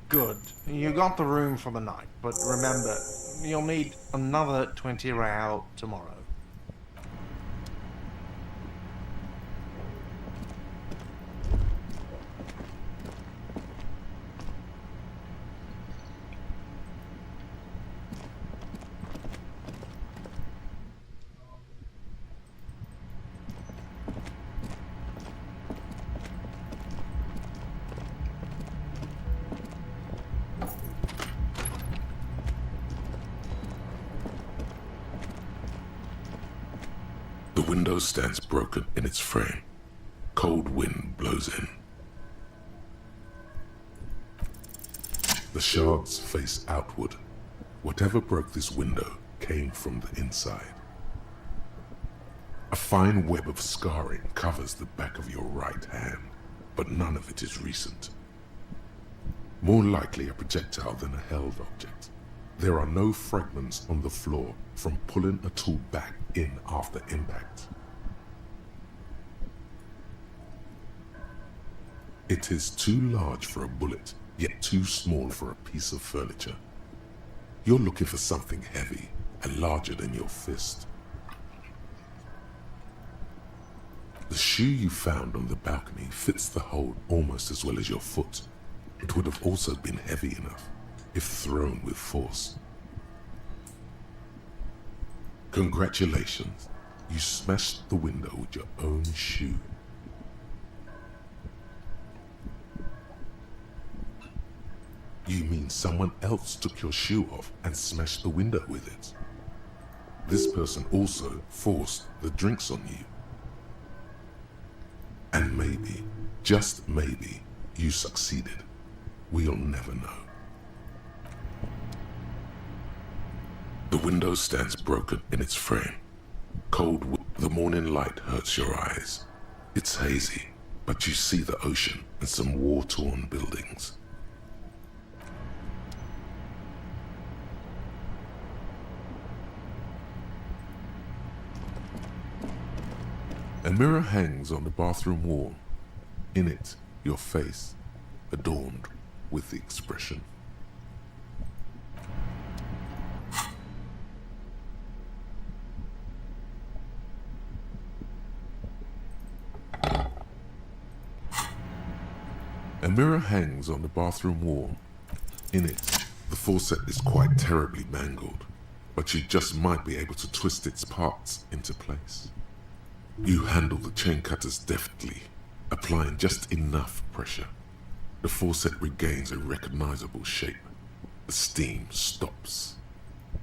Good. You got the room for the night, but remember, you'll need another 20 real tomorrow. The window stands broken in its frame. Cold wind blows in. The shards face outward. Whatever broke this window came from the inside. A fine web of scarring covers the back of your right hand, but none of it is recent. More likely a projectile than a held object. There are no fragments on the floor from pulling a tool back in after impact. It is too large for a bullet, yet too small for a piece of furniture. You're looking for something heavy and larger than your fist. The shoe you found on the balcony fits the hold almost as well as your foot. It would have also been heavy enough if thrown with force. Congratulations, you smashed the window with your own shoe. You mean someone else took your shoe off and smashed the window with it? This person also forced the drinks on you. And maybe, just maybe, you succeeded. We'll never know. The window stands broken in its frame. The morning light hurts your eyes. It's hazy, but you see the ocean and some war-torn buildings. A mirror hangs on the bathroom wall. In it, your face, adorned with the expression. A mirror hangs on the bathroom wall. In it, the faucet is quite terribly mangled, but you just might be able to twist its parts into place. You handle the chain cutters deftly, applying just enough pressure. The faucet regains a recognizable shape. The steam stops.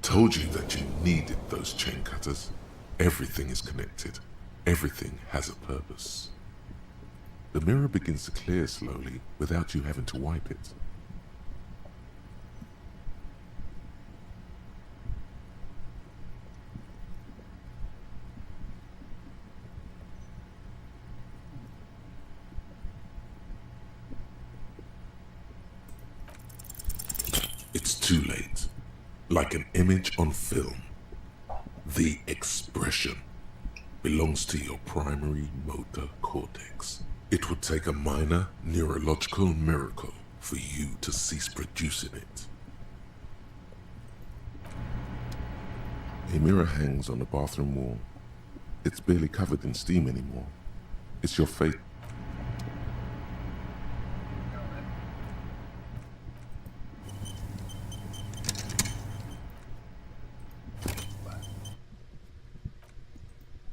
Told you that you needed those chain cutters. Everything is connected. Everything has a purpose. The mirror begins to clear slowly without you having to wipe it. It's too late. Like an image on film. The expression belongs to your primary motor cortex. It would take a minor neurological miracle for you to cease producing it. A mirror hangs on the bathroom wall. It's barely covered in steam anymore. It's your fate